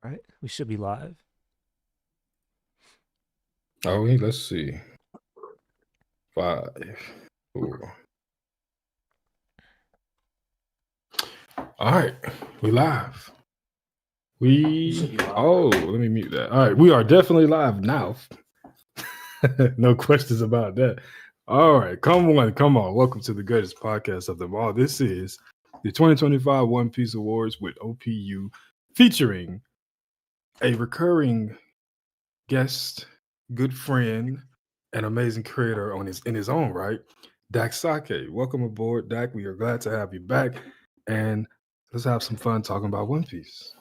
All right, we should be live. Oh, let's see. 5, 4. All right, we live. Let me mute that. All right, we are definitely live now. No questions about that. All right, come on. Welcome to the greatest podcast of them all. This is the 2025 One Piece Awards with OPU, featuring a recurring guest, good friend, and amazing creator in his own right, Dak Sake. Welcome aboard, Dak. We are glad to have you back, and let's have some fun talking about One Piece.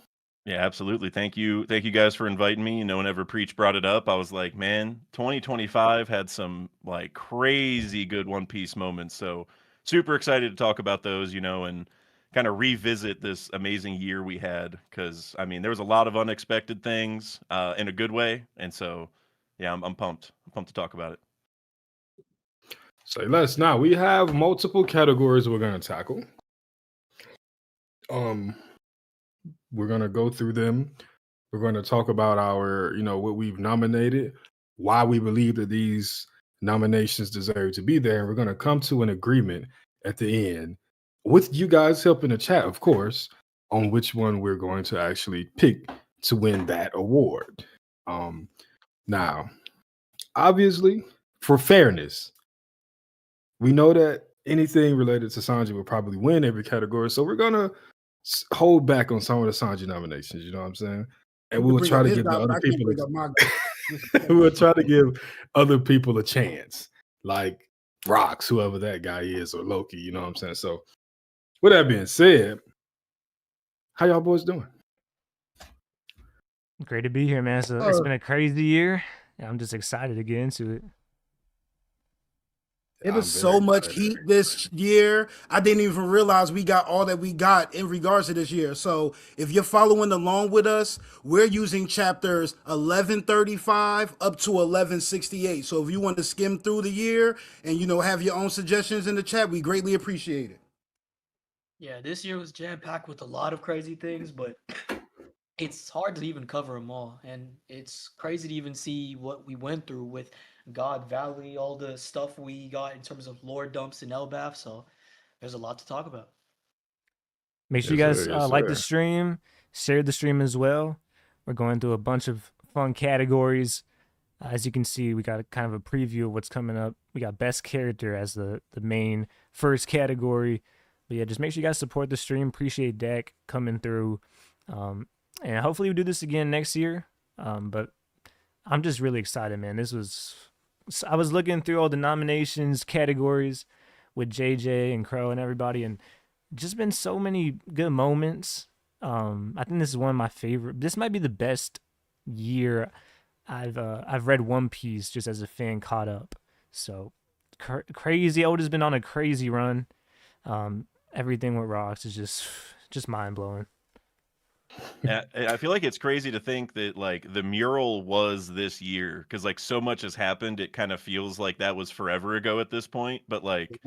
Yeah, absolutely. Thank you guys for inviting me. Whenever Preach brought it up, I was like, man, 2025 had some like crazy good One Piece moments. So super excited to talk about those, and kind of revisit this amazing year we had. Because there was a lot of unexpected things in a good way, and so yeah, I'm pumped. I'm pumped to talk about it. So now we have multiple categories we're going to tackle. We're going to go through them. We're going to talk about our, what we've nominated, why we believe that these nominations deserve to be there. And we're going to come to an agreement at the end with you guys helping the chat, of course, on which one we're going to actually pick to win that award. Now, obviously, for fairness, we know that anything related to Sanji will probably win every category. So we're going to hold back on some of the Sanji nominations, you know what I'm saying? And we will try to give the other people we'll try to give other people a chance, like Rocks, whoever that guy is, or Loki, you know what I'm saying? So with that being said, how y'all boys doing? Great to be here, man. So it's been a crazy year. I'm just excited to get into it. It was so much heat this year. I didn't even realize we got all that we got in regards to this year. So if you're following along with us, we're using chapters 1135 up to 1168. So if you want to skim through the year and, have your own suggestions in the chat, we greatly appreciate it. Yeah, this year was jam-packed with a lot of crazy things, but it's hard to even cover them all. And it's crazy to even see what we went through with God Valley, all the stuff we got in terms of lore dumps and Elbaf. So there's a lot to talk about. Make sure you guys like the stream, share the stream as well. We're going through a bunch of fun categories. As you can see, we got kind of a preview of what's coming up. We got best character as the main first category. But yeah, just make sure you guys support the stream. Appreciate Dak coming through. And hopefully we do this again next year. But I'm just really excited, man. I was looking through all the nominations categories with JJ and Krow and everybody, and just been so many good moments. I think this is one of my favorite. This might be the best year I've read One Piece just as a fan caught up. So crazy. Oda's been on a crazy run. Everything with Rocks is just mind blowing. Yeah, I feel like it's crazy to think that like the mural was this year, because like so much has happened. It kind of feels like that was forever ago at this point, but like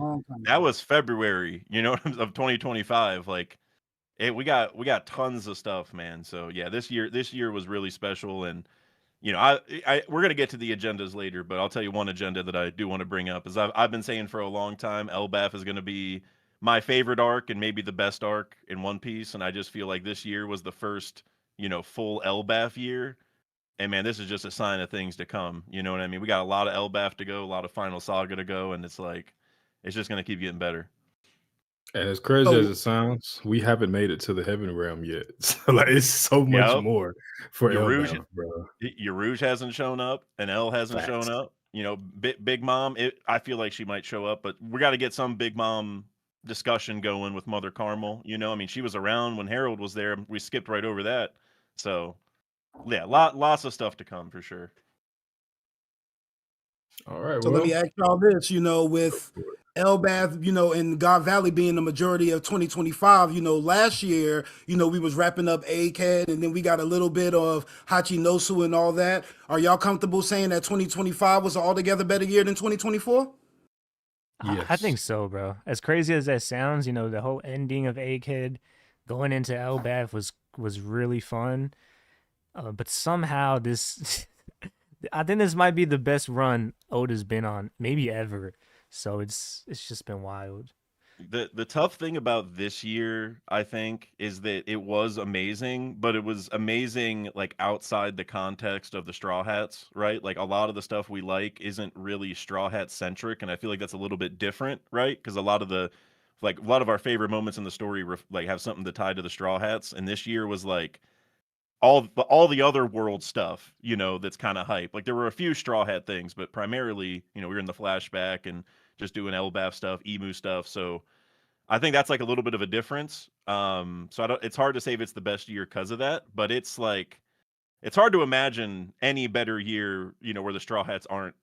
that was February, of 2025. Like we got tons of stuff, man. So yeah, this year was really special, and we're gonna get to the agendas later, but I'll tell you one agenda that I do want to bring up is I've been saying for a long time Elbaf is gonna be my favorite arc and maybe the best arc in One Piece, and I just feel like this year was the first, full Elbaf year, and man, this is just a sign of things to come. You know what I mean? We got a lot of Elbaf to go, a lot of Final Saga to go, and it's just gonna keep getting better. And as crazy as it sounds, we haven't made it to the Heaven Realm yet. So like, it's so much more for Elbaf, bro. Yarouge hasn't shown up, and El hasn't shown up. Big Mom. I feel like she might show up, but we got to get some Big Mom discussion going with Mother Carmel. She was around when Harold was there. We skipped right over that. So yeah, lots of stuff to come for sure. All right. So let me ask y'all this, with Elbaf, and God Valley being the majority of 2025, last year, we was wrapping up Egghead, and then we got a little bit of Hachinosu and all that. Are y'all comfortable saying that 2025 was an altogether better year than 2024? Yes. I think so, bro. As crazy as that sounds, the whole ending of Egghead going into Elbaf was really fun. But somehow this, I think this might be the best run Oda's been on, maybe ever. So it's just been wild. The tough thing about this year, I think, is that it was amazing, but it was amazing like outside the context of the Straw Hats, right? Like a lot of the stuff we like isn't really Straw Hat centric, and I feel like that's a little bit different, right? Because a lot of our favorite moments in the story like have something to tie to the Straw Hats, and this year was like all the other world stuff, that's kind of hype. Like there were a few Straw Hat things, but primarily, we were in the flashback and just doing Elbaf stuff, Emu stuff. So I think that's like a little bit of a difference. So it's hard to say if it's the best year because of that, but it's like it's hard to imagine any better year, where the Straw Hats aren't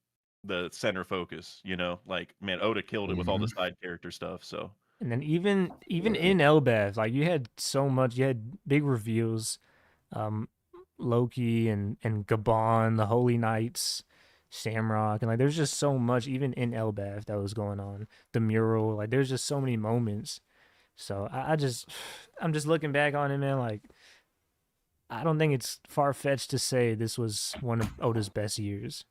the center focus. Like man, Oda killed it with all the side character stuff. So And then even in Elbaf, like you had so much, you had big reveals, Loki and Gabon, the Holy Knights, Shamrock, and like there's just so much even in Elbaf that was going on. The mural, like there's just so many moments. So I'm just looking back on it, man. Like I don't think it's far fetched to say this was one of Oda's best years.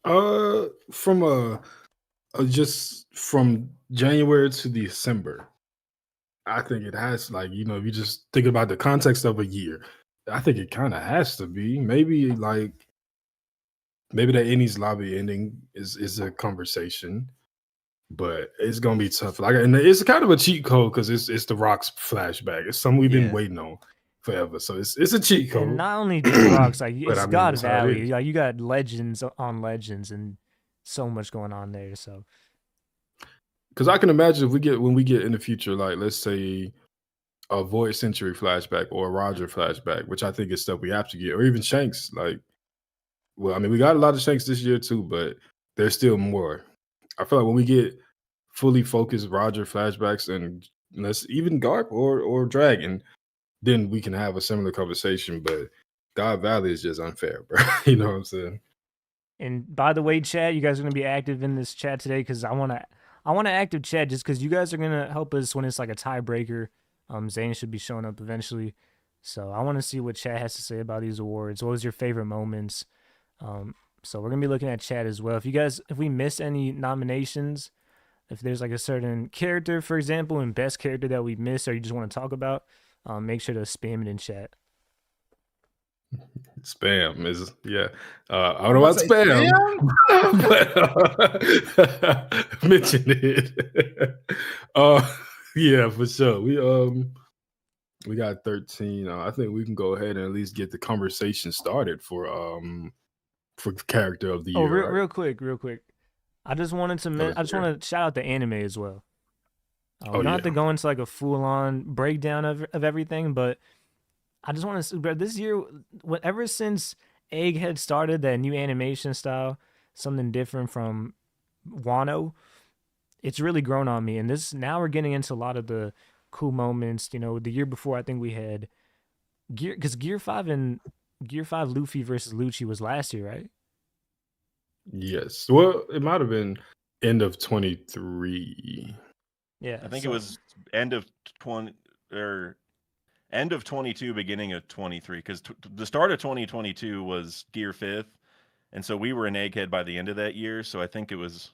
From just from January to December, I think it has, like, if you just think about the context of a year, I think it kind of has to be. Maybe the Ennis lobby ending is a conversation, but it's gonna be tough. Like, and it's kind of a cheat code because it's the Rock's flashback. It's something we've been waiting on forever. So it's a cheat code. And not only the Rocks, like But it's I mean, God that's how it Valley. is. Like you got legends on legends and so much going on there. So Because I can imagine when we get in the future, like let's say a Void Century flashback or a Roger flashback, which I think is stuff we have to get, or even Shanks. Like, well, I mean, we got a lot of Shanks this year too, but there's still more. I feel like when we get fully focused Roger flashbacks and let's even Garp or Dragon, then we can have a similar conversation. But God Valley is just unfair, bro. You know what I'm saying? And by the way, chat, you guys are gonna be active in this chat today because I want to active chat just because you guys are gonna help us when it's like a tiebreaker. Zane should be showing up eventually, so I want to see what chat has to say about these awards. What was your favorite moments? So we're gonna be looking at chat as well. If we miss any nominations, if there's like a certain character, for example, and best character that we missed, or you just want to talk about, make sure to spam it in chat. Spam is I don't know about spam, but mention it. Yeah, for sure. We got 13. I think we can go ahead and at least get the conversation started for character of the Oh, year. real quick. I just wanted to I just want to shout out the anime as well. We don't have to go into like a full-on breakdown of everything, but I just want to, bro, this year, ever since Egghead started that new animation style, something different from Wano, it's really grown on me. And now we're getting into a lot of the cool moments. The year before, I think we had because Gear 5 Luffy versus Lucci was last year, right? Yes. Well, it might have been end of 23. Yeah. I think it was end of 20 or end of 22, beginning of 23, because the start of 2022 was Gear 5th, and so we were in Egghead by the end of that year. So I think it was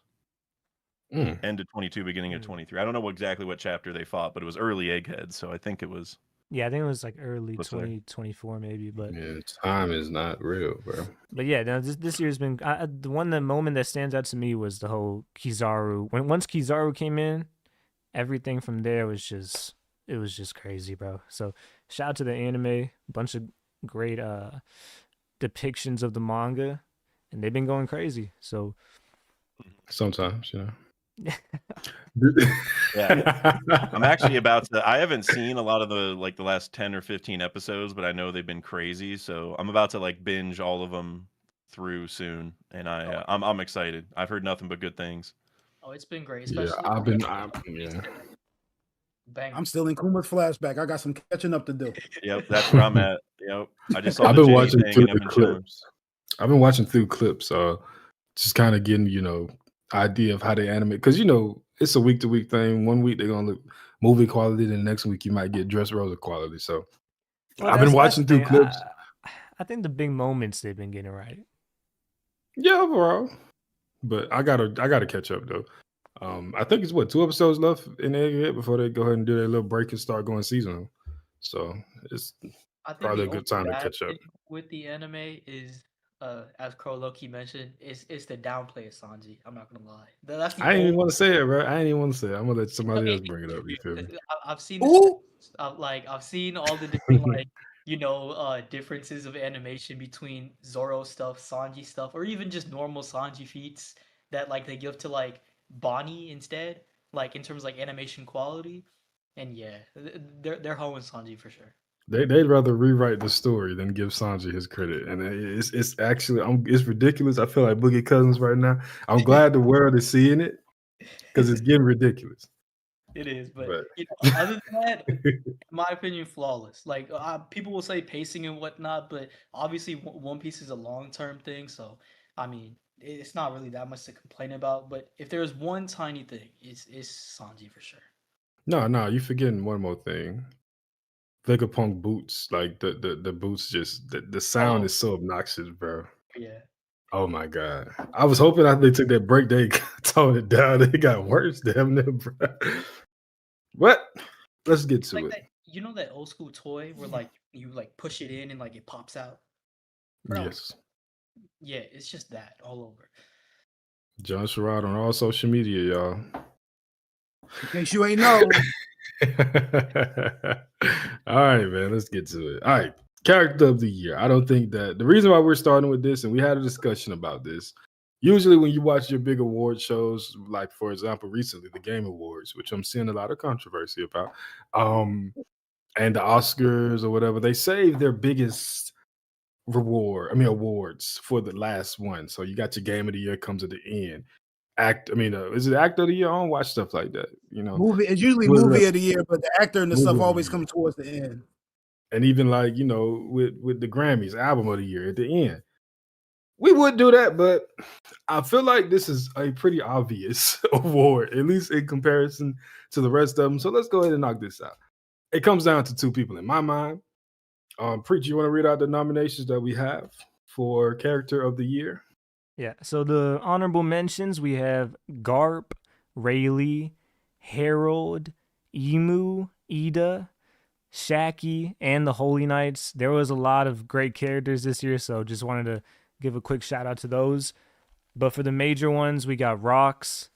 end of 22, beginning of 23. I don't know exactly what chapter they fought, but it was early Egghead, so I think it was. Yeah, I think it was like early 2024 maybe, but time is not real, bro. But yeah, no, this year's been the moment that stands out to me was the whole Kizaru. Once Kizaru came in, everything from there was just crazy, bro. So shout out to the anime, bunch of great depictions of the manga, and they've been going crazy. So sometimes, Yeah, I'm actually about to. I haven't seen a lot of the last 10 or 15 episodes, but I know they've been crazy. So I'm about to binge all of them through soon, and I'm excited. I've heard nothing but good things. Oh, it's been great. Especially I'm still in Kuma's flashback. I got some catching up to do. Yep, that's where I'm at. Yep, I just saw. I've been watching through the clips. I've been watching through clips, just kind of getting idea of how they animate, because it's a week to week thing. One week they're gonna look movie quality, then the next week you might get Dressrosa quality. So Well, I've been that's watching the through thing. clips. I think the big moments they've been getting right. Yeah, overall. But I gotta catch up though. I think it's 2 episodes left in the aggregate before they go ahead and do their little break and start going seasonal. So it's I think probably the a only good time to bad catch up. thing with the anime is, as Krow Loki mentioned, is the downplay of Sanji. I'm not gonna lie. That's the I ain't even only. want to say it, bro. I ain't even want to say it. I'm gonna let No, somebody else bring it up. You feel me? I've seen this. Ooh, I've seen all the different differences of animation between Zoro stuff, Sanji stuff, or even just normal Sanji feats that like they give to like Bonnie instead, like in terms of like animation quality. And yeah, they're hoeing Sanji for sure. They'd rather rewrite the story than give Sanji his credit, and it's actually it's ridiculous. I feel like Boogie Cousins right now. I'm glad the world is seeing it because it's getting ridiculous. It is, but But other than that, in my opinion, flawless. Like people will say pacing and whatnot, but obviously One Piece is a long-term thing, so I mean, it's not really that much to complain about. But if there's one tiny thing, it's Sanji for sure. no, you forgetting one more thing. Vegapunk boots, like the boots, just the sound Oh is so obnoxious, bro. yeah, Oh my god! I was hoping after they took that break, they toned it down. It got worse, damn near, bro. But let's get it's to like it. that. You know that old school toy where like you like push it in and like it pops out. Bro, Yes, yeah, it's just that all over. John Sherrod on all social media, y'all. in case you ain't know, All right, man, let's get to it. All right, character of the year. I don't think that the reason why we're starting with this, and we had a discussion about this. Usually, when you watch your big award shows, like for example, recently the Game Awards, which I'm seeing a lot of controversy about, and the Oscars or whatever, they save their biggest awards for the last one. So you got your Game of the Year comes at the end. Is it actor of the year? I don't watch stuff like that. movie. It's usually What is movie that? of the year, but the actor and the Movie stuff of the always year. come towards the end. And even like, with the Grammys, album of the year at the end. We would do that, but I feel like this is a pretty obvious award, at least in comparison to the rest of them. So let's go ahead and knock this out. It comes down to 2 people in my mind. Preach, you want to read out the nominations that we have for character of the year? Yeah. So the honorable mentions, we have Garp, Rayleigh, Harold, Emu, Ida, Shaki, and the Holy Knights. There was a lot of great characters this year, so just wanted to give a quick shout out to those. But for the major ones, we got Rox,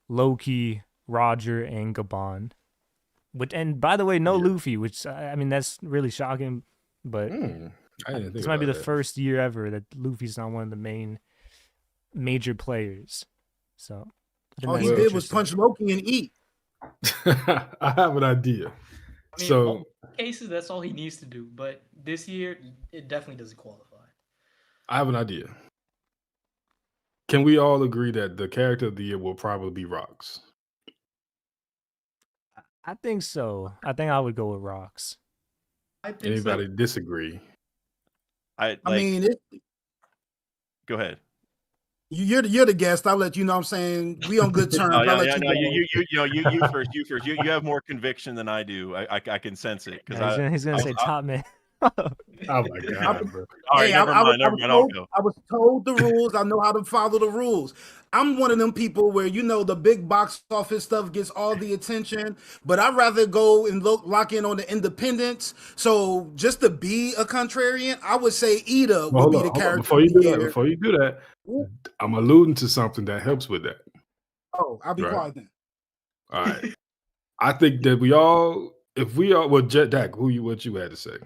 Loki, Roger, and Gabon. And by the way, no Luffy, which I mean that's really shocking. But I didn't think this might be about the that. first year ever that Luffy's not one of the main major players. So All he Well, did was punch Loki and eat. I have an idea. I mean, So most cases that's all he needs to do, but this year it definitely doesn't qualify. I have an idea. Can we all agree that the character of the year will probably be Rox? I think so. I think I would go with Rox. I think Anybody disagree? I mean, Go ahead. you're the guest. I'll let you know. What I'm saying we on good terms. Oh, I'll let you no, go. you first. You first. You have more conviction than I do. I can sense it because He's gonna say top man. Oh my god, bro. All right, Hey, never mind. I'll go. I was told the rules. I know how to follow the rules. I'm one of them people where the big box office stuff gets all the attention, but I'd rather go and lock in on the independents. So just to be a contrarian, I would say Ida Well, would be the hold on. character Before of you the do that, year. I'm alluding to something that helps with that. Oh, I'll be Right. quiet then. All right. I think that well, Jet Dak, what you had to say?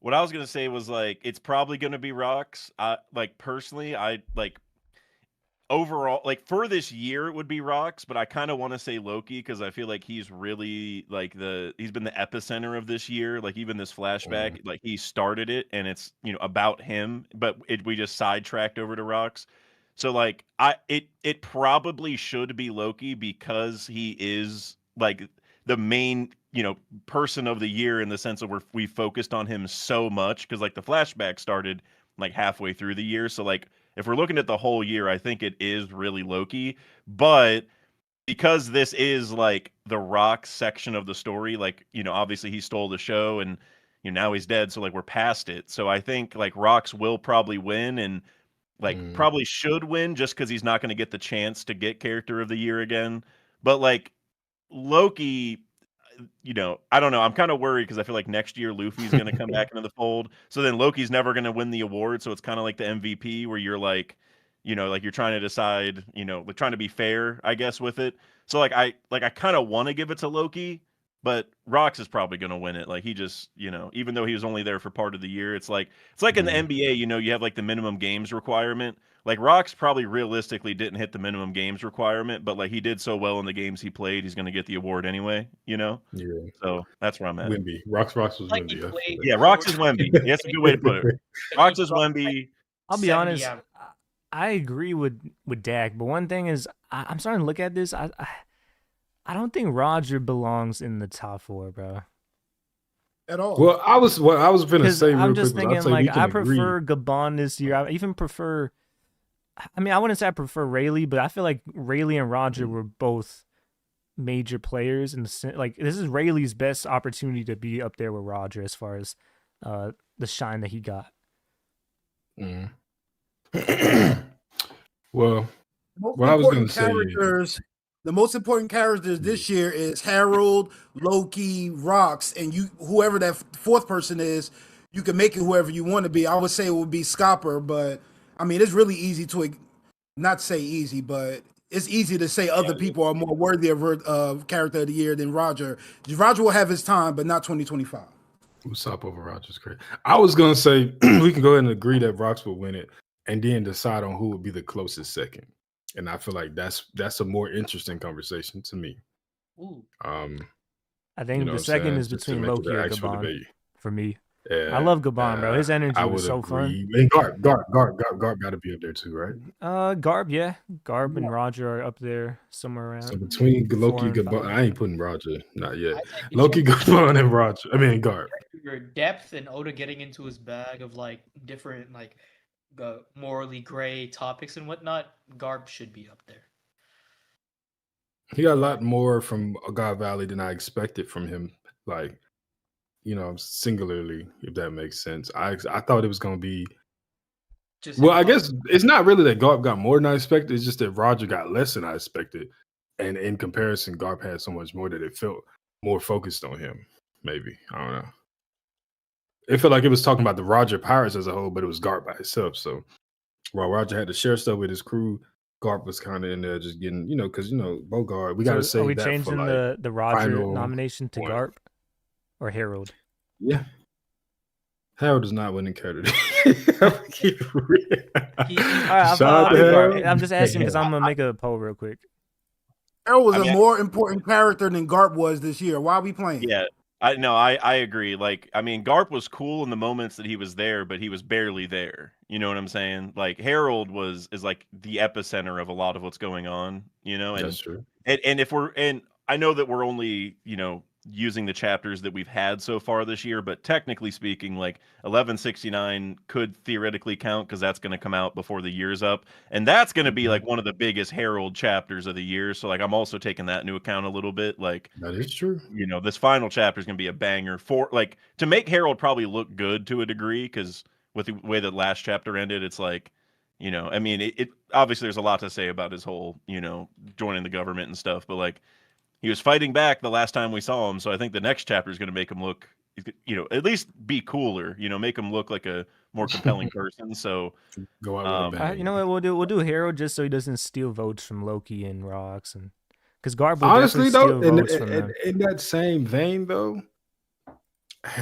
What I was gonna say was like it's probably gonna be Rox. Personally, I like overall like for this year it would be Rox, but I kind of want to say Loki because I feel like he's really like he's been the epicenter of this year. Like even this flashback, like he started it and it's about him, but we just sidetracked over to Rox. So like it probably should be Loki because he is like the main person of the year in the sense of we focused on him so much because like the flashback started like halfway through the year. So like if we're looking at the whole year, I think it is really Loki. But because this is like the Rock section of the story, like obviously he stole the show and now he's dead, so like we're past it. So I think like Rox will probably win, and like probably should win just because he's not going to get the chance to get Character of the Year again. But like Loki, I don't know. I'm kind of worried because I feel like next year Luffy's going to come back into the fold. So then Loki's never going to win the award. So it's kind of like the MVP where you're like, like you're trying to decide, like trying to be fair, I guess, with it. So I kind of want to give it to Loki, but Rox is probably going to win it. Like he just, even though he was only there for part of the year, it's like in the NBA, you have like the minimum games requirement. Like Rox probably realistically didn't hit the minimum games requirement, but like he did so well in the games he played, he's going to get the award anyway. Yeah. So that's where I'm at. Wemby. Rox was Wemby. Yeah, Rox is Wemby. That's a good way to put it. Rox is Wemby. I'll be honest. I agree with Dak, but one thing is, I'm starting to look at this. I don't think Roger belongs in the top 4, bro. At all. Well, I was gonna say. I'm just thinking, like, I prefer Gabon this year. I even prefer. I mean, I wouldn't say I prefer Rayleigh, but I feel like Rayleigh and Roger were both major players in the like. This is Rayleigh's best opportunity to be up there with Roger as far as the shine that he got. Well, what I was going to say, the most important characters this year is Harold, Loki, Rox, and whoever that fourth person is, you can make it whoever you want to be. I would say it would be Scopper, but I mean, it's really easy to not say easy, but it's easy to say other people are more worthy of character of the year than Roger. Roger will have his time, but not 2025. Usopp over Roger's great. I was going to say we can go ahead and agree that Rox will win it, and then decide on who would be the closest second. And I feel like that's a more interesting conversation to me. Ooh. I think the second is between Loki or Gabon for me. Yeah, I love Gabon, bro. His energy was so fun. And Garb got to be up there too, right? Garb, yeah. Garb and Roger are up there somewhere around. So between Loki, Gabon, I ain't putting Roger, not yet. Loki, Gabon, and Roger. I mean Garb. Your depth and Oda getting into his bag of like different like morally gray topics and whatnot, Garb should be up there. He got a lot more from God Valley than I expected from him. Like, singularly, if that makes sense. I thought it was going to be. I guess it's not really that Garb got more than I expected. It's just that Roger got less than I expected. And in comparison, Garb had so much more that it felt more focused on him. Maybe. I don't know. It felt like it was talking about the Roger Pirates as a whole, but it was Garb by itself. So while Roger had to share stuff with his crew, Garb was kind of in there just getting, because, Bogart. We got to say that. Are we changing the Roger nomination to Garb or Harold? Yeah. Harold is not winning character. I'm just asking because I'm going to make a poll real quick. Harold was a more important character than Garp was this year. Why are we playing? Yeah. I agree. Like, I mean, Garp was cool in the moments that he was there, but he was barely there. You know what I'm saying? Like, Harold is like the epicenter of a lot of what's going on, And, that's true. And I know that we're only, using the chapters that we've had so far this year, but technically speaking, like 1169 could theoretically count because that's going to come out before the year's up, and that's going to be like one of the biggest Herald chapters of the year. So like I'm also taking that into account a little bit. Like that is true. This final chapter is going to be a banger for like to make Herald probably look good to a degree, because with the way that last chapter ended, it's like, I mean, it obviously there's a lot to say about his whole, joining the government and stuff, but like, he was fighting back the last time we saw him, so I think the next chapter is going to make him look, at least be cooler. Make him look like a more compelling person. So go out with a bang. You know what we'll do Harold just so he doesn't steal votes from Loki and Rox, and because Garb will honestly though, steal votes from them. In that same vein though,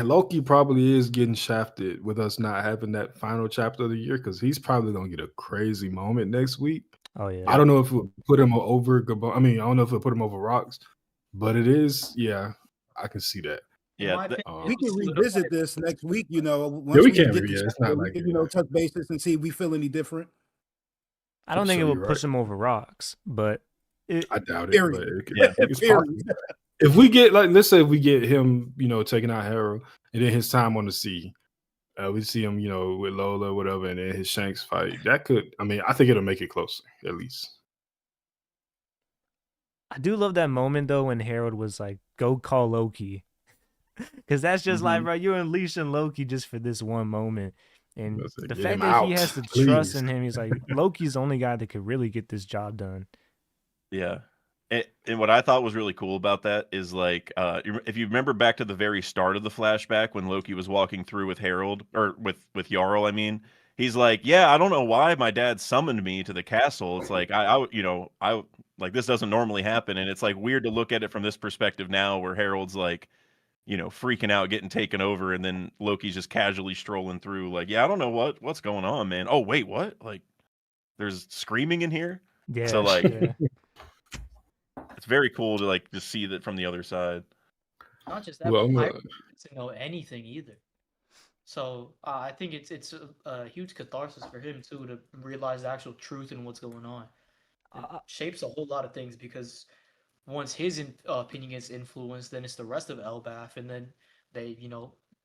Loki probably is getting shafted with us not having that final chapter of the year, because he's probably going to get a crazy moment next week. Oh yeah. I don't know if we'll put him over Gabon. I mean, I don't know if we'll put him over Rox, but it is. Yeah, I can see that. Yeah, we can revisit this next week. Once we can. It's not like touch bases and see if we feel any different. I don't think it will push him over Rox, but I doubt it. It's possible. If we get let's say if we get him, taking out Harold, and then his time on the sea. We see him, with Lola or whatever, and then his Shanks fight. That could, I think it'll make it closer, at least. I do love that moment, though, when Harold was like, go call Loki. Because that's just like, bro, you're unleashing Loki just for this one moment. And Like, the get fact him that he out, has to please. trust in him, he's like, Loki's the only guy that could really get this job done. Yeah. And what I thought was really cool about that is like, if you remember back to the very start of the flashback when Loki was walking through with Harold, or with Jarl, I mean, he's like, yeah, I don't know why my dad summoned me to the castle. It's like, I like, this doesn't normally happen. And it's like weird to look at it from this perspective now where Harold's like, freaking out, getting taken over. And then Loki's just casually strolling through like, yeah, I don't know what's going on, man. Oh, wait, what? Like, there's screaming in here. Yeah. So like, yeah. it's very cool to like just see that from the other side. Not just that, Well, but Pyro doesn't know anything either. So I think it's a huge catharsis for him too to realize the actual truth and what's going on. It shapes a whole lot of things because once his opinion gets influenced, then it's the rest of Elbath, and then they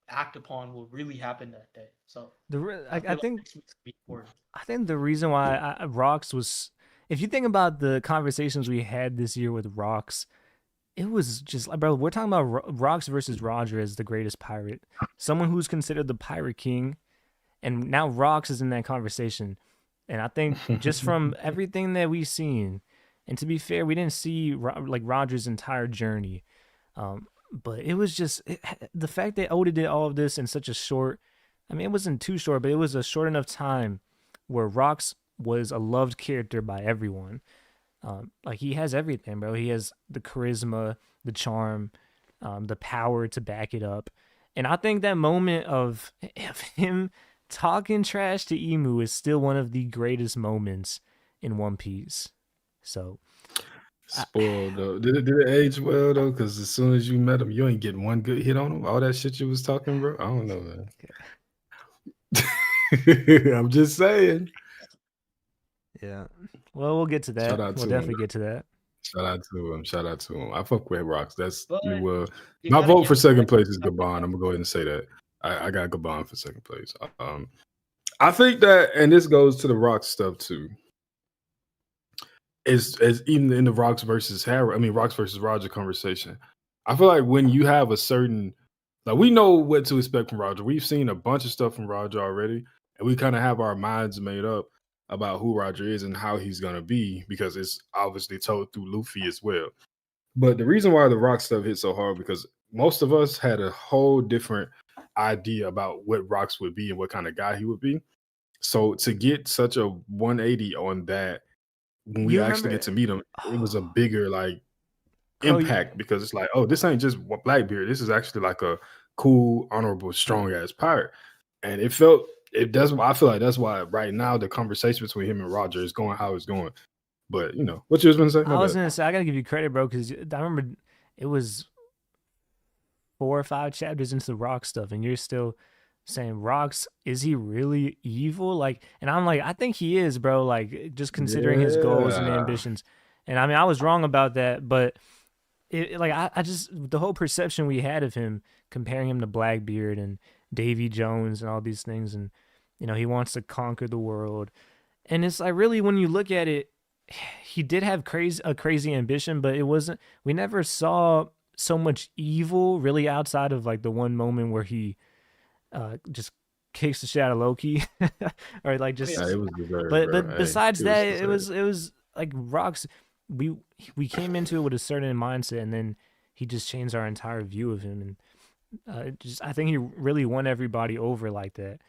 act upon what really happened that day. So I think the reason why Rox was, if you think about the conversations we had this year with Rox, it was just like, bro, we're talking about Rox versus Roger as the greatest pirate, someone who's considered the pirate king, and now Rox is in that conversation. And I think just from everything that we've seen, and to be fair, we didn't see like Roger's entire journey, but it was just the fact that Oda did all of this in such a short, I mean, it wasn't too short, but it was a short enough time where Rox was a loved character by everyone. Like, he has everything, bro. He has the charisma, the charm, the power to back it up. And I think that moment of him talking trash to Emu is still one of the greatest moments in One Piece. So spoiled though. Did it age well though? Because as soon as you met him, you ain't getting one good hit on him. All that shit you was talking, bro. I don't know, man. I'm just saying. Yeah. Well, we'll get to that. Shout out We'll to definitely him. get to that. Shout out to him. Shout out to him. I fuck with Rox. That's But my you vote gotta for give second credit. place is Gabon. I'm gonna go ahead and say that. I got Gabon for second place. I think that, and this goes to the Rox stuff too. As even in the Rox versus Roger conversation, I feel like when you have a certain, like, we know what to expect from Roger. We've seen a bunch of stuff from Roger already, and we kind of have our minds made up about who Roger is and how he's gonna be because it's obviously told through Luffy as well. But the reason why the Rock stuff hit so hard because most of us had a whole different idea about what Rox would be and what kind of guy he would be. So to get such a 180 on that, when we actually get to meet him, it was a bigger like impact because it's like, oh, this ain't just Blackbeard. This is actually like a cool, honorable, strong ass pirate. And I feel like that's why right now the conversation between him and Roger is going how it's going. But what you was gonna say? I was gonna say, I gotta give you credit, bro, because I remember it was 4 or 5 chapters into the Rock stuff, and you're still saying, Rox, is he really evil? Like, and I'm like, I think he is, bro. Like, just considering his goals and ambitions. And I mean, I was wrong about that, but I just, the whole perception we had of him, comparing him to Blackbeard and Davy Jones and all these things, and he wants to conquer the world. And it's like, really, when you look at it, he did have a crazy ambition, but it wasn't, we never saw so much evil really outside of like the one moment where he just kicks the shit out of Loki or like just it was deserved, but besides that, it was like Rox, we came into it with a certain mindset, and then he just changed our entire view of him, and I think he really won everybody over like that.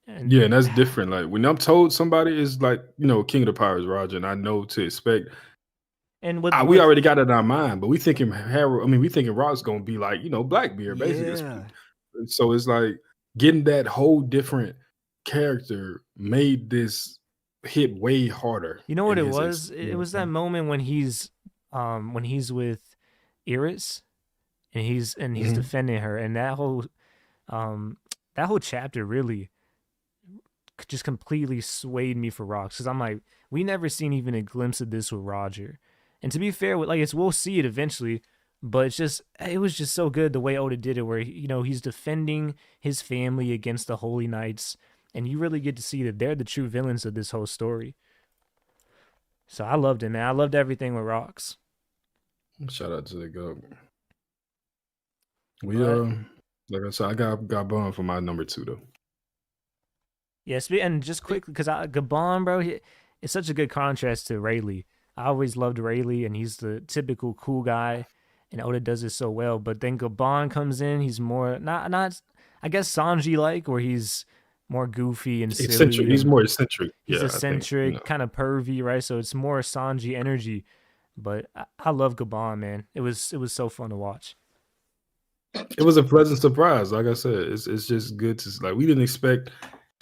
And that's different. Like when I'm told somebody is like, King of the Pirates, Roger, and I know to expect. And we already got it in our mind, but we thinking Rock's gonna be like, Blackbeard, basically. Yeah. So it's like getting that whole different character made this hit way harder. You know what it was? It was that moment when he's with Iris and he's defending her, and that whole chapter really just completely swayed me for Rox, because I'm like, we never seen even a glimpse of this with Roger. And to be fair, we'll see it eventually, but it was just so good the way Oda did it, where he's defending his family against the Holy Knights, and you really get to see that they're the true villains of this whole story. So I loved it, man. I loved everything with Rox. Shout out to the GOAT. We like I said, I got Bond for my number 2 though. Yes, and just quickly, because Gabon, bro, it's such a good contrast to Rayleigh. I always loved Rayleigh, and he's the typical cool guy, and Oda does it so well. But then Gabon comes in, he's more not I guess Sanji like, where he's more goofy and silly. Eccentric. He's more eccentric. He's yeah, eccentric, kind of pervy, right? So it's more Sanji energy. But I love Gabon, man. It was so fun to watch. It was a pleasant surprise. Like I said, it's just good to like. We didn't expect.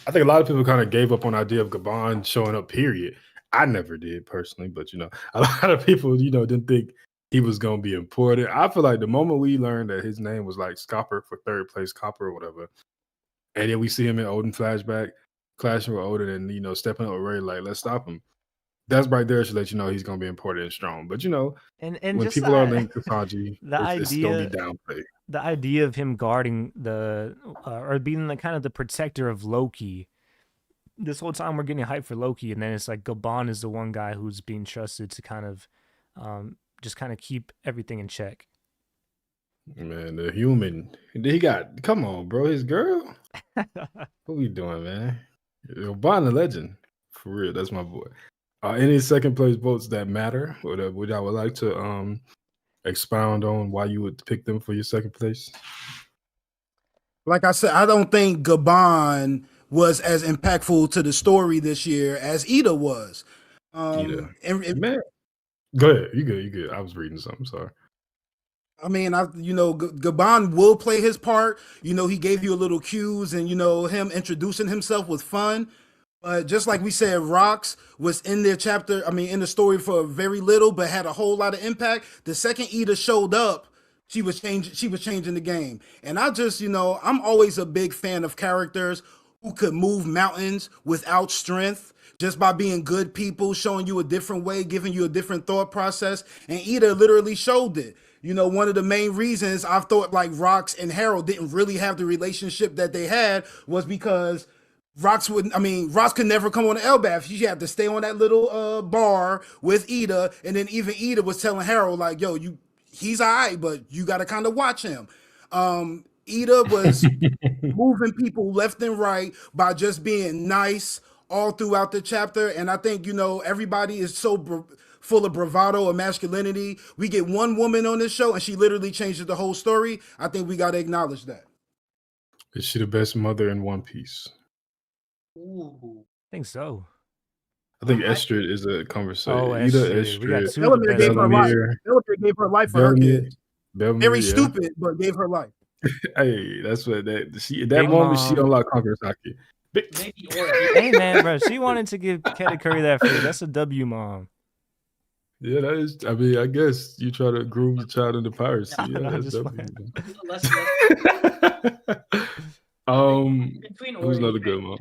I think a lot of people kind of gave up on the idea of Gabon showing up. Period. I never did personally, but a lot of people didn't think he was gonna be important. I feel like the moment we learned that his name was like Scopper for third place Copper or whatever, and then we see him in Odin flashback clashing with Odin and stepping up with Ray like let's stop him. That's right there should let you know he's gonna be important and strong. But and when just people are linked to Sanji, it's gonna be downplayed. The idea of him guarding or being the kind of the protector of Loki. This whole time we're getting hyped for Loki, and then it's like Gabon is the one guy who's being trusted to kind of just kind of keep everything in check. Man, the human. He got, come on, bro, his girl. What we doing, man? Gabon the legend. For real, that's my boy. Any second place votes that matter? Would I would like to expound on why you would pick them for your second place? Like I said, I don't think Gabon was as impactful to the story this year as Ida was. Man, go ahead. You good. I was reading something. Sorry. I mean, Gabon will play his part. He gave you a little cues, and him introducing himself was fun. But just like we said, Rox was in their chapter. I mean, in the story for very little, but had a whole lot of impact. The second Ida showed up, she was changing the game. And I just, I'm always a big fan of characters who could move mountains without strength, just by being good people, showing you a different way, giving you a different thought process. And Ida literally showed it. One of the main reasons I thought like Rox and Harold didn't really have the relationship that they had was because Rox could never come on the Elbaf. She had to stay on that little bar with Ida, and then even Ida was telling Harold like, "Yo, he's all right, but you got to kind of watch him." Ida was moving people left and right by just being nice all throughout the chapter, and I think everybody is so full of bravado and masculinity. We get one woman on this show, and she literally changes the whole story. I think we got to acknowledge that. Is she the best mother in One Piece? Ooh. I think so. I think Estrid is a conversation. Oh, Ida, Estrid. We got Estrid, two of the best. Bellamere gave her life for her kids. Very yeah. stupid, but gave her life. Hey, that's what that Big moment Mom. she unlocked Kakurasaki. Hey man, bro, she wanted to give Katy Curry that food. That's a W, mom. Yeah, that is. I mean, I guess you try to groom your child into piracy. Yeah, that's W. Who's another good one?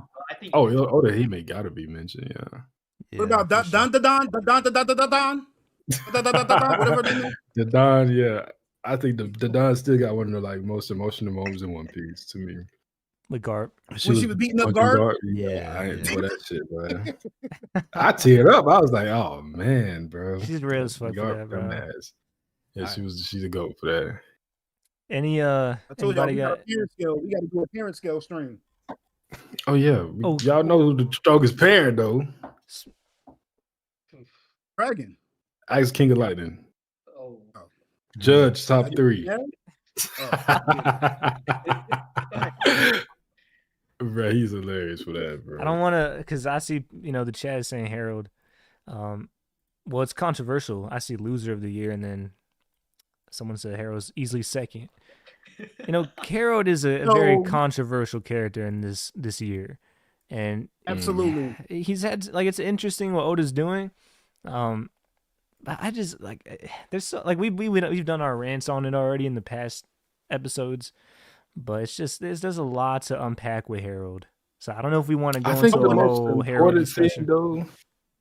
Oda Hime gotta be mentioned. Yeah. What about Don? Whatever they know. The Don, yeah. I think the Don still got one of the like most emotional moments in One Piece to me. With Garp. When she was beating up Garp? Yeah, I ain't for that shit, man. I teared up. I was like, oh man, bro. She's real as fuck for that, bro. Yeah, she's a goat for that. Any I told y'all we got a parent scale. We got to do a parent scale stream. Oh yeah. Y'all know who the strongest parent though. Dragon. Ice King of Lightning. Oh. Judge top 3. Bro, he's hilarious for that, bro. I don't want to, because I see, the chat is saying Harold. Well, it's controversial. I see loser of the year, and then someone said Harold's easily second. Harold is a very controversial character in this year, and absolutely, he's had it's interesting what Oda's doing. But I just there's so we've done our rants on it already in the past episodes, but it's just there's a lot to unpack with Harold. So I don't know if we want to go into a whole Harold discussion though.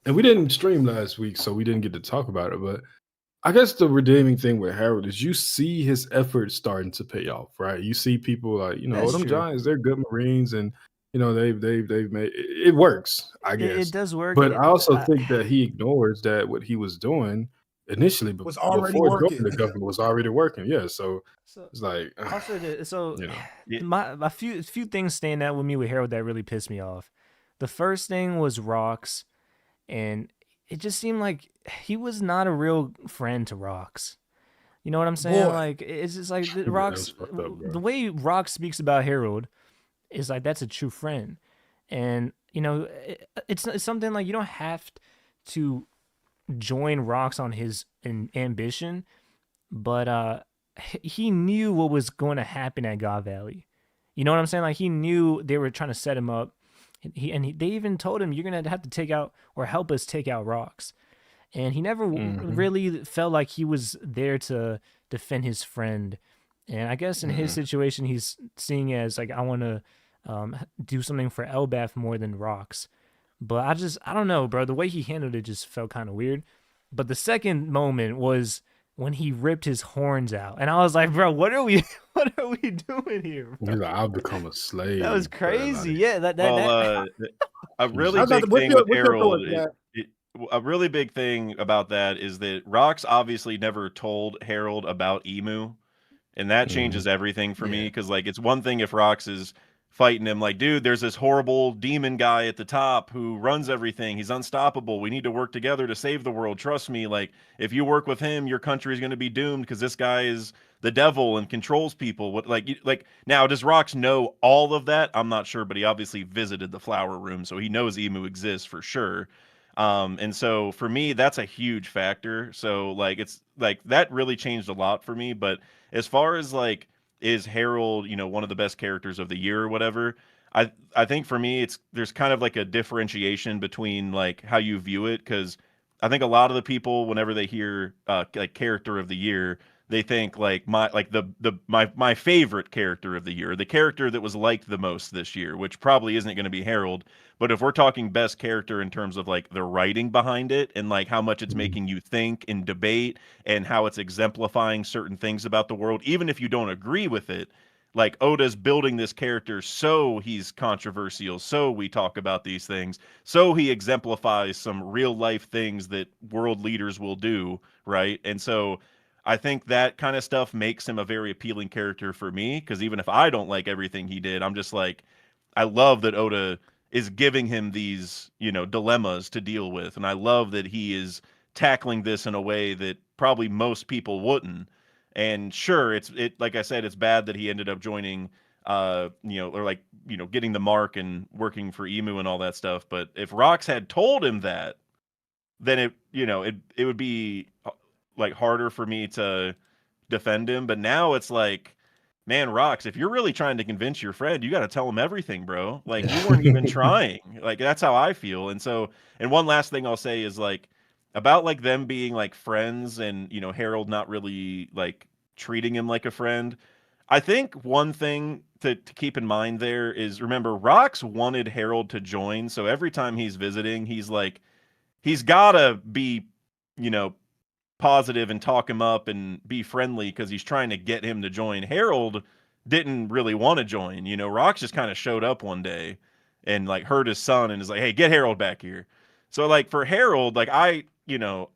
And we didn't stream last week, so we didn't get to talk about it. But I guess the redeeming thing with Harold is you see his efforts starting to pay off, right? You see people like them Giants, they're good Marines, and they've made it works. I guess it does work, but I also think that he ignores that what he was doing initially Was already before joining working. the government was already working. Yeah, so So it's like I'll say that. So you know. a few things stand out with me with Harold that really pissed me off. The first thing was Rox, and it just seemed like he was not a real friend to Rox. You know what I'm saying? Boy. Like it's just like Yeah, that was fucked up, the bro. way Rox speaks about Harold is like that's a true friend, and you know it's something like you don't have to join Rox on his ambition, but he knew what was going to happen at God Valley. You know what I'm saying? Like he knew they were trying to set him up. They even told him you're gonna have to take out or help us take out Rox, and he never really felt like he was there to defend his friend. And I guess in his situation, he's seeing it as like I want to do something for Elbath more than Rox. But I don't know, bro. The way he handled it just felt kind of weird. But the second moment was when he ripped his horns out, and I was like, bro, what are we doing here, bro? He's like, I'll become a slave. That was bro, crazy. like, Yeah, that. A really I thought, big what's thing your, with what's your Harold. thoughts, Jack? A really big thing about that is that Rox obviously never told Harold about Emu, and that changes everything for me. Because like it's one thing if Rox is fighting him, like, dude, there's this horrible demon guy at the top who runs everything. He's unstoppable. We need to work together to save the world. Trust me. Like, if you work with him, your country is going to be doomed because this guy is the devil and controls people. What like now does Rox know all of that? I'm not sure, but he obviously visited the flower room, so he knows Emu exists for sure. And so for me, that's a huge factor. So like it's like that really changed a lot for me. But as far as like is Harold, you know, one of the best characters of the year or whatever, I think for me there's kind of like a differentiation between like how you view it, because I think a lot of the people whenever they hear like character of the year, they think like my favorite character of the year, the character that was liked the most this year, which probably isn't going to be Harold. But if we're talking best character in terms of like the writing behind it and like how much it's making you think and debate and how it's exemplifying certain things about the world, even if you don't agree with it, like Oda's building this character so he's controversial, so we talk about these things, so he exemplifies some real life things that world leaders will do, right? And so I think that kind of stuff makes him a very appealing character for me, because even if I don't like everything he did, I'm just like, I love that Oda is giving him these, you know, dilemmas to deal with. And I love that he is tackling this in a way that probably most people wouldn't. And sure, it like I said, it's bad that he ended up joining you know, or like, you know, getting the mark and working for Emu and all that stuff. But if Rox had told him that, then it, you know, it would be like harder for me to defend him. But now it's like, man, Rox, if you're really trying to convince your friend, you got to tell him everything, bro. Like you weren't even trying. Like that's how I feel. And so, and one last thing I'll say is like about like them being like friends and, you know, Harold not really like treating him like a friend. I think one thing to keep in mind there is, remember, Rox wanted Harold to join. So every time he's visiting, he's like, he's got to be, you know, positive and talk him up and be friendly because he's trying to get him to join. Harold didn't really want to join. You know, Rox just kind of showed up one day and like heard his son and is like, hey, get Harold back here. So like for Harold, like you know,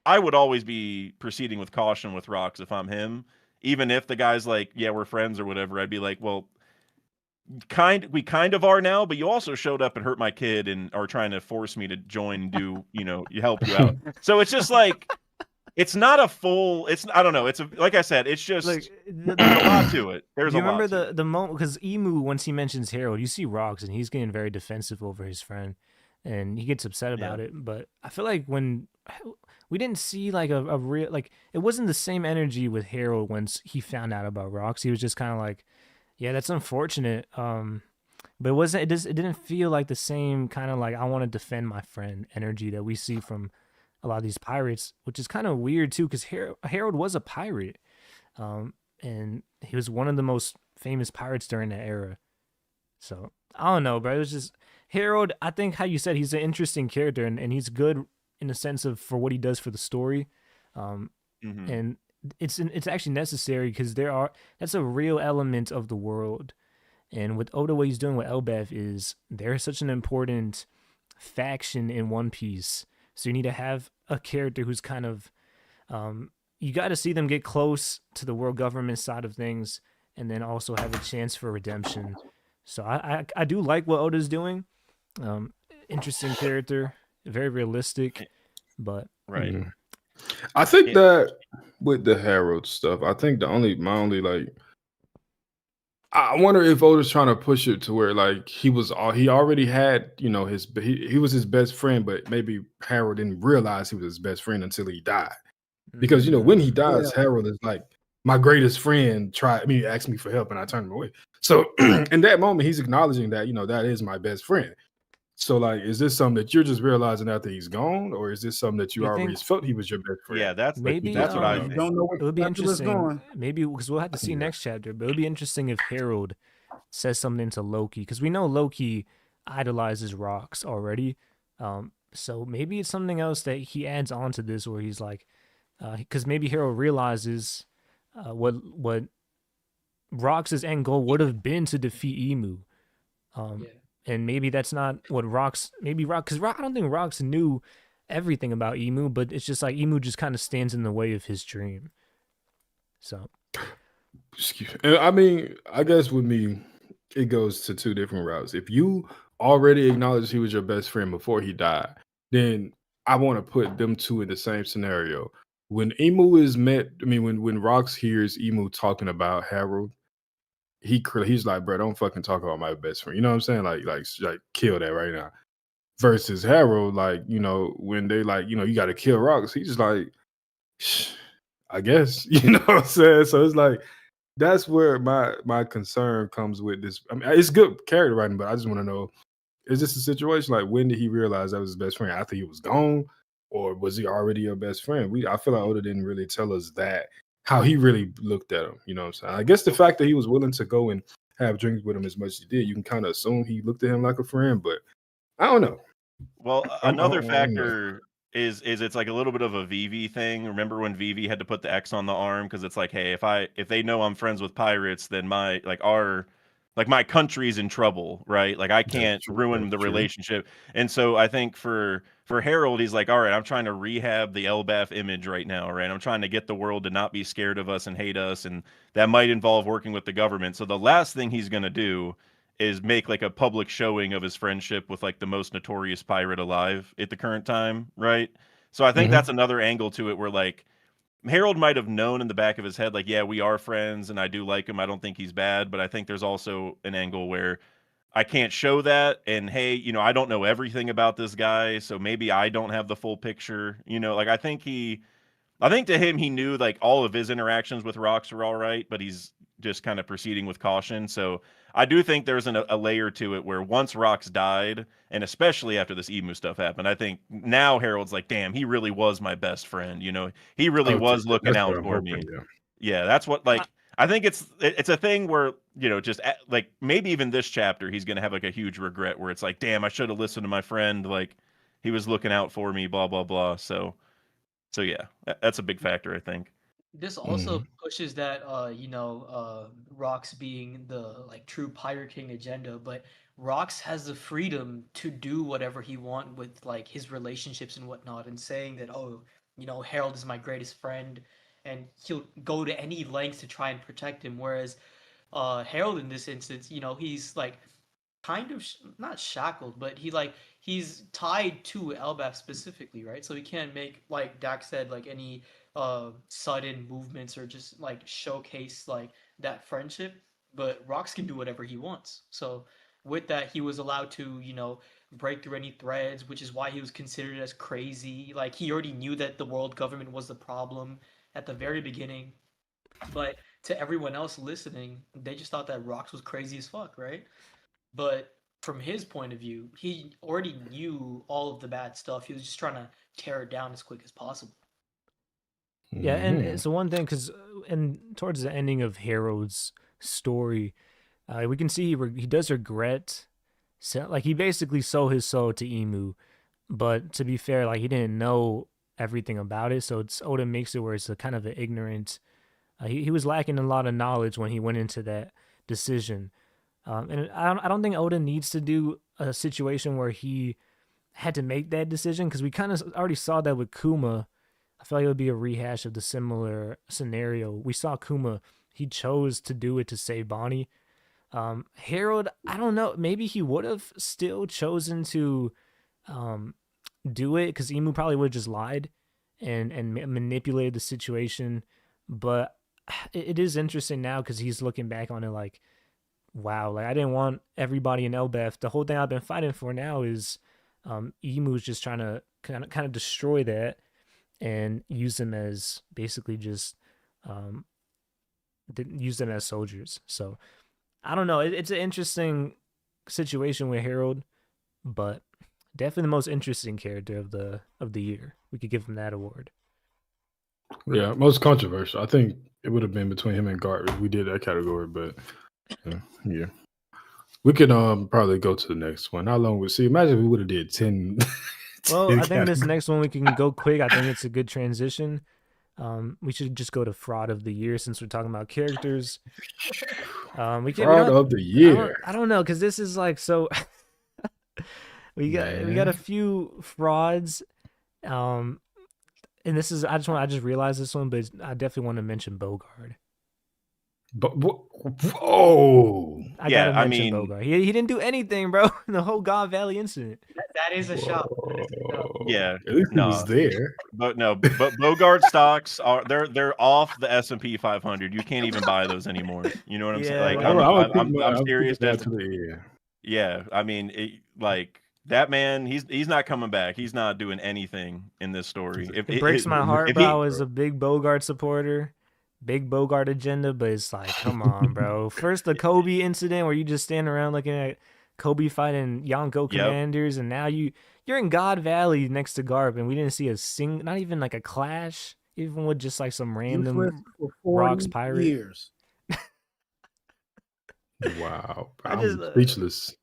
I would always be proceeding with caution with Rox if I'm him. Even if the guy's like, yeah, we're friends or whatever, I'd be like, well, we kind of are now, but you also showed up and hurt my kid and are trying to force me to join and do, you know, help you out. So it's just like, it's not a full. It's I don't know. It's like I said. It's just Like there's a lot to it. There's do you a lot. remember the moment because Emu, once he mentions Harold, you see Rox and he's getting very defensive over his friend, and he gets upset about it. But I feel like when we didn't see like a real like it wasn't the same energy with Harold once he found out about Rox. He was just kind of like, yeah, that's unfortunate. But it wasn't. It didn't feel like the same kind of like I want to defend my friend energy that we see from a lot of these pirates, which is kind of weird too, because Harold was a pirate, and he was one of the most famous pirates during that era. So I don't know, bro. It was just Harold. I think how you said he's an interesting character, and he's good in the sense of for what he does for the story, and it's actually necessary because that's a real element of the world, and with Oda, what he's doing with Elbaf is they're such an important faction in One Piece. So you need to have a character who's kind of You got to see them get close to the world government side of things, and then also have a chance for redemption. So I do like what Oda's doing. Interesting character, very realistic, but Right. I think that with the Harold stuff, I think my only like, I wonder if Oda's trying to push it to where like he already had, you know, he was his best friend, but maybe Harold didn't realize he was his best friend until he died. Because you know, when he dies, Harold is like, my greatest friend asked me for help and I turned him away. So in that moment, he's acknowledging that, you know, that is my best friend. So like, is this something that you're just realizing after he's gone, or is this something that you You already think felt he was your best friend? Yeah, that's maybe that's what I You think. don't know what it would be chapter was interesting. going. Maybe because we'll have to see next chapter, but it would be interesting if Harold says something to Loki, because we know Loki idolizes rocks already. So maybe it's something else that he adds on to this, where he's like, because maybe Harold realizes what Rox's end goal would have been to defeat Emu. And maybe that's not what because I don't think Rox knew everything about Emu, but it's just like Emu just kind of stands in the way of his dream. So, I mean, I guess with me, it goes to two different routes. If you already acknowledged he was your best friend before he died, then I want to put them two in the same scenario. When Emu is met, I mean, when Rox hears Emu talking about Harold, he's like, bro, don't fucking talk about my best friend. You know what I'm saying? Like kill that right now. Versus Harold, like, you know, when they like, you know, you got to kill Rox, he's just like, I guess, you know what I'm saying? So it's like, that's where my concern comes with this. I mean, it's good character writing, but I just want to know, is this a situation like, when did he realize that was his best friend? After he was gone, or was he already your best friend? I feel like Oda didn't really tell us that, how he really looked at him. You know what I'm saying? I guess the fact that he was willing to go and have drinks with him as much as he did, you can kind of assume he looked at him like a friend, but I don't know. Well, I another don't know. factor is it's like a little bit of a Vivi thing. Remember when Vivi had to put the X on the arm because it's like, hey, if they know I'm friends with pirates, then my country's in trouble, right? Like I can't ruin the relationship. And so I think for Harold, he's like, all right, I'm trying to rehab the Elbaf image right now, right? I'm trying to get the world to not be scared of us and hate us, and that might involve working with the government. So the last thing he's gonna do is make like a public showing of his friendship with like the most notorious pirate alive at the current time, right? So I think that's another angle to it where like Harold might have known in the back of his head, like, yeah, we are friends and I do like him. I don't think he's bad, but I think there's also an angle where I can't show that. And hey, you know, I don't know everything about this guy, so maybe I don't have the full picture. You know, like I think to him, he knew like all of his interactions with rocks were all right, but he's just kind of proceeding with caution. So I do think there's a layer to it where once rocks died, and especially after this Emu stuff happened, I think now Harold's like, damn, he really was my best friend. You know, he really was looking out for me. Yeah, that's what like. I think it's a thing where, you know, just like maybe even this chapter he's gonna have like a huge regret where it's like, damn, I should have listened to my friend, like he was looking out for me, blah blah blah. So yeah, that's a big factor, I think. This also pushes that Rox being the like true Pirate King agenda, but Rox has the freedom to do whatever he want with like his relationships and whatnot, and saying that, oh, Harold is my greatest friend, and he'll go to any length to try and protect him. Whereas Harold in this instance, he's like kind of not shackled, but he's tied to Elbaf specifically, right? So he can't make, like Dak said, like any sudden movements or just like showcase like that friendship. But Rox can do whatever he wants. So with that, he was allowed to break through any threads, which is why he was considered as crazy. Like he already knew that the world government was the problem at the very beginning, but to everyone else listening, they just thought that Rox was crazy as fuck, right? But from his point of view, he already knew all of the bad stuff. He was just trying to tear it down as quick as possible. Yeah, and it's the one thing, because towards the ending of Harold's story, we can see he does regret, like he basically sold his soul to Emu, but to be fair, like he didn't know everything about it, so Oda makes it where it's a kind of an ignorant. He was lacking a lot of knowledge when he went into that decision. And I don't think Oda needs to do a situation where he had to make that decision, because we kind of already saw that with Kuma I feel like it would be a rehash of the similar scenario. We saw Kuma, he chose to do it to save Bonnie. Harold, I don't know, maybe he would have still chosen to do it because Emu probably would have just lied and manipulated the situation. But it is interesting now because he's looking back on it like, wow, like I didn't want everybody in Elbeth. The whole thing I've been fighting for now is Emu's just trying to kind of destroy that and use them as basically just use them as soldiers. So I don't know. It's an interesting situation with Harold, but definitely the most interesting character of the year. We could give him that award. Yeah, most controversial. I think it would have been between him and Gart if we did that category, but yeah. We could probably go to the next one. How long would see? Imagine if we would have did 10. Well, I think this next one we can go quick. I think it's a good transition. We should just go to fraud of the year since we're talking about characters. Fraud of the year. I don't know because this is like so. we got a few frauds, and this is I just realized this one, but I definitely want to mention Bogard. But whoa! I gotta mention Bogard. He didn't do anything, bro. The whole God Valley incident. That is a shout. Yeah, at least he was there. But Bogard stocks are they're off the S&P 500. You can't even buy those anymore. You know what I'm saying? Like I'm serious. Yeah, I mean, like that man, he's not coming back. He's not doing anything in this story. It breaks my heart, bro. I was a big Bogard supporter. Big Bogart agenda, but it's like, come on, bro. First, the Kobe incident where you just stand around looking at Kobe fighting Yonko commanders, and now you're in God Valley next to Garp, and we didn't see not even like a clash, even with just like some random rocks pirate. Years. Wow, bro. I'm speechless.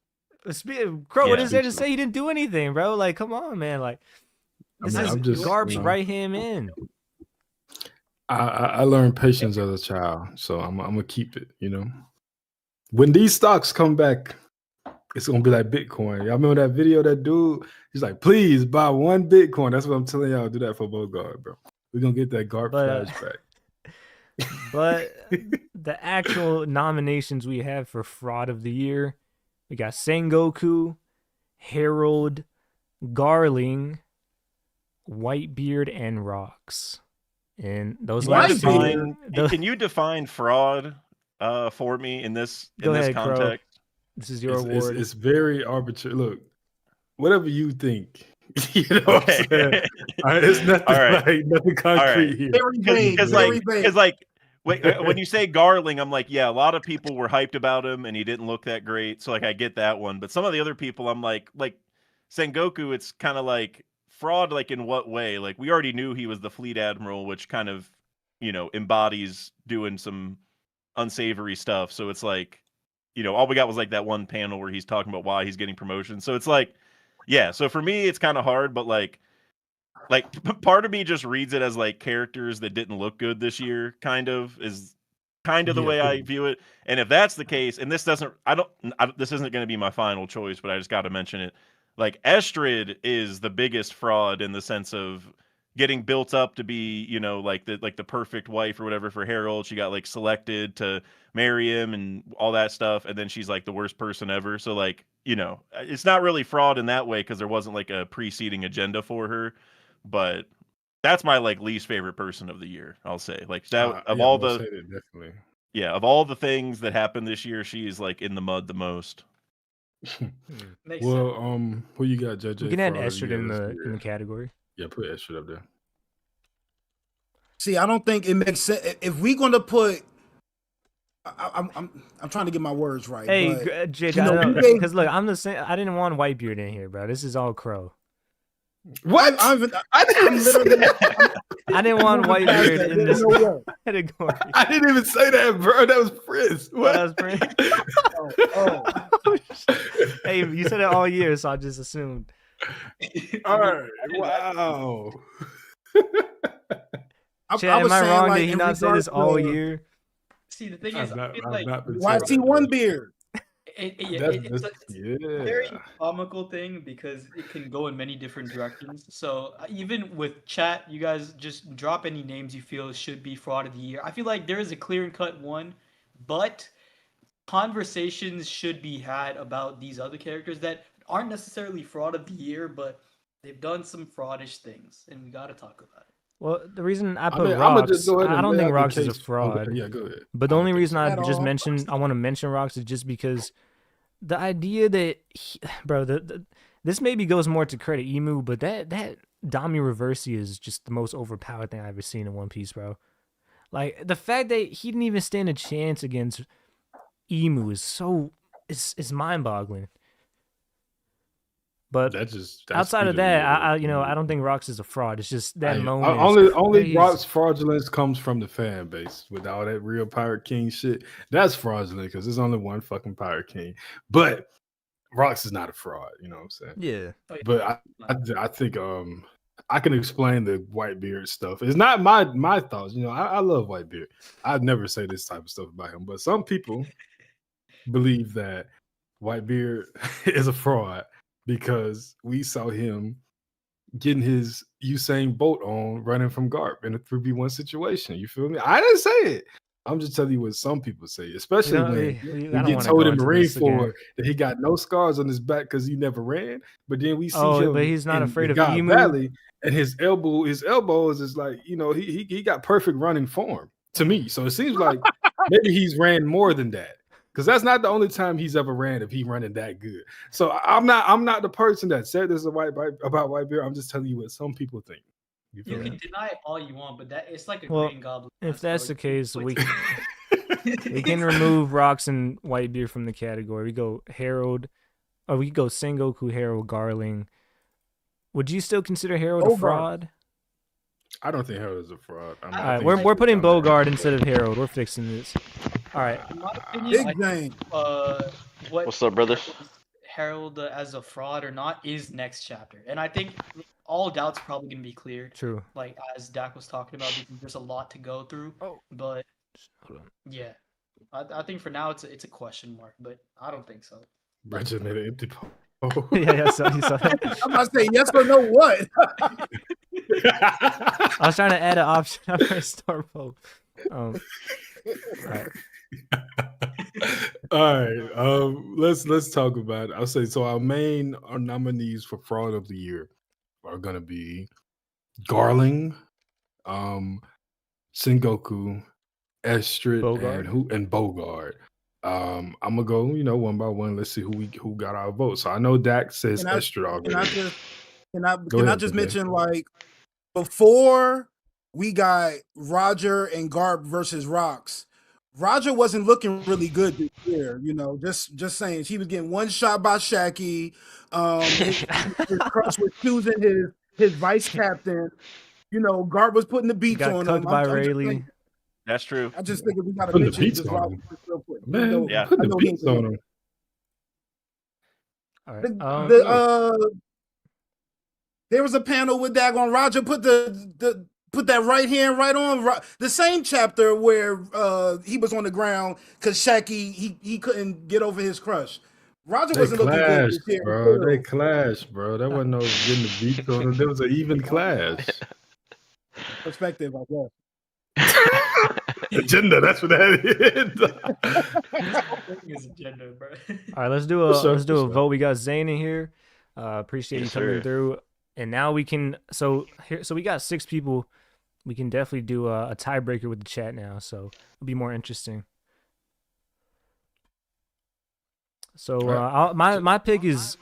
Krow, what is there to say? He didn't do anything, bro. Like, come on, man. Like, this is Garp's right hand man. I learned patience as a child, so I'm gonna keep it. You know, when these stocks come back, it's gonna be like Bitcoin. Y'all remember that video? That dude, he's like, "Please buy one Bitcoin." That's what I'm telling y'all. Do that for Bogard, bro. We're gonna get that Garp flashback. But the actual nominations we have for fraud of the year, we got Sengoku, Harold, Garling, Whitebeard, and Rocks. And those last two, can you define fraud for me in this context? Krow. This is your award. It's very arbitrary. Look, whatever you think, you know. Okay. It's nothing like nothing concrete here. Because when you say Garling, I'm like, yeah, a lot of people were hyped about him, and he didn't look that great. So like, I get that one. But some of the other people, I'm like Sengoku, it's kind of like. Fraud, like in what way? Like we already knew he was the fleet admiral, which kind of, embodies doing some unsavory stuff. So it's like, all we got was like that one panel where he's talking about why he's getting promotion. So it's like, yeah. So for me, it's kind of hard, but like part of me just reads it as like characters that didn't look good this year. Is the way I view it. And if that's the case, and this isn't going to be my final choice, but I just got to mention it. Like Estrid is the biggest fraud in the sense of getting built up to be, like the perfect wife or whatever for Harold. She got like selected to marry him and all that stuff, and then she's like the worst person ever. So like, it's not really fraud in that way because there wasn't like a preceding agenda for her. But that's my like least favorite person of the year. I'll say like that of all the definitely. Yeah, of all the things that happened this year, she is like in the mud the most. Well, who you got, JJ? You can add Estrid in the category. Yeah, put Estrid up there. See, I don't think it makes sense if we're gonna put. I'm trying to get my words right. Hey, JJ, because look, I'm the same. I didn't want Whitebeard in here, bro. This is all Krow. What? I didn't want Whitebeard in this category. I didn't even say that, bro. That was Prince. What? That was Prince. Hey, you said it all year, so I just assumed. All right. Wow. Chad, am I wrong? Did he not say this all year? See, the thing is, why is he one beard? It's a yeah. very comical thing because it can go in many different directions. So even with chat, you guys just drop any names you feel should be fraud of the year. I feel like there is a clear and cut one, but conversations should be had about these other characters that aren't necessarily fraud of the year, but they've done some fraudish things, and we got to talk about it. Well, the reason I put I'm gonna just Rocks, go ahead and I don't lay think out the Rocks is a case. fraud. Yeah, go ahead. But the only reason I At just all. mentioned, I want to mention Rocks is just because the idea that, bro, this maybe goes more to credit Emu, but that Dami Reversi is just the most overpowered thing I've ever seen in One Piece, bro. Like, the fact that he didn't even stand a chance against Emu is mind-boggling. But that's outside of that, I don't think Rocks is a fraud. It's just that moment. Only Rocks fraudulence comes from the fan base. With all that real Pirate King shit, that's fraudulent because there's only one fucking Pirate King. But Rocks is not a fraud. You know what I'm saying? Yeah. But I think I can explain the Whitebeard stuff. It's not my thoughts. I love Whitebeard. I'd never say this type of stuff about him, but some people believe that Whitebeard is a fraud because we saw him getting his Usain Bolt on running from Garp in a 3v1 situation. You feel me? I didn't say it. I'm just telling you what some people say, especially when we get told in Marineford that he got no scars on his back because he never ran. But then we see him, but he's not afraid of God Emu. Valley, and his elbows is like, he got perfect running form to me. So it seems like maybe he's ran more than that. Because that's not the only time he's ever ran if he running that good. So I'm not the person that said this about Whitebeard. I'm just telling you what some people think. You can deny it all you want, but it's like a Green Goblin. If that's the case, we can remove Rocks and Whitebeard from the category. We go Harold, or we go Sengoku, Harold, Garling. Would you still consider Harold a fraud? I don't think Harold is a fraud. All right, we're putting Bogard instead of Harold. We're fixing this. All right. In my opinion, Big Zane. What's up, brothers? Harold as a fraud or not is next chapter, and I think all doubts probably gonna be cleared. True. Like as Dak was talking about, because there's a lot to go through. But yeah, I think for now it's a question mark, but I don't think so. Bridget made an empty poll. Yeah, so you saw that. I'm about to say yes or no. What? I was trying to add an option on my star poll. All right. All right. Let's talk about it. I'll say so. Our nominees for fraud of the year are gonna be Garling, Sengoku, Estrid, and Bogard. I'm gonna go, one by one. Let's see who got our vote. So I know Dak says Estrid already. Can I just mention, like, before we got Roger and Garp versus Rocks, Roger wasn't looking really good this year, just saying. He was getting one shot by Shaki. His crush was choosing his vice captain. Garp was putting the beats on him. By Rayleigh. That's true. I just think we got to mention this real quick. Man, putting the beats on him. All right. There was a panel with Dagon Roger put that right hand right on the same chapter where he was on the ground because Shaki he couldn't get over his crush. Roger wasn't looking good this year, bro. They clashed, bro. That wasn't no getting the beats on him. There was an even clash. Perspective, I guess. Agenda. That's what that is. Agenda, bro. All right, let's do a vote. We got Zane in here. Appreciate you coming through. And now we can. So we got 6 people. We can definitely do a tiebreaker with the chat now. So it'll be more interesting. So my pick is,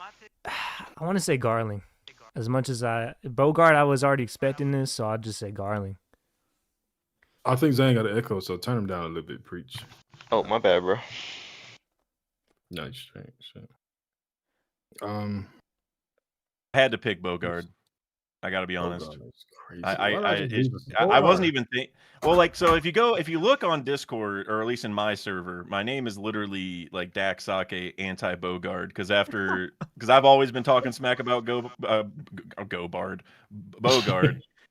I want to say Garling. As much as Bogard, I was already expecting this, so I'll just say Garling. I think Zane got an echo, so turn him down a little bit. Preach. Oh, my bad, bro. Nice. I had to pick Bogard. I got to be honest. I wasn't even thinking. Well, like, so if you look on Discord, or at least in my server, my name is literally like Dak Sake anti-Bogard because I've always been talking smack about Bogard.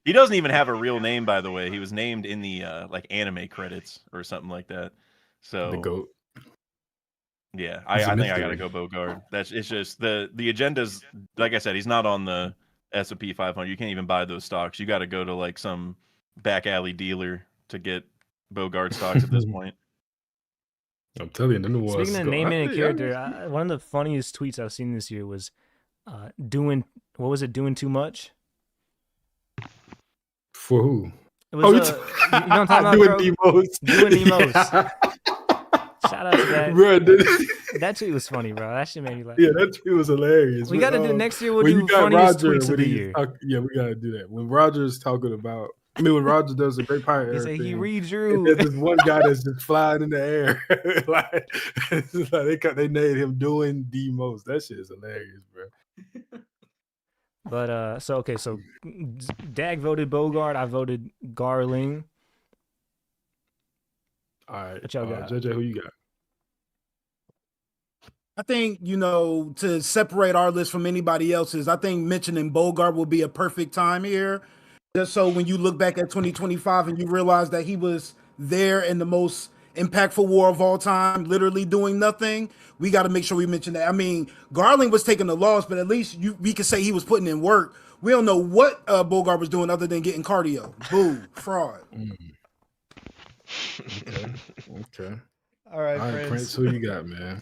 He doesn't even have a real name, by the way. He was named in the like anime credits or something like that. So the goat. Yeah, I think I gotta go Bogard. It's just the agenda's, like I said, he's not on the S&P 500. You can't even buy those stocks. You got to go to like some back alley dealer to get Bogard stocks at this point. I'm telling you, the new ones. Speaking of naming a character, one of the funniest tweets I've seen this year was doing too much? For who? It was, you know what I'm talking about, doing bro? Demos. Doing Demos. Yeah. Shout out to that. Bro, that tweet was funny, bro. That shit made me laugh. Yeah, that tweet was hilarious. We got to do next year. We'll do funniest tweets of the year. Yeah, we got to do that. When Roger's talking about, when Roger does a great pirate he era said thing, he redrew. and there's this one guy that's just flying in the air. They named him doing the most. That shit is hilarious, bro. But so Dag voted Bogard. I voted Garling. All right, what y'all got? JJ, who you got? I think, to separate our list from anybody else's, I think mentioning Bogard will be a perfect time here. Just so when you look back at 2025 and you realize that he was there in the most impactful war of all time, literally doing nothing, we got to make sure we mention that. I mean, Garling was taking the loss, but at least we could say he was putting in work. We don't know what Bogard was doing other than getting cardio. Boo, fraud. Okay. All right, Prince, who you got, man?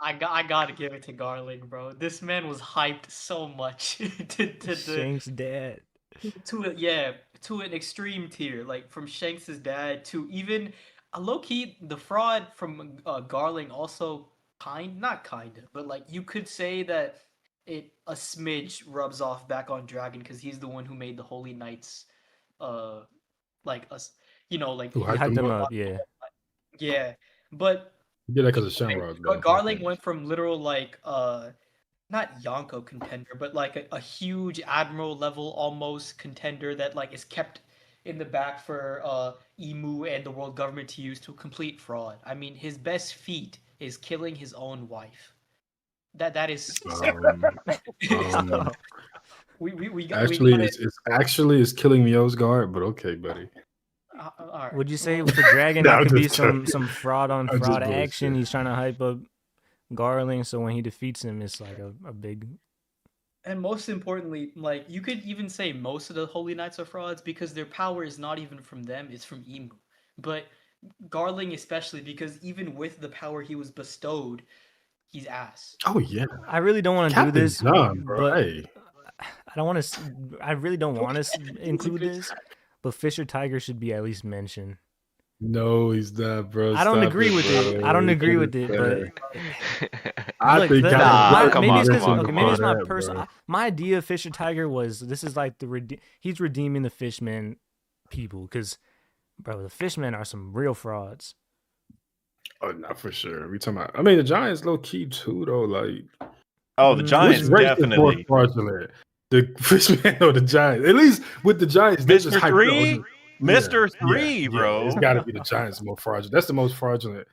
I gotta give it to Garling, bro. This man was hyped so much to Shank's dad. To an extreme tier, like from Shanks' dad to even low key the fraud from Garling. Also, but like you could say that a smidge rubs off back on Dragon because he's the one who made the Holy Knights, like us, who hyped them up, yeah, but. Yeah, because of Shamrock. Garling went from literal not Yonko contender, but like a huge admiral level almost contender that like is kept in the back for Emu and the world government to use to complete fraud. I mean, his best feat is killing his own wife. That is. It's killing Mio's guard, but okay, buddy. Right. Would you say with the Dragon there could be some fraud on fraud action? He's trying to hype up Garling, so when he defeats him, it's like a big. And most importantly, like you could even say most of the Holy Knights are frauds because their power is not even from them; it's from Emu. But Garling, especially because even with the power he was bestowed, he's ass. Oh yeah. I really don't want to do this, John, bro. but hey. I don't want to. I really don't want to include this. But Fisher Tiger should be at least mentioned. No, he's not, bro. I don't agree with it. I don't agree with it, but I think maybe it's my personal. My idea of Fisher Tiger was this is like he's redeeming the Fishmen people because, bro, the Fishmen are some real frauds. Oh, not for sure. We talking about? I mean, the Giants low key too, though. Like, the Giants definitely more fraudulent. The Fishmen or the Giants? At least with the Giants, Mr. 3, Mr. 3, bro. It's got to be the Giants more fraudulent. That's the most fraudulent.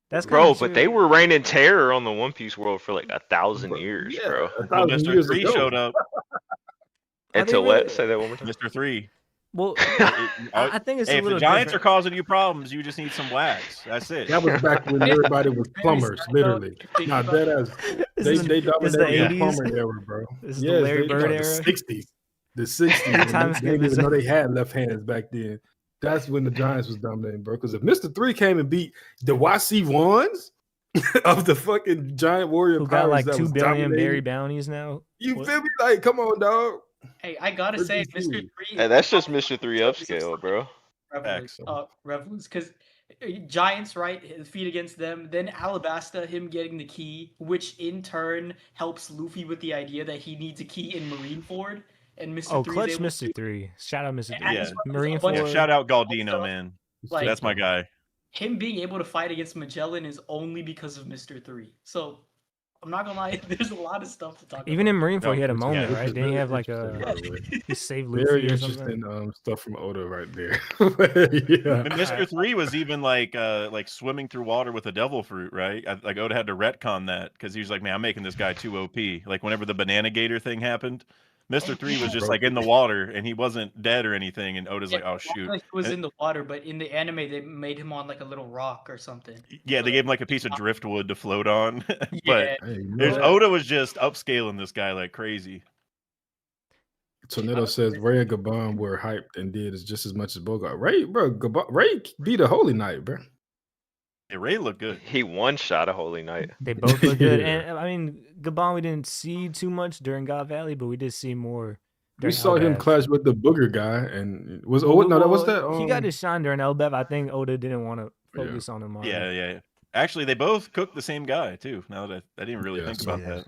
That's bro, but they were reigning terror on the One Piece world for like 1,000 years, bro. Mr. 3 showed up. Until what? Say that one more time. Mr. 3. Well, I think it's a little if the Giants are causing you problems, you just need some wax. That's it. That was back when everybody was plumbers, literally. Not that as they dominated the plumber era, bro. This is the Larry Bird era. The 60s. They didn't even know they had left hands back then. That's when the Giants was dominating, bro. Because if Mr. 3 came and beat the YC1s of the fucking Giant Warrior who got like 2 billion berry bounties now. You feel me? Like, come on, dog. Hey, I gotta say, Mr. 3. Hey, that's just Mr. 3 upscale, bro. Revelers, because Giants, right, defeat against them. Then Alabasta, him getting the key, which in turn helps Luffy with the idea that he needs a key in Marineford. And Mr. 3 clutch Mr. 3. Shout out Mr. 3. Yeah. Marineford. Yeah, shout out Galdino, man. Like, that's my guy. Him being able to fight against Magellan is only because of Mr. 3. So I'm not gonna lie, there's a lot of stuff to talk about. Even in Marineford, he had a moment, right? Didn't he have like he saved Luffy very or something? Interesting stuff from Oda right there. And Mr. 3 was even like swimming through water with a devil fruit, right? Like Oda had to retcon that because he was like, man, I'm making this guy too OP. Like whenever the Banana Gator thing happened, Mr. 3 was just like in the water and he wasn't dead or anything. And Oda's like, oh shoot. He was in the water, but in the anime they made him on like a little rock or something. Yeah, they gave him like a piece of driftwood to float on. Yeah. But Oda was just upscaling this guy like crazy. Tornado says Ray and Gabon were hyped and did just as much as Bogart. Ray, bro, Ray beat a Holy Knight, bro. Yeah, Ray looked good. He one shot a Holy Knight. They both look good. And I mean, Gabon we didn't see too much during God Valley, but we did see more. We saw him clash with the booger guy, and he got his shine during Elbev. I think Oda didn't want to focus on him. Yeah. Actually, they both cooked the same guy too. Now that I didn't really think about that.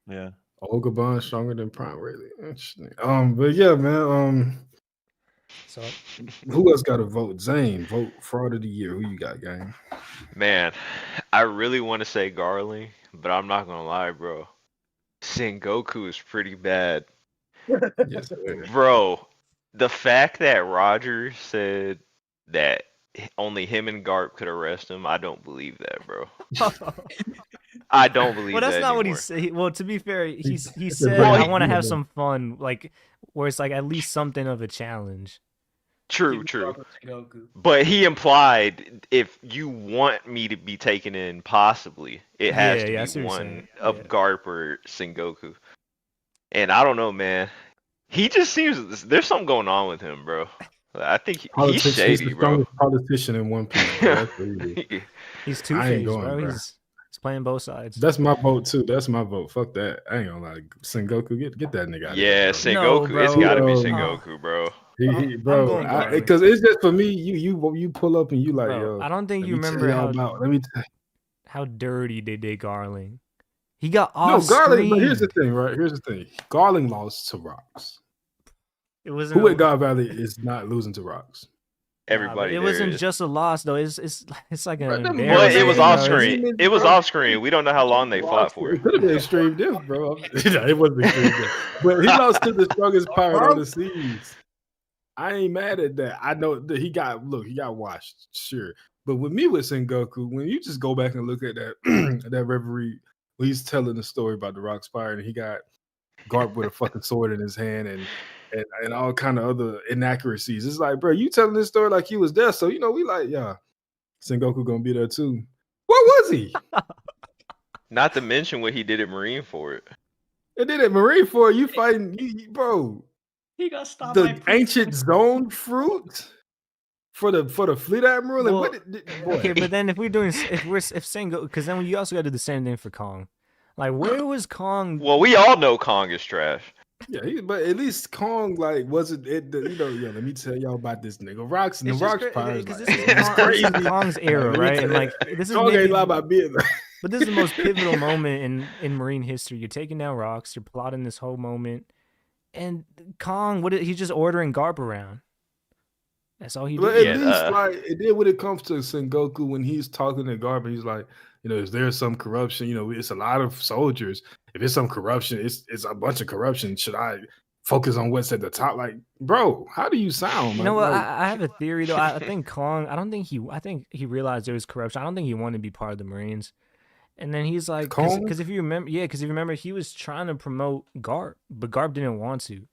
Yeah. Gabon stronger than Prime, really. Interesting. But yeah, man. So who else got to vote? Zane, vote fraud of the year. Who you got, gang? Man, I really want to say Garling, but I'm not gonna lie, bro. Sengoku is pretty bad. Yes, bro. The fact that Roger said that only him and Garp could arrest him, I don't believe that, bro. I don't believe that. Well, that's not anymore. what he said. Well, to be fair, he said, I want to have some fun, like where it's like at least something of a challenge. True. But he implied if you want me to be taken in, possibly it has to be one of Garp or Sengoku. And I don't know, man. He just seems there's something going on with him, bro. I think he's shady, he's the bro. Politician in One Piece. He's two-faced, bro. He's playing both sides. That's my vote too. That's my vote. Fuck that. I ain't gonna lie. Sengoku, get that nigga out. Yeah, Sengoku. No, it's gotta be Sengoku, bro. Bro, because it's just for me. You pull up and you like, yo. I don't think you remember how dirty they did Garling. He got off Garling. But here's the thing, right? Here's the thing. Garling lost to Rocks. It wasn't. Who at God Valley is not losing to Rocks? Everybody. It wasn't just a loss though. It's like an. But it was off screen. It was off screen. We don't know how long they fought for. It could have been extreme diff, bro. It wasn't extreme diff. But he lost to the strongest pirate on the seas. I ain't mad at that. I know that he got washed, sure. But with me with Sengoku, when you just go back and look at that that reverie, when he's telling the story about the Rocks pirate, and he got Garp with a fucking sword in his hand and all kind of other inaccuracies. It's like, bro, you telling this story like he was there. So, we like, yeah, Sengoku gonna be there too. What was he? Not to mention what he did at Marineford. It did at Marineford. You fighting, bro. He got stopped. The ancient zone fruit for the fleet admiral. Well, okay, but then if Sengoku, because then you also got to do the same thing for Kong. Like, where was Kong? Well, we all know Kong is trash. Yeah, but at least Kong wasn't it. Let me tell y'all about this nigga Rocks and the Rocks pirates. Because this is Kong's era, right? And like this is Kong ain't lie about being there. But this is the most pivotal moment in Marine history. You're taking down Rocks. You're plotting this whole moment, and Kong, he's just ordering Garp around. That's all he did. But at least, and then when it comes to Sengoku, when he's talking to Garp, he's like, is there some corruption? It's a lot of soldiers. If it's some corruption, it's a bunch of corruption. Should I focus on what's at the top? Like, bro, how do you sound? You know what? I have a theory though. I think Kong. I think he realized there was corruption. I don't think he wanted to be part of the Marines. And then he's like, because if you remember, he was trying to promote Garp, but Garp didn't want to.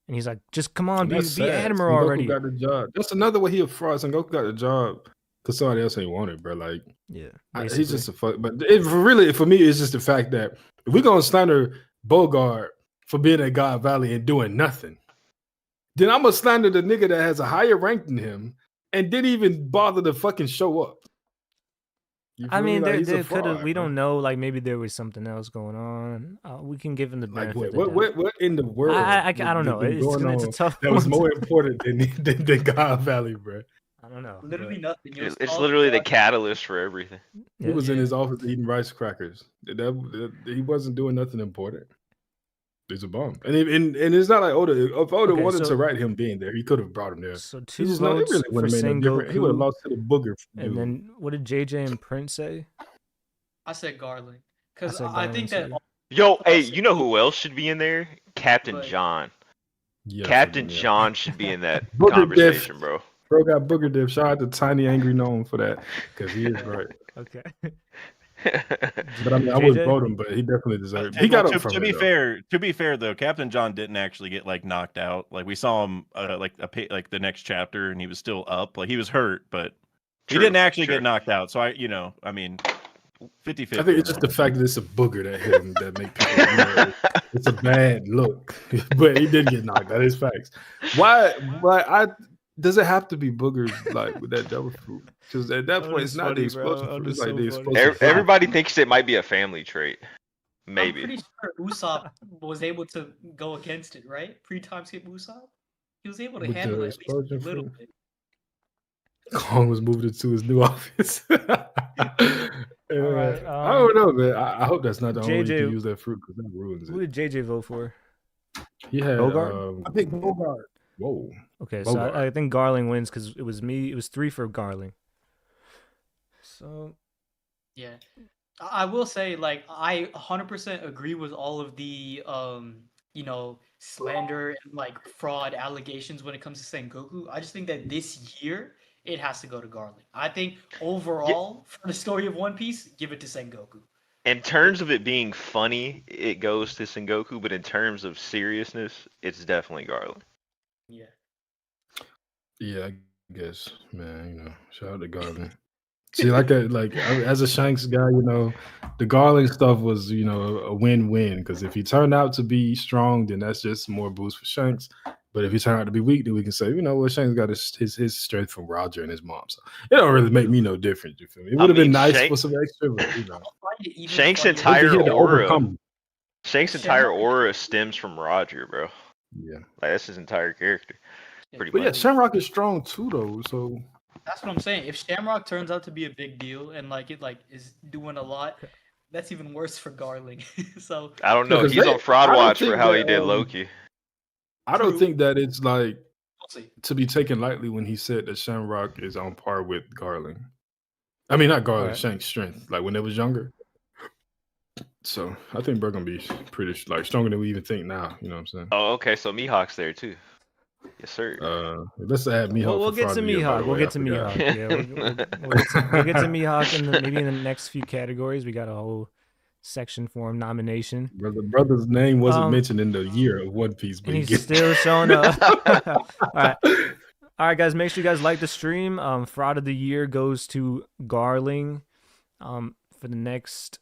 And he's like, just come on, be admiral already. Got the job. That's another way he a fraud. Sengoku got the job because somebody else ain't want it, bro. Like, yeah, he's just a fuck. But for me, it's just the fact that if we're gonna slander Bogart for being at God Valley and doing nothing, then I'm gonna slander the nigga that has a higher rank than him and didn't even bother to fucking show up. I mean, there could have. We don't know. Like, maybe there was something else going on. We can give him the benefit. What in the world? I don't know. It's a tough. That was more important than God Valley, bro. I don't know. Literally nothing. It's literally the catalyst for everything. He was in his office eating rice crackers. He wasn't doing nothing important. He's a bum, and it's not like Oda. If Oda wanted to write him being there, he could have brought him there. So two votes for Sengoku. He would have lost to the booger. And then what did JJ and Prince say? I said Garland because I think that. Yo, hey, you know who else should be in there? Captain John. Yeah, Captain John should be in that conversation, bro. Bro got booger dip. Shout out to Tiny Angry Gnome for that because he is right. Okay. But I mean, I wouldn't vote him, but he definitely deserved. He got up from to be fair though, Captain John didn't actually get like knocked out. Like we saw him like the next chapter, and he was still up. Like he was hurt, but he didn't actually get knocked out. So I mean, 50-50. I think it's just the fact that it's a booger that hit him that make people. It's a bad look, but he did get knocked out. It's facts. Why? Does it have to be boogers like with that devil fruit? Because at that point, it's not the explosive fruit. It's like the explosive. Everybody thinks it might be a family trait. Maybe. I'm pretty sure Usopp was able to go against it, right? Pre-time skip Usopp, he was able to handle it at least a little bit. Kong was moved into his new office. Right, I don't know, man. I hope that's not the only way you can use that fruit because that ruins it. Who did JJ vote for? He had Bogart. I picked Bogart. Whoa. Okay, so I think Garling wins because it was me. It was 3 for Garling. So, yeah, I will say, like, I 100% agree with all of the, slander and like fraud allegations when it comes to Sengoku. I just think that this year it has to go to Garling. I think overall for the story of One Piece, give it to Sengoku. In terms of it being funny, it goes to Sengoku, but in terms of seriousness, it's definitely Garling. Yeah. Yeah, I guess, man. Shout out to Garland. See, as a Shanks guy, the Garland stuff was, a win-win because if he turned out to be strong, then that's just more boost for Shanks. But if he turned out to be weak, then we can say, Shanks got his strength from Roger and his mom. So it don't really make me no difference. You feel me? It would have been nice for some extra, but Shanks' entire aura stems from Roger, bro. Yeah, like that's his entire character. But yeah, Shamrock is strong too, though. So that's what I'm saying. If Shamrock turns out to be a big deal and it is doing a lot, that's even worse for Garling. So I don't know. He's on fraud watch for how he did Loki. I don't think that it's to be taken lightly when he said that Shamrock is on par with Garling. I mean, not Garling, Shank's strength. Like when they was younger. So I think we're gonna be pretty stronger than we even think now. You know what I'm saying? Oh, okay. So Mihawk's there too. Yes, sir. Let's add Mihawk. We'll get to Mihawk. We'll get to Mihawk. Yeah, we'll get to Mihawk maybe in the next few categories. We got a whole section for him, nomination. Brother's name wasn't mentioned in the year of One Piece, but he's still showing up. All right, guys. Make sure you guys like the stream. Fraud of the year goes to Garling. For the next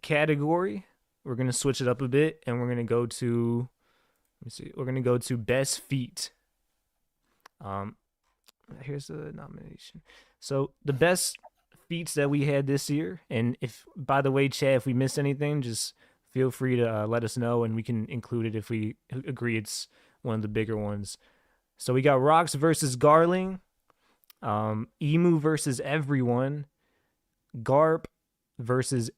category, we're gonna switch it up a bit, and we're gonna go to. Let me see. We're gonna go to best feat. Here's the nomination. So the best feats that we had this year, and if, by the way, Chad, if we missed anything, just feel free to let us know, and we can include it if we agree it's one of the bigger ones. So we got Rocks versus Garling, Emu versus everyone, Garp versus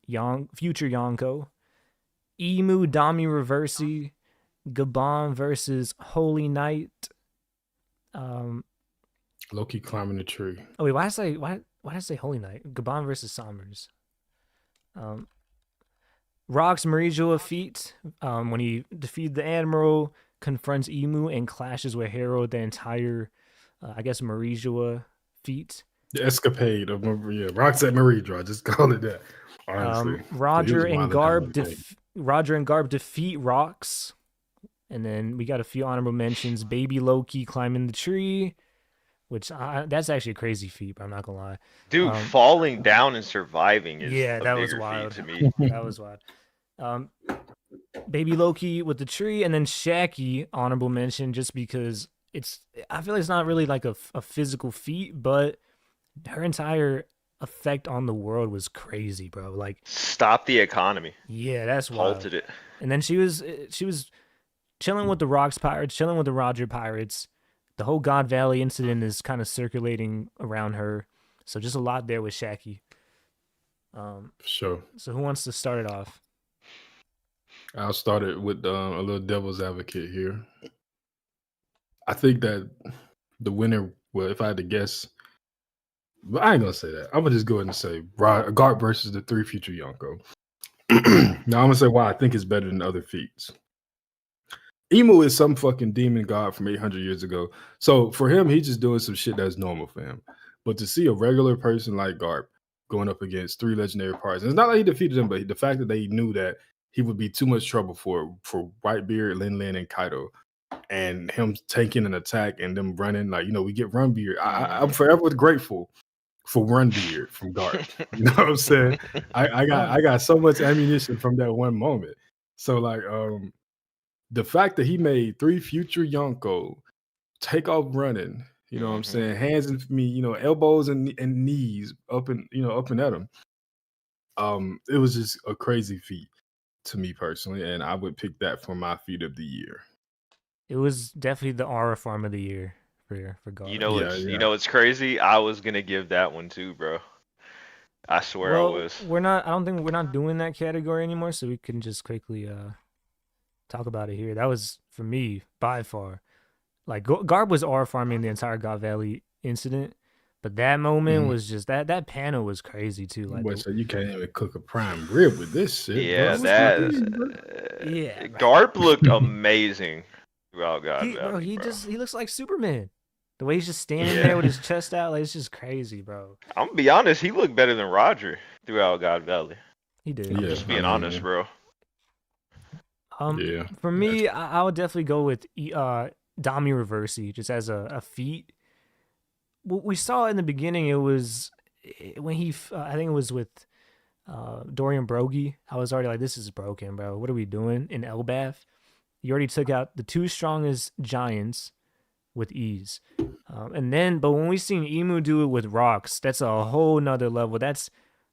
Future Yonko, Emu Dami Reversi, Gabon versus Holy Knight. Loki climbing the tree. Oh wait, why did I say Holy Knight? Gabon versus Sommers. Rocks Marijoa feat when he defeated the Admiral, confronts Emu, and clashes with Harold. The entire, Marijoa feat. The escapade of Rocks at Marijoa. Just call it that. Honestly, Roger and Garb defeat Rocks. And then we got a few honorable mentions. Baby Loki climbing the tree, which that's actually a crazy feat, but I'm not gonna lie. Dude, falling down and surviving is that was wild to me. That was wild. Baby Loki with the tree, and then Shaggy honorable mention just because I feel like it's not really like a physical feat, but her entire effect on the world was crazy, bro. Like stop the economy. Yeah, that's wild. Halted it. And then she was chilling with the Rocks pirates, chilling with the Roger pirates. The whole God Valley incident is kind of circulating around her. So just a lot there with Shaggy. Sure. So who wants to start it off? I'll start it with a little devil's advocate here. I think that the winner, well, if I had to guess, but I ain't going to say that. I'm going to just go ahead and say Garp versus the 3 Future Yonko. Now I'm going to say why I think it's better than other feats. Emu is some fucking demon god from 800 years ago. So for him, he's just doing some shit that's normal for him. But to see a regular person like Garp going up against 3 legendary parts. And it's not like he defeated them, but the fact that they knew that he would be too much trouble for Whitebeard, Lin Lin, and Kaido, and him taking an attack and them running, like, we get Runbeard. I'm forever grateful for Runbeard from Garp. You know what I'm saying? I got so much ammunition from that one moment. So like the fact that he made 3 future Yonko take off running, you know what I'm saying, hands and me, elbows and knees up and up and at him. It was just a crazy feat to me personally, and I would pick that for my feat of the year. It was definitely the aura farm of the year for God. You know it's crazy. I was gonna give that one too, bro. I swear I was. I don't think we're not doing that category anymore, so we can just quickly talk about it here. That was, for me, by far, like Garb was aura farming the entire God Valley incident, but that moment was just that panel was crazy too. Like, so you can't even cook a prime rib with this shit. Yeah, yeah. Garp looked amazing throughout God Valley. He looks like Superman. The way he's just standing there with his chest out, like, it's just crazy, bro. I'm gonna be honest, he looked better than Roger throughout God Valley. He did. I'm just being honest, bro. For me, I would definitely go with Dami Reversi, just as a feat. What we saw in the beginning, it was when I think it was with Dorian Brogy. I was already like, this is broken, bro. What are we doing in Elbath? You already took out the 2 strongest giants with ease. But when we seen Emu do it with rocks, that's a whole nother level. That's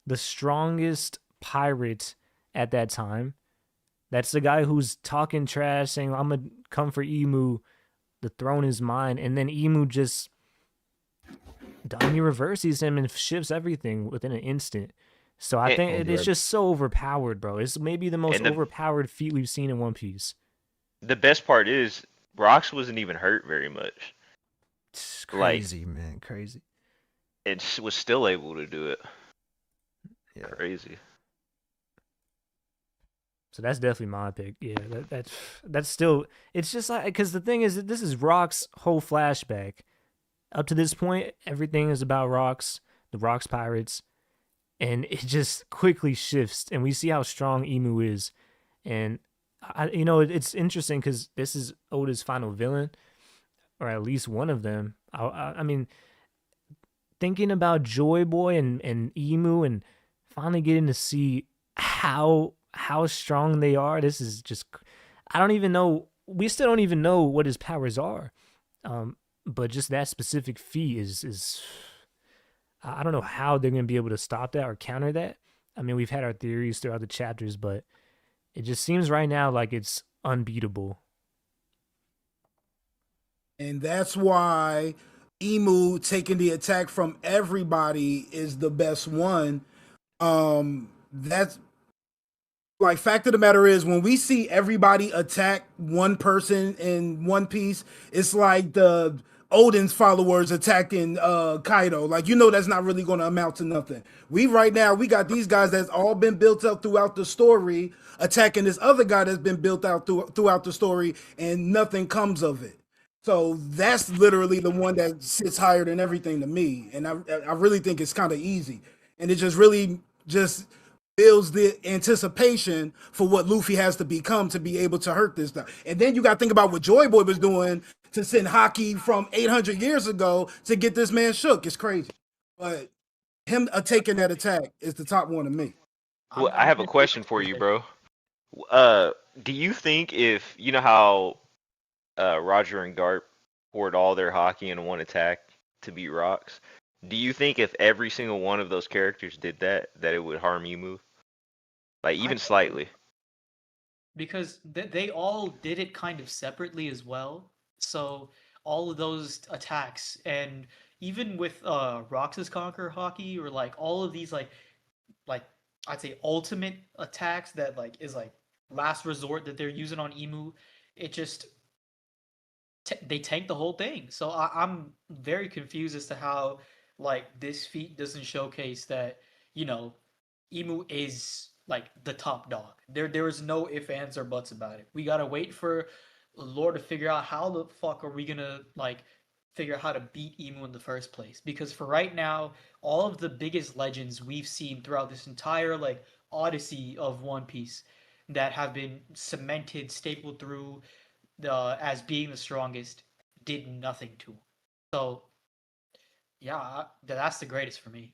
the strongest pirate at that time. That's the guy who's talking trash, saying, I'm going to come for Emu. The throne is mine. And then Emu just Dami reverses him and shifts everything within an instant. So I think it's just so overpowered, bro. It's maybe the most overpowered feat we've seen in One Piece. The best part is Rocks wasn't even hurt very much. It's crazy, man. Crazy. And was still able to do it. Yeah. Crazy. So that's definitely my pick. Yeah, that's still. It's just like, because the thing is that this is Rock's whole flashback. Up to this point, everything is about Rocks, the Rocks pirates, and it just quickly shifts, and we see how strong Emu is, and it's interesting because this is Oda's final villain, or at least one of them. I mean, thinking about Joy Boy and Emu, and finally getting to see how strong they are. This is just, I don't even know. We still don't even know what his powers are. But just that specific feat is I don't know how they're going to be able to stop that or counter that. I mean, we've had our theories throughout the chapters, but it just seems right now like it's unbeatable. And that's why Emu taking the attack from everybody is the best one. That's like, fact of the matter is, when we see everybody attack one person in One Piece, it's like the Odin's followers attacking Kaido. Like, that's not really going to amount to nothing. We got these guys that's all been built up throughout the story attacking this other guy that's been built out throughout the story, and nothing comes of it. So that's literally the one that sits higher than everything to me. And I really think it's kind of easy. And it just really just builds the anticipation for what Luffy has to become to be able to hurt this guy. And then you got to think about what Joy Boy was doing to send Haki from 800 years ago to get this man shook. It's crazy. But him taking that attack is the top one to me. Well, I have a question for you, bro. Do you think if, you know how Roger and Garp poured all their Haki in one attack to beat Rocks, do you think if every single one of those characters did that it would harm Emu? Like, even slightly? Because they all did it kind of separately as well. So all of those attacks, and even with Roxas Conquer Haki, or like all of these like I'd say ultimate attacks that like is like last resort that they're using on Emu, it just they tank the whole thing. So I'm very confused as to how like this feat doesn't showcase that Emu is like the top dog. There is no ifs, ands, or buts about it. We gotta wait for lore to figure out how the fuck are we gonna like figure out how to beat Emu in the first place. Because for right now, all of the biggest legends we've seen throughout this entire like odyssey of One Piece that have been cemented, stapled through as being the strongest, did nothing to him. So yeah, that's the greatest for me.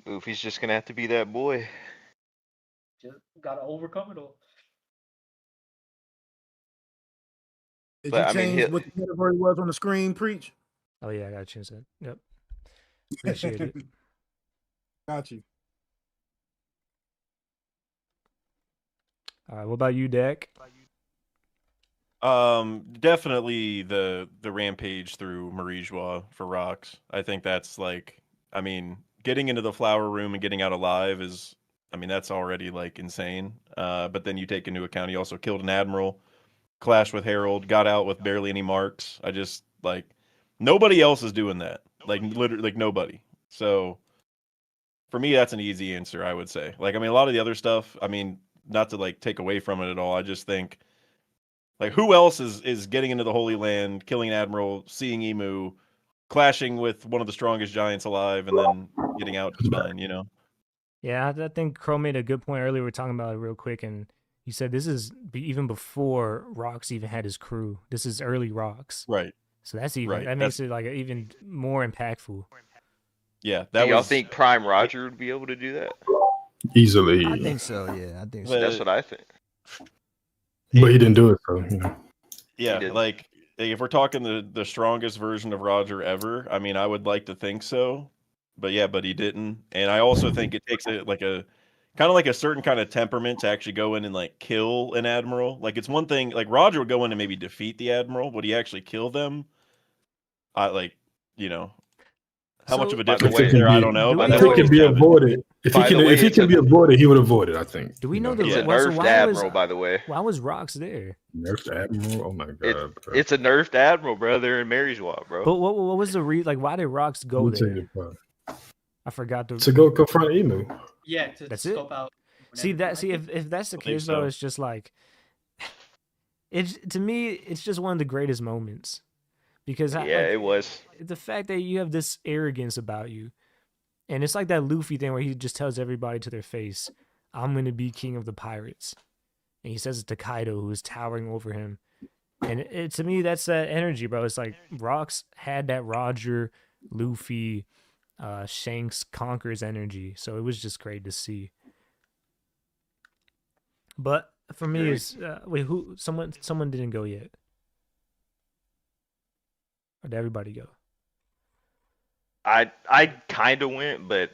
Luffy's just gonna have to be that boy. Just gotta overcome it all. Did But, you I mean, change what the category was on the screen, Preach? Oh yeah, I gotta change that. Yep. Appreciate it. Got you. All right, what about you, Dak? Definitely the rampage through Marie-Joie for rocks. I think that's like, I mean, getting into the flower room and getting out alive is, I mean, that's already like insane. But then you take into account he also killed an admiral, clashed with Harold, got out with barely any marks. I just like nobody else is doing that. Like literally, like nobody. So for me, that's an easy answer. I would say. Like, I mean, a lot of the other stuff. I mean, not to like take away from it at all. I just think. Like, who else is getting into the Holy Land, killing an admiral, seeing Emu, clashing with one of the strongest giants alive, and then getting out just fine, you know? Yeah, I think Krow made a good point earlier. We are talking about it real quick, and he said this is even before Rocks even had his crew. This is early Rocks. Right. So that's even Right. that makes it like even more impactful. Yeah. Do y'all think Prime Roger would be able to do that? Easily. I think so. Yeah, I think so. That's what I think. But he didn't do it, so you know. Yeah, like if we're talking the strongest version of Roger ever, I mean, I would like to think so, but yeah, but he didn't. And I also think it takes a kind of like a certain kind of temperament to actually go in and like kill an admiral. Like it's one thing, like Roger would go in and maybe defeat the admiral. Would he actually kill them? I like, you know, how much of a difference is there? I don't know. But if it can be avoided, if he can be avoided, he would avoid it. I think. Do we know He's a nerfed admiral, by the way. Why was Rocks there? Nerfed admiral? Oh my god! It's a nerfed admiral, bro. They're in Marie-Joie, bro. But what was the like? Why did Rocks go there? I forgot to go confront Emu. Yeah, to scope out. See if that's the case though, it's just like it's to me it's just one of the greatest moments because it was the fact that you have this arrogance about you, and it's like that Luffy thing where he just tells everybody to their face, "I'm gonna be king of the pirates," and he says it to Kaido, who is towering over him, and to me that's that energy, bro. It's like Rocks had that Roger, Luffy, Shanks Conquerors energy, so it was just great to see. But for me, it's wait, who? Someone didn't go yet, or did everybody go? I kind of went, but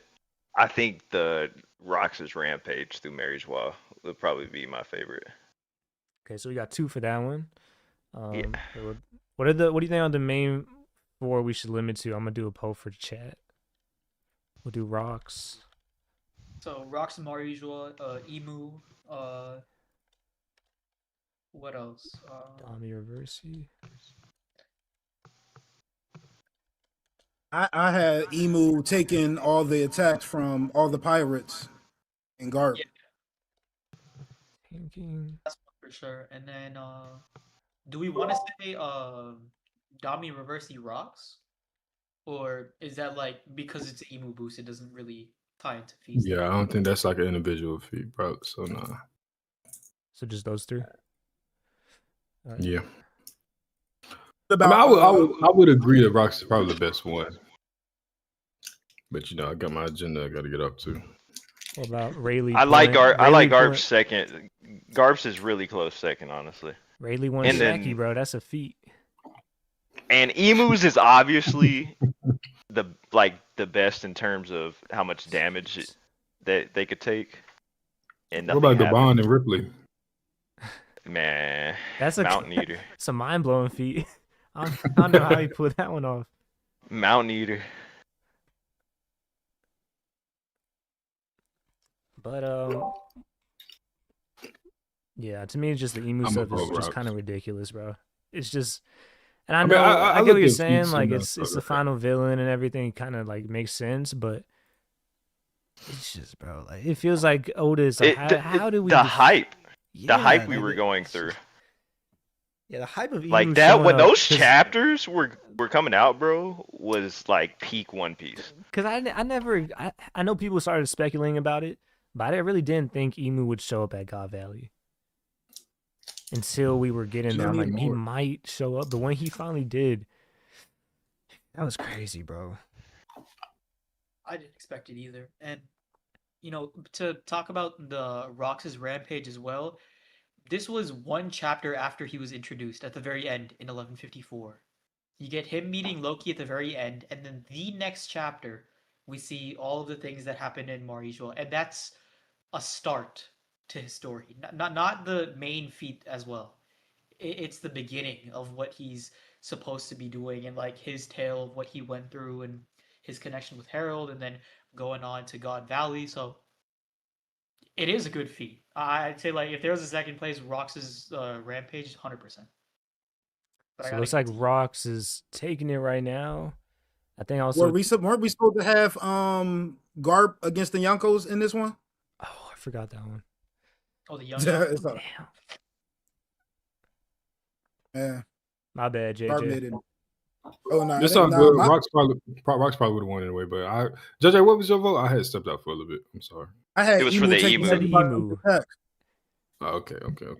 I think the Roxas Rampage through Marie-Joie would probably be my favorite. Okay, so we got 2 for that one. Yeah. What do you think are the main 4 we should limit to? I'm gonna do a poll for chat. We'll do Rocks. So Rocks and Marie-Joie, Emu. What else? Dami Reversi. I had Emu taking all the attacks from all the pirates in Garp. Yeah. Thinking. That's for sure. And then do we want to say Dami Reversi Rocks? Or is that like because it's an Emu boost, it doesn't really tie into feast? Yeah, I don't think that's like an individual feat, bro. So nah. So just those 3. Right. Yeah. I would agree that Rocks is probably the best one. But you know, I got my agenda I got to get up to. What about Rayleigh? I like Garp's second. Garp's is really close second, honestly. Rayleigh won Shaki, bro. That's a feat. And Emu's is obviously the best in terms of how much damage that they could take. And what about Gabon and Ripley? Man, that's Mountain Eater. It's a mind blowing feat. I don't know how he pulled that one off. Mountain Eater. But yeah, to me, it's just the Emu stuff is just kind of ridiculous, bro. It's just, and I know I get what you're saying. Like it's the final villain and everything kind of like makes sense, but it's just, bro. Like it feels like Oda is like, how do we hype? Yeah, the hype we were going through. Yeah, the hype of Emu Like that showing when up, those chapters were coming out, bro, was like peak One Piece. Because I know people started speculating about it, but I really didn't think Emu would show up at God Valley until we were getting there. I'm like, he might show up, but when he finally did, that was crazy, bro. I didn't expect it either. And, you know, to talk about the Rox's rampage as well, this was one chapter after he was introduced at the very end in 1154. You get him meeting Loki at the very end, and then the next chapter, we see all of the things that happened in Mar Ijal, and that's a start to his story. Not the main feat as well. It's the beginning of what he's supposed to be doing, and like his tale of what he went through and his connection with Harold, and then going on to God Valley. So it is a good feat. I'd say like if there was a second place, Rox's Rampage, 100%. So it looks like Rox is taking it right now. I think also weren't we supposed to have Garp against the Yonkos in this one? Oh, I forgot that one. Oh, the young. Damn. Yeah. My bad, JJ. Oh no, this all good. Rox probably would have won anyway. But JJ, what was your vote? I had stepped out for a little bit. I'm sorry. I had it was for the Emu. Oh, okay.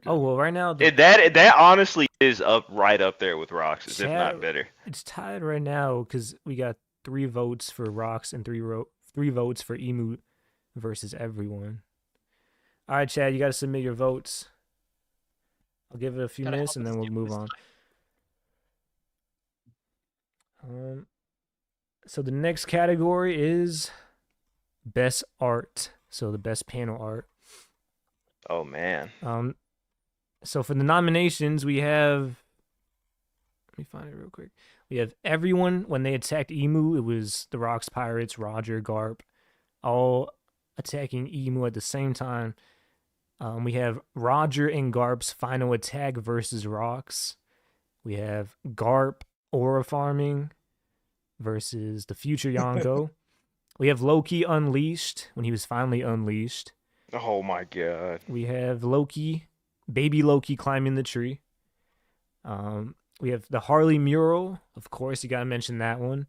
Oh well, right now that honestly is right up there with Rox's, if not better. It's tied right now because we got 3 votes for Rox and 3 votes for Emu versus everyone. All right, Chad, you got to submit your votes. I'll give it a few minutes and then we'll move on. So the next category is best art. So the best panel art. Oh man. So for the nominations, we have. Let me find it real quick. We have everyone when they attacked Emu. It was the Rox Pirates, Roger, Garp, all attacking Emu at the same time. We have Roger and Garp's final attack versus Rox. We have Garp aura farming versus the future Yonko. We have Loki unleashed when he was finally unleashed. Oh my god. We have Loki, baby Loki climbing the tree. We have the Harley mural. Of course, you got to mention that one.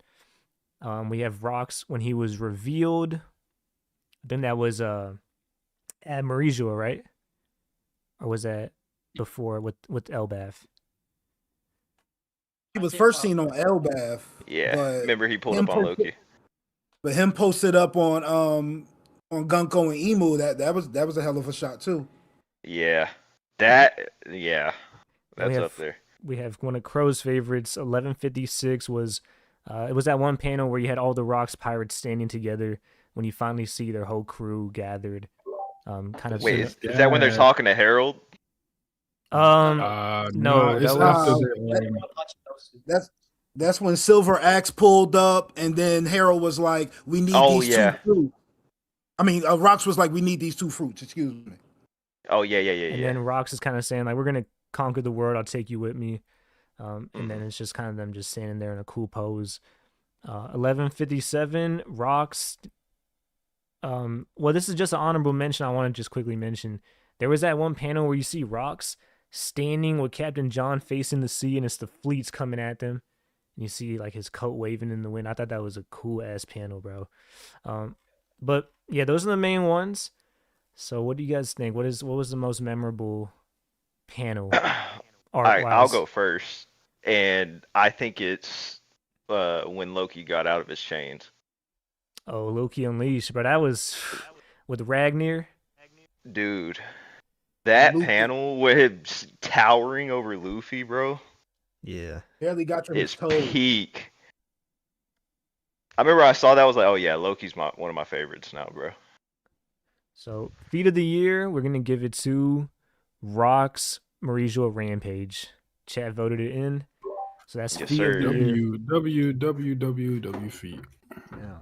We have Rox when he was revealed. I think that was at Mar Ijal, right? Or was that before with Elbaf? He was first seen on Elbaf. Yeah, remember he pulled up on Loki. But him posted up on Gunko and Emu, that was a hell of a shot too. Yeah. That's up there. We have one of Krow's favorites, 1156 was it was that one panel where you had all the Rox pirates standing together when you finally see their whole crew gathered. Wait, is that when they're talking to Harold? No, that's when Silver Axe pulled up, and then Harold was like, "We need these 2 fruits." I mean, Rox was like, "We need these 2 fruits." Excuse me. Oh yeah. And then Rox is kind of saying like, "We're gonna conquer the world. I'll take you with me." And then it's just kind of them just standing there in a cool pose. 1157 Rox. Well, this is just an honorable mention. I want to just quickly mention there was that one panel where you see Rox standing with Captain John facing the sea, and it's the fleets coming at them. And you see like his coat waving in the wind. I thought that was a cool ass panel, bro. But yeah, those are the main ones. So what do you guys think? What was the most memorable panel? All right, I'll go first. And I think it's when Loki got out of his chains. Oh, Loki Unleashed, but that was with Ragnar. Dude, that panel with towering over Luffy, bro. Yeah. Barely got your toes. Peak. I remember I saw that, I was like, oh yeah, Loki's one of my favorites now, bro. So, feat of the year, we're going to give it to Rox Mar Ijal Rampage. Chat voted it in. So that's feat of the year. W feat. Yeah.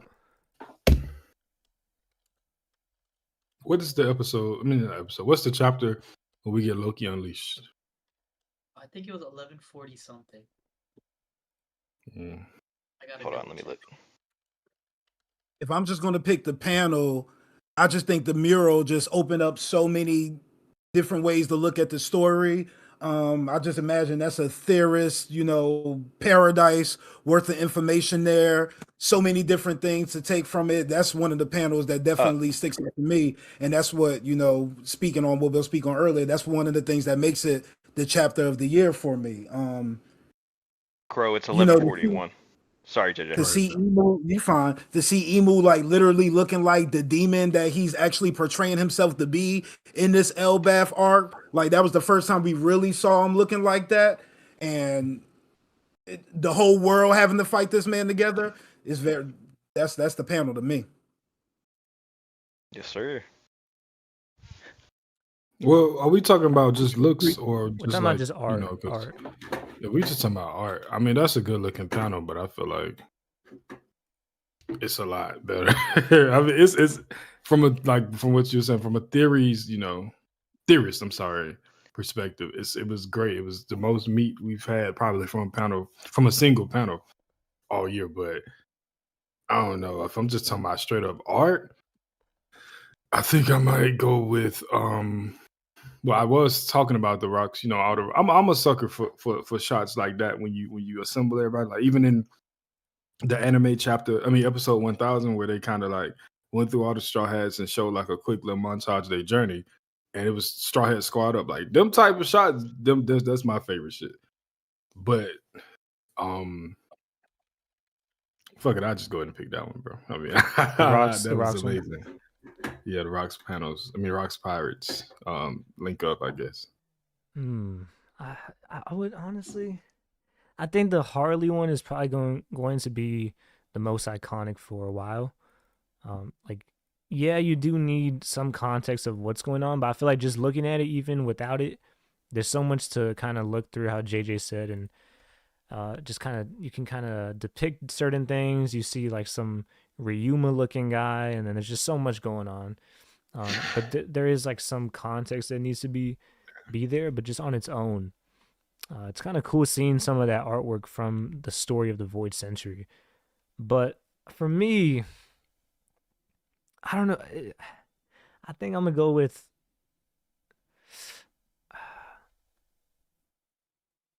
What is the episode? I mean, not episode. What's the chapter when we get Loki unleashed? I think it was 1140 something. Hold on, let me look. If I'm just going to pick the panel, I just think the mural just opened up so many different ways to look at the story. I just imagine that's a theorist, paradise worth of information there. So many different things to take from it. That's one of the panels that definitely sticks out to me. And that's what, speaking on what we'll speak on earlier, that's one of the things that makes it the chapter of the year for me. Krow, it's 11:41. Sorry, JJ. To see Emu, you fine. To see Emu like literally looking like the demon that he's actually portraying himself to be in this Elbath arc, like that was the first time we really saw him looking like that, and the whole world having to fight this man together is very. That's the panel to me. Yes, sir. Well, are we talking about just looks or We're just talking like about just art. art. Yeah, we just talking about art. I mean, that's a good looking panel, but I feel like it's a lot better. I mean, it's from what you're saying, from a theorist, I'm sorry, perspective. It was great. It was the most meat we've had probably from a single panel all year. But I don't know if I'm just talking about straight up art. I think I might go with well, I was talking about the rocks, I'm a sucker for shots like that when you assemble everybody, like even in the anime episode 1000, where they kind of like went through all the Straw Hats and showed like a quick little montage of their journey, and it was Straw Hat squad up, like them type of shots. That's my favorite shit. But fuck it, I just go ahead and pick that one, bro. I mean, that was amazing. One. Yeah, the Rocks panels. Rocks Pirates. Link up, I guess. I would honestly, I think the Harley one is probably going to be the most iconic for a while. Yeah, you do need some context of what's going on, but I feel like just looking at it, even without it, there's so much to kind of look through, how JJ said, and just kind of, you can kind of depict certain things. You see like some Ryuma looking guy, and then there's just so much going on. But there is like some context that needs to be there, but just on its own. It's kind of cool seeing some of that artwork from the story of the Void Century. But for me, I don't know. I think I'm going to go with,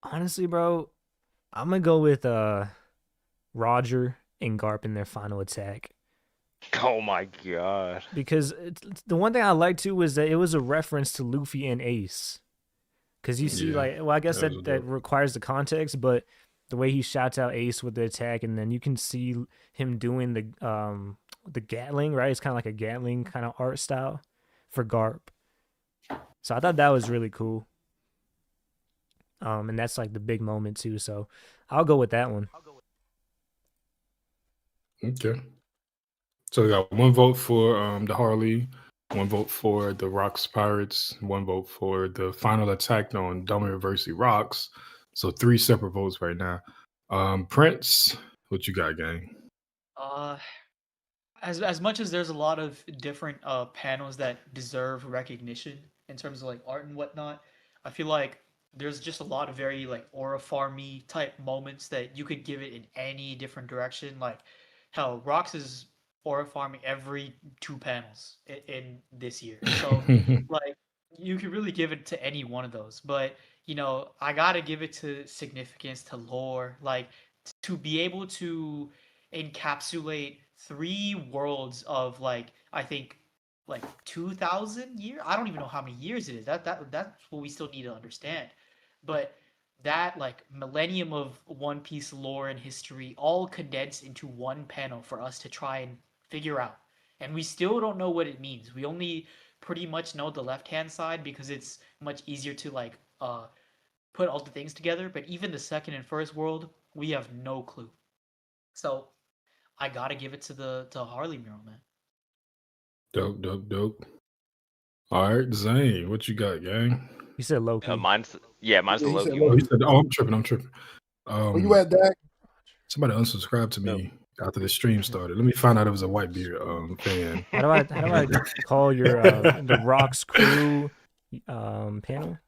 honestly, bro, I'm going to go with Roger and Garp in their final attack. Oh my god. Because the one thing I liked too was that it was a reference to Luffy and Ace. Because you see, I guess that requires the context, but the way he shouts out Ace with the attack, and then you can see him doing the Gatling, right? It's kind of like a Gatling kind of art style for Garp. So I thought that was really cool. And that's like the big moment too. So I'll go with that one. Okay. So we got one vote for the Harley, one vote for the Rocks Pirates, one vote for the final attack on Domiversity Rocks. So 3 separate votes right now. Prince, what you got, gang? As much as there's a lot of different panels that deserve recognition in terms of like art and whatnot, I feel like there's just a lot of very like aura farmy type moments that you could give it in any different direction. Like hell, Rocks is aura farming every 2 panels in this year. So like you could really give it to any one of those. But I gotta give it to significance, to lore, like to be able to encapsulate 3 worlds of like I think like 2,000 years. I don't even know how many years it is. That's what we still need to understand. But that like millennium of One Piece lore and history all condensed into one panel for us to try and figure out. And we still don't know what it means. We only pretty much know the left-hand side because it's much easier to like put all the things together. But even the second and first world, we have no clue. So I gotta give it to the Harley mural, man. Dope. All right, Zane, what you got, gang? You said Loki. Mine's the Loki. He said, I'm tripping. Where you at, Dak? Somebody unsubscribed to me after the stream started. Let me find out it was a Whitebeard fan. How do I call your the Rocks crew panel?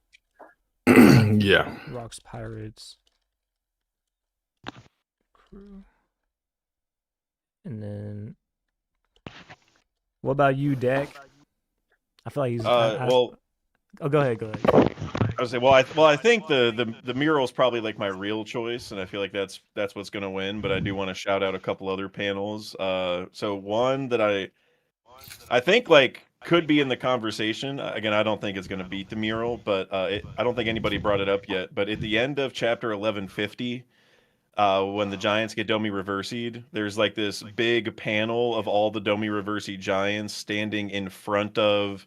Yeah. Rocks Pirates crew. And then what about you, Dak? I feel like he's well. Oh, go ahead. I was saying, I think the mural is probably like my real choice, and I feel like that's what's going to win. But I do want to shout out a couple other panels. So one that I think like could be in the conversation. Again, I don't think it's going to beat the mural, but I don't think anybody brought it up yet. But at the end of chapter 1150, when the giants get Domi Reversi'd, there's like this big panel of all the Domi Reversi giants standing in front of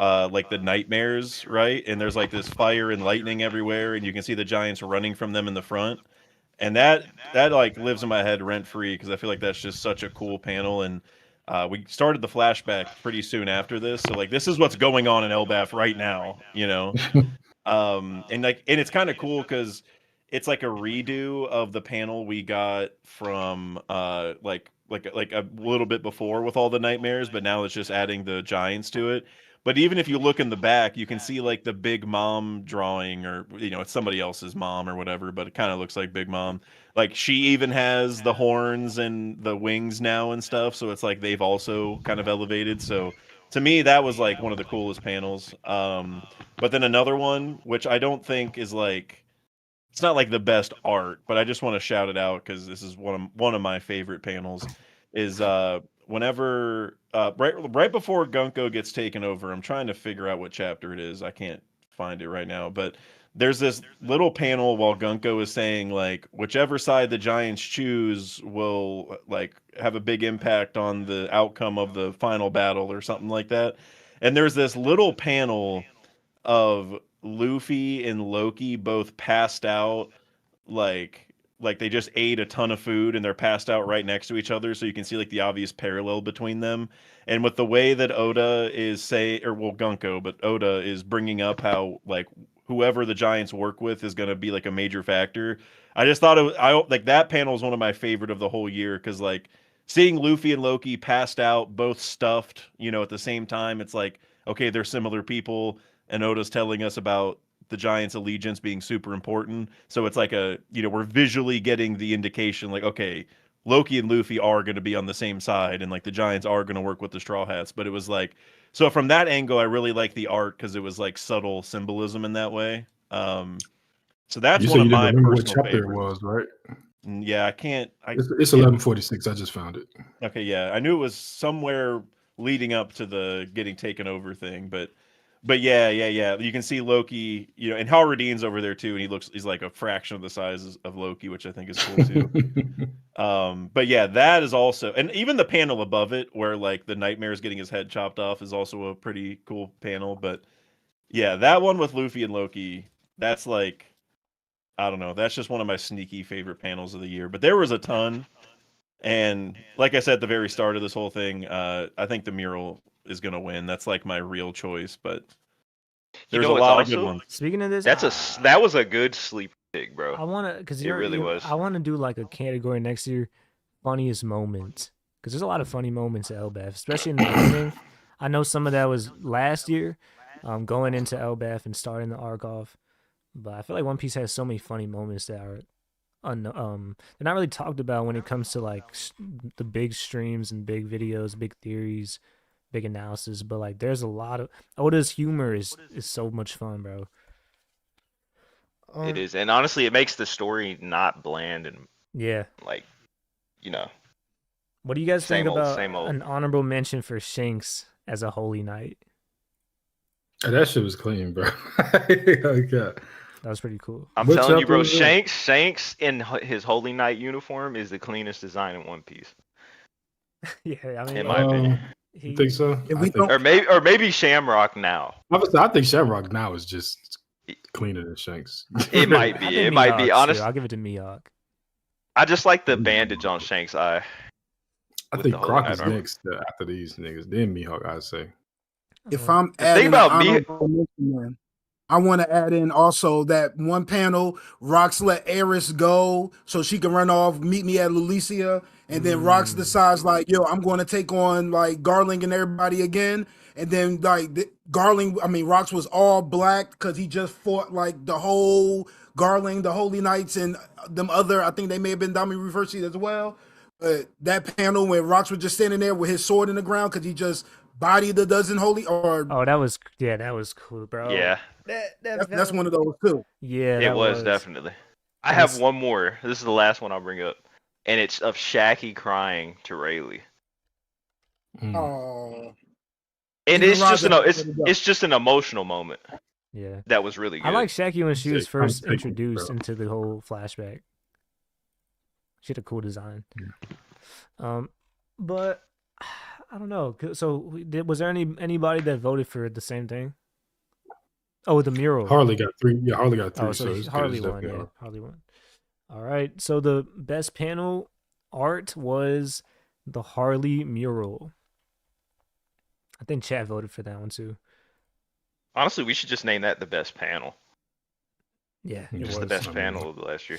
like the nightmares, right? And there's like this fire and lightning everywhere, and you can see the giants running from them in the front. And that like lives in my head rent free because I feel like that's just such a cool panel. And we started the flashback pretty soon after this, so like this is what's going on in Elbaf right now, you know. And it's kind of cool because it's like a redo of the panel we got from like a little bit before with all the nightmares, but now it's just adding the giants to it. But even if you look in the back, you can see like the Big Mom drawing, or you know, it's somebody else's mom or whatever, but it kind of looks like Big Mom. Like she even has the horns and the wings now and stuff, so it's like they've also kind of elevated. So to me, that was like one of the coolest panels. But then another one, which I don't think is like, it's not like the best art, but I just want to shout it out because this is one of my favorite panels. Is whenever right before Gunko gets taken over. I'm trying to figure out what chapter it is. I can't find it right now, but there's this little panel while Gunko is saying like whichever side the Giants choose will like have a big impact on the outcome of the final battle or something like that. And there's this little panel of Luffy and Loki both passed out, like they just ate a ton of food and they're passed out right next to each other, so you can see like the obvious parallel between them. And with the way that Oda is Gunko, but Oda is bringing up how like whoever the Giants work with is going to be like a major factor. I just thought like that panel is one of my favorite of the whole year because like seeing Luffy and Loki passed out, both stuffed, you know, at the same time, it's like okay, they're similar people, and Oda's telling us about the Giants' allegiance being super important. So it's like we're visually getting the indication like, okay, Loki and Luffy are going to be on the same side and like the Giants are going to work with the Straw Hats. But it was like, so from that angle, I really like the art because it was like subtle symbolism in that way. So that's one of my personal what chapter favorites. It was, right? Yeah, I can't. It's 1146. I just found it. Okay, yeah, I knew it was somewhere leading up to the getting taken over thing, but yeah. You can see Loki, you know, and Halradine's over there too, and he's like a fraction of the size of Loki, which I think is cool too. But yeah, that is also, and even the panel above it where like the Nightmare is getting his head chopped off is also a pretty cool panel. But yeah, that one with Luffy and Loki, that's like, I don't know, that's just one of my sneaky favorite panels of the year. But there was a ton, and like I said at the very start of this whole thing, I think the mural is gonna win. That's like my real choice, but there's a lot of good ones. Speaking of this, that was a good sleeper pick, bro. I want to, because it really was. I want to do like a category next year, funniest moments, because there's a lot of funny moments at Elbaf, especially in the beginning. I know some of that was last year, going into Elbaf and starting the arc off, but I feel like One Piece has so many funny moments that are they're not really talked about when it comes to like the big streams and big videos, big theories, big analysis. But like there's a lot of Oda's humor is so much fun, bro. It is, and honestly it makes the story not bland and like, you know. What do you guys think about an honorable mention for Shanks as a Holy Knight? That shit was clean, bro. Okay. That was pretty cool. I'm telling you, bro, Shanks in his Holy Knight uniform is the cleanest design in One Piece. Yeah, I mean, in my opinion. You think so? Or maybe Shamrock now. I think Shamrock now is just cleaner than Shanks. It might be. It might be. Honestly, I'll give it to Mihawk. I just like the bandage on Shanks' eye. I think Croc is next after these niggas. Then Mihawk, I'd say. If I'm adding mention, I want to add in also that one panel, Rox let Eris go so she can run off, meet me at Lulicia, and then Rox decides like, yo, I'm going to take on like Garling and everybody again. And then like Rox was all black because he just fought like the whole Garling, the Holy Knights, and them other, I think they may have been Dami Reversi as well. That panel when Rox was just standing there with his sword in the ground because he just body the dozen holy, or that was cool, bro. Yeah, that's one of those too. Yeah, it was definitely. I have one more. This is the last one I'll bring up, and it's of Shaggy crying to Rayleigh. Oh, and it's just an emotional moment. Yeah, that was really good. I like Shaggy when she was first introduced into the whole flashback. She had a cool design. But I don't know. So was there anybody that voted for the same thing? Oh, the mural. Harley got 3. Yeah, Harley got 3. Oh, so Harley won. Yeah, Harley won. All right. So the best panel art was the Harley mural. I think Chad voted for that one too. Honestly, we should just name that the best panel. Yeah, just the best panel of the last year.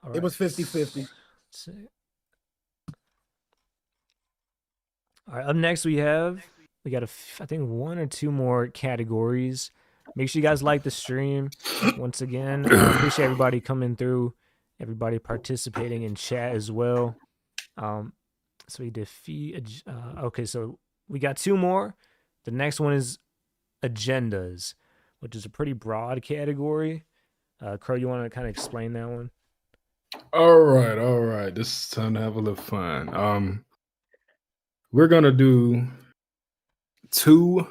Right. It was 50-50. All right, up next we got I think 1 or 2 more categories. Make sure you guys like the stream. Once again, appreciate everybody coming through, everybody participating in chat as well. So we defeat. Okay, so we got 2 more. The next one is agendas, which is a pretty broad category. Krow, you want to kind of explain that one? All right. This is time to have a little fun. We're gonna do 2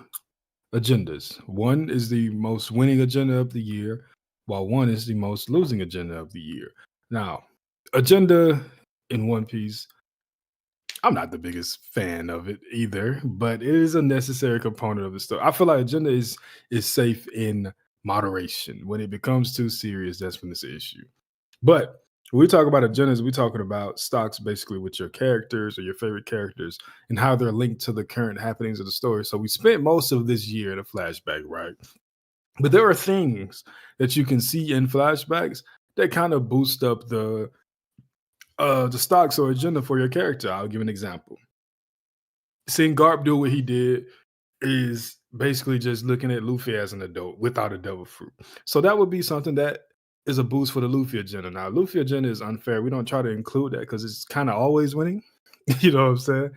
agendas. One is the most winning agenda of the year, while one is the most losing agenda of the year. Now, agenda in One Piece, I'm not the biggest fan of it either, but it is a necessary component of the story. I feel like agenda is safe in moderation. When it becomes too serious, that's when it's an issue. But when we talk about agendas, we're talking about stocks basically with your characters or your favorite characters and how they're linked to the current happenings of the story. So we spent most of this year in a flashback, right? But there are things that you can see in flashbacks that kind of boost up the stocks or agenda for your character. I'll give an example. Seeing Garp do what he did is basically just looking at Luffy as an adult without a devil fruit. So that would be something that is a boost for the Luffy agenda. Now, Luffy agenda is unfair. We don't try to include that because it's kind of always winning. You know what I'm saying?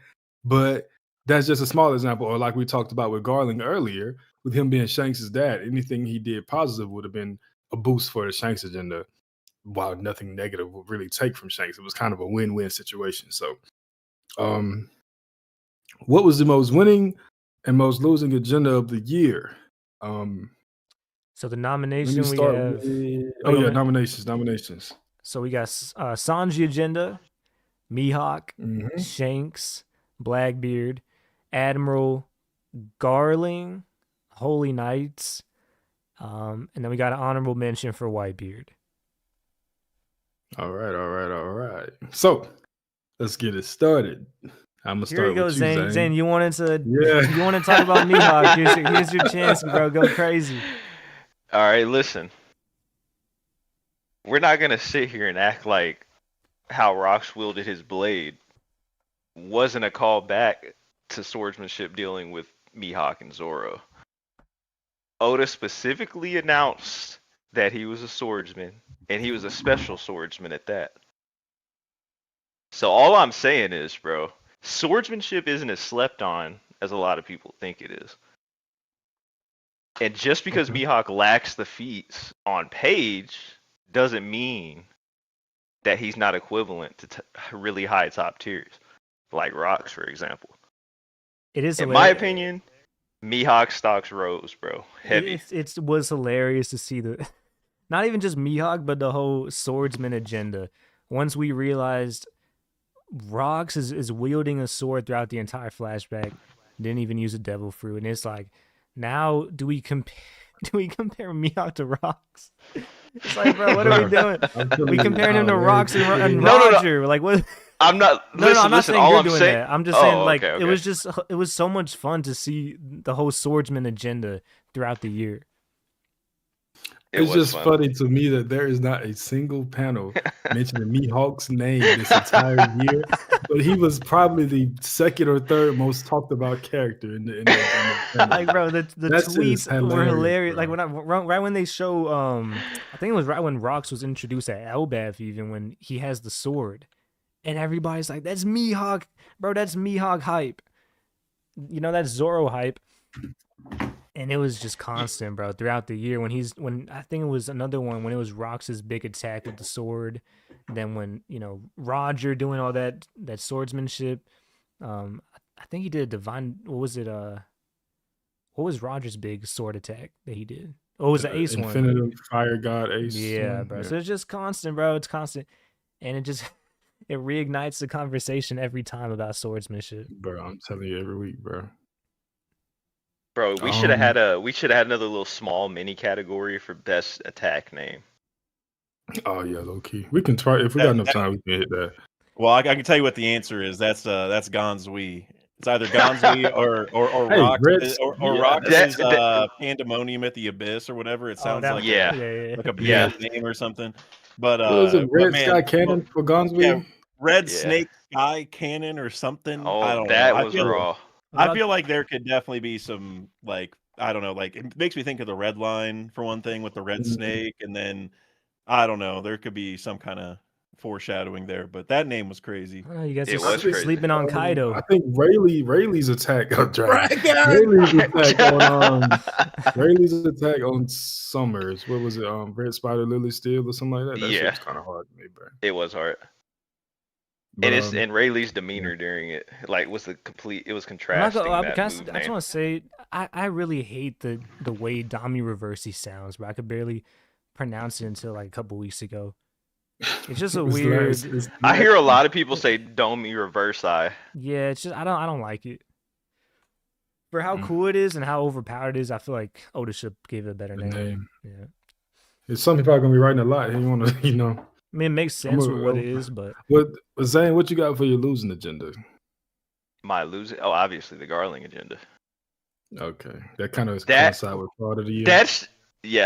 But that's just a small example. Or like we talked about with Garland earlier, with him being Shanks' dad, anything he did positive would have been a boost for the Shanks agenda, while nothing negative would really take from Shanks. It was kind of a win-win situation. So what was the most winning and most losing agenda of the year? So the nomination we have. Nominations. So we got Sanji agenda, Mihawk, Shanks, Blackbeard, Admiral, Garling, Holy Knights, and then we got an honorable mention for Whitebeard. All right. So let's get it started. I'm gonna start with you, Zane. Zane, you wanted to talk about Mihawk. Here's your chance, bro. Go crazy. All right, listen. We're not gonna sit here and act like how Rox wielded his blade wasn't a call back to swordsmanship dealing with Mihawk and Zoro. Oda specifically announced that he was a swordsman, and he was a special swordsman at that. So all I'm saying is, bro, swordsmanship isn't as slept on as a lot of people think it is. And just because Mihawk lacks the feats on page doesn't mean that he's not equivalent to really high top tiers, like Rox, for example. It is, in my opinion, Mihawk stocks rose, bro. Heavy. It was hilarious to see not even just Mihawk, but the whole swordsman agenda. Once we realized Rox is wielding a sword throughout the entire flashback, didn't even use a devil fruit, and it's like, now do we compare Mihawk to Rox? It's like, bro, what are we doing? We comparing him to Rox and Roger. No. Like, what? I'm not. I'm not saying you're doing that. I'm just saying, like, okay. It was so much fun to see the whole swordsman agenda throughout the year. It's just funny to me that there is not a single panel mentioning Mihawk's name this entire year, but he was probably the second or third most talked about character in the like, bro, the tweets were hilarious. Bro. Like right when they show, I think it was right when Rox was introduced at Elbaf, even when he has the sword, and everybody's like, "That's Mihawk, bro. That's Mihawk hype." that Zoro hype, and it was just constant, bro, throughout the year. When I think it was another one when it was Rox's big attack with the sword, then when Roger doing all that swordsmanship. I think he did a divine. What was it? What was Roger's big sword attack that he did? Oh, it was the Ace Infinitive one. Fire God Ace. Yeah, bro. Yeah. So it's just constant, bro. It's constant, and it reignites the conversation every time about swordsmanship. Bro, I'm telling you every week, bro. Bro, we should have had another little small mini category for best attack name. Oh yeah, low key. We can try if we got enough time. We can hit that. Well, I can tell you what the answer is. That's Gonzui. It's either Gonzui or Hey, Rox or Rox's Pandemonium at the Abyss or whatever. It sounds like like a band name or something. But was it Red Sky Cannon for Gonzui? Yeah, Red Snake Sky Cannon or something. Oh, I don't that know. was raw. I feel like there could definitely be some I don't know, it makes me think of the Red Line for one thing with the red snake, and then I don't know, there could be some kind of foreshadowing there, but that name was crazy. Oh, you guys are sleeping on Kaido. I think Rayleigh's attack Rayleigh's attack on Summers. What was it? Red Spider Lily Steel or something like that. That shit was kind of hard to me, bro. It was hard. But, and Rayleigh's demeanor during it, was it was contrasting. I just want to say, I really hate the way Dami Reversi sounds, bro. I could barely pronounce it until a couple weeks ago. It's just a weird. I hear a lot of people say Domi Reversi. Yeah, it's just I don't like it. For how cool it is and how overpowered it is, I feel like Oda should gave it a better name. Yeah. Some people are gonna be writing a lot. You want to, I mean, it makes sense with what it is, but Zane, what you got for your losing agenda? My losing? Oh, obviously the Garling agenda. Okay, that kind of coincide with part of the year.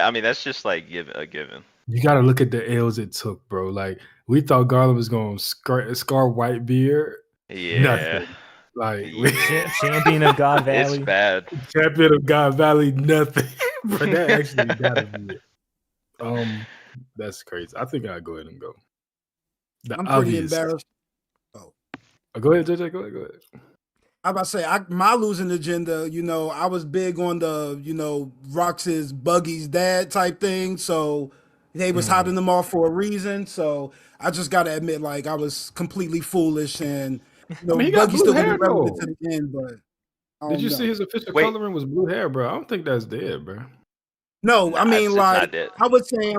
I mean, that's just a given. You got to look at the L's it took, bro. We thought Garland was going to scar Whitebeard. Yeah. Nothing. Champion of God Valley. It's bad. Champion of God Valley, nothing. But that actually got to be it. That's crazy. I think I'll go ahead and go. I'm pretty embarrassed. Go ahead, JJ. Go ahead. I'm about to say, my losing agenda, I was big on the, Rox's Buggy's dad type thing. So they was hiding them off for a reason. So I just got to admit, I was completely foolish. And, Buggy still going to be relevant to the end. But did you see his official coloring was blue hair, bro? I don't think that's dead, bro. No, I mean, I was saying,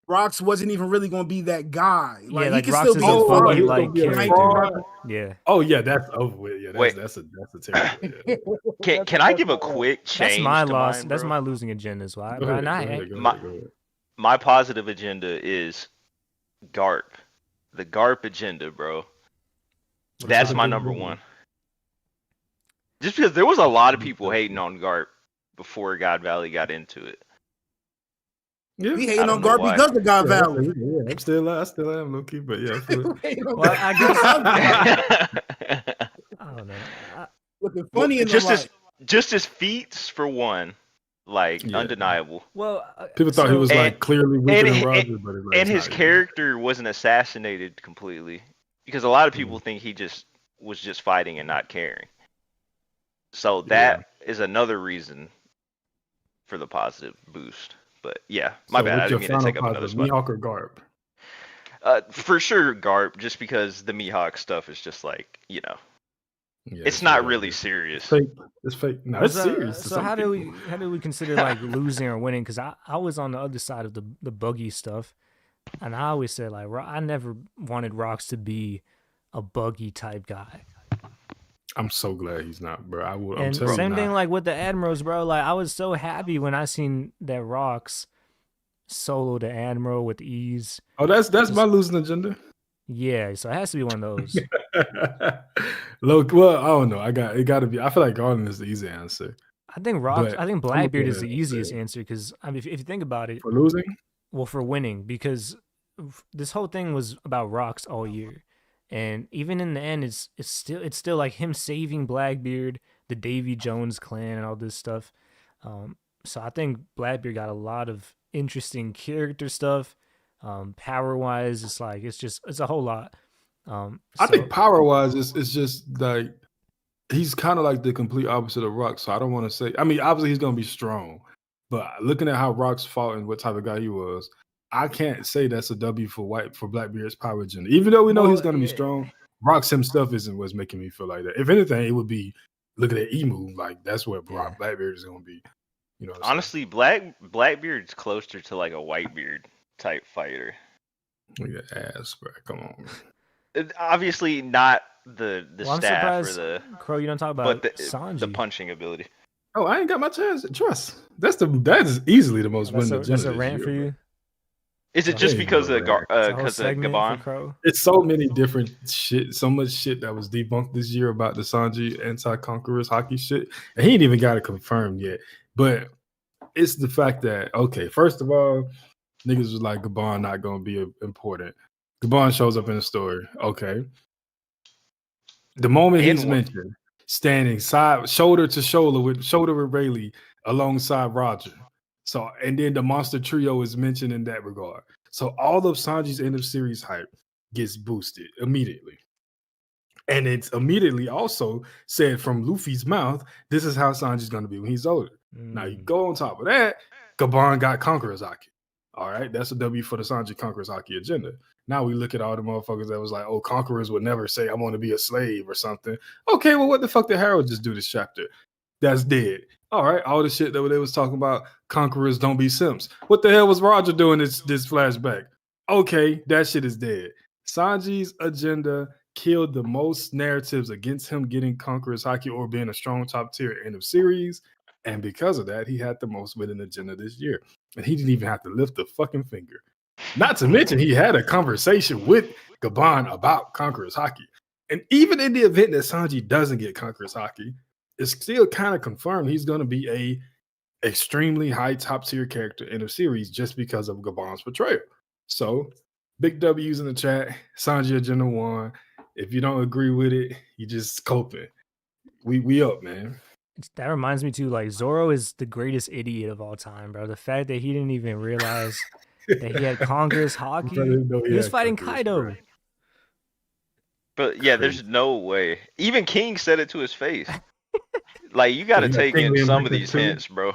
Rox wasn't even really going to be that guy. He could still be a Buggy-like character. Yeah. Oh yeah, that's over with. Yeah, that's a terrible. Can I give a quick change? That's my loss. That's my losing agenda as well. Go ahead. My positive agenda is Garp, the Garp agenda, bro. That's my number one. Just because there was a lot of people hating on Garp before God Valley got into it. Yeah. We hating on Garp because of God Valley. Yeah, I still am low key, but yeah. Well, I guess I don't know. Looking funny in just his feats for one, undeniable. Well, people thought he was clearly weaker than Roger, but his character wasn't assassinated completely because a lot of people think he was just fighting and not caring. So that is another reason for the positive boost. But yeah, my bad. I didn't mean to take up another spot. Mihawk or Garp? For sure, Garp, just because the Mihawk stuff is just it's not really serious. It's fake. No, it's serious. So how do we consider losing or winning? Because I was on the other side of the buggy stuff, and I always said I never wanted Rox to be a buggy type guy. I'm so glad he's not, bro. And same thing with the Admirals, bro. I was so happy when I seen that Rox solo the Admiral with ease. Oh, that's my losing agenda. Yeah, so it has to be one of those. Look, well, I don't know. It got to be. I feel like Garland is the easy answer. I think Blackbeard is the easiest answer because if you think about it, for losing, well, for winning, because this whole thing was about Rox all year. And even in the end, it's still him saving Blackbeard, the Davy Jones clan, and all this stuff. So I think Blackbeard got a lot of interesting character stuff. Power wise, it's a whole lot. I think power wise, it's just he's kind of like the complete opposite of Rock. So I don't want to say. I mean, obviously he's gonna be strong, but looking at how Rock's fought and what type of guy he was, I can't say that's a W for Blackbeard's power agenda. Even though we know he's gonna be strong, Rock's himself isn't what's making me feel like that. If anything, it would be looking at Emu, like that's where Blackbeard is gonna be. You know, honestly, Blackbeard's closer to like a Whitebeard type fighter. Look at ass, bro. Come on, man. Obviously not the staff or the Krow. You don't talk about Sanji. The punching ability. Oh, I ain't got my chance. Trust. That is easily the most winning agenda. That's a rant for you. Is it just because of Gabon? It's so many different shit, so much shit that was debunked this year about the Sanji anti-conquerors hockey shit, and he ain't even got it confirmed yet. But it's the fact that, okay, first of all, niggas was like, Gabon not gonna be important. Gabon shows up in the story. Okay. The moment he's mentioned, standing shoulder to shoulder with Rayleigh alongside Roger. So, and then the monster trio is mentioned in that regard. So all of Sanji's end of series hype gets boosted immediately. And it's immediately also said from Luffy's mouth, this is how Sanji's going to be when he's older. Now you go on top of that, Gabon got Conqueror's Haki. All right, that's a W for the Sanji Conqueror's Haki agenda. Now we look at all the motherfuckers that was like, oh, Conquerors would never say, I want to be a slave or something. Okay, well, what the fuck did Harold just do this chapter? That's dead. All right, all the shit that they was talking about, Conquerors don't be simps. What the hell was Roger doing this flashback? Okay, that shit is dead. Sanji's agenda killed the most narratives against him getting Conqueror's Haki or being a strong top tier end of series. And because of that, he had the most winning agenda this year. And he didn't even have to lift a fucking finger. Not to mention, he had a conversation with Gabon about Conqueror's Haki. And even in the event that Sanji doesn't get Conqueror's Haki, it's still kind of confirmed he's going to be a extremely high top tier character in a series just because of Gabon's portrayal. So, big W's in the chat. Sanji agenda 1. If you don't agree with it, you just coping. We up, man. That reminds me too, like Zoro is the greatest idiot of all time, bro. The fact that he didn't even realize that he had Conqueror's Haki. He was fighting Kaido. Bro. But yeah, there's no way. Even King said it to his face. Like, you got to take in some of these hints, bro.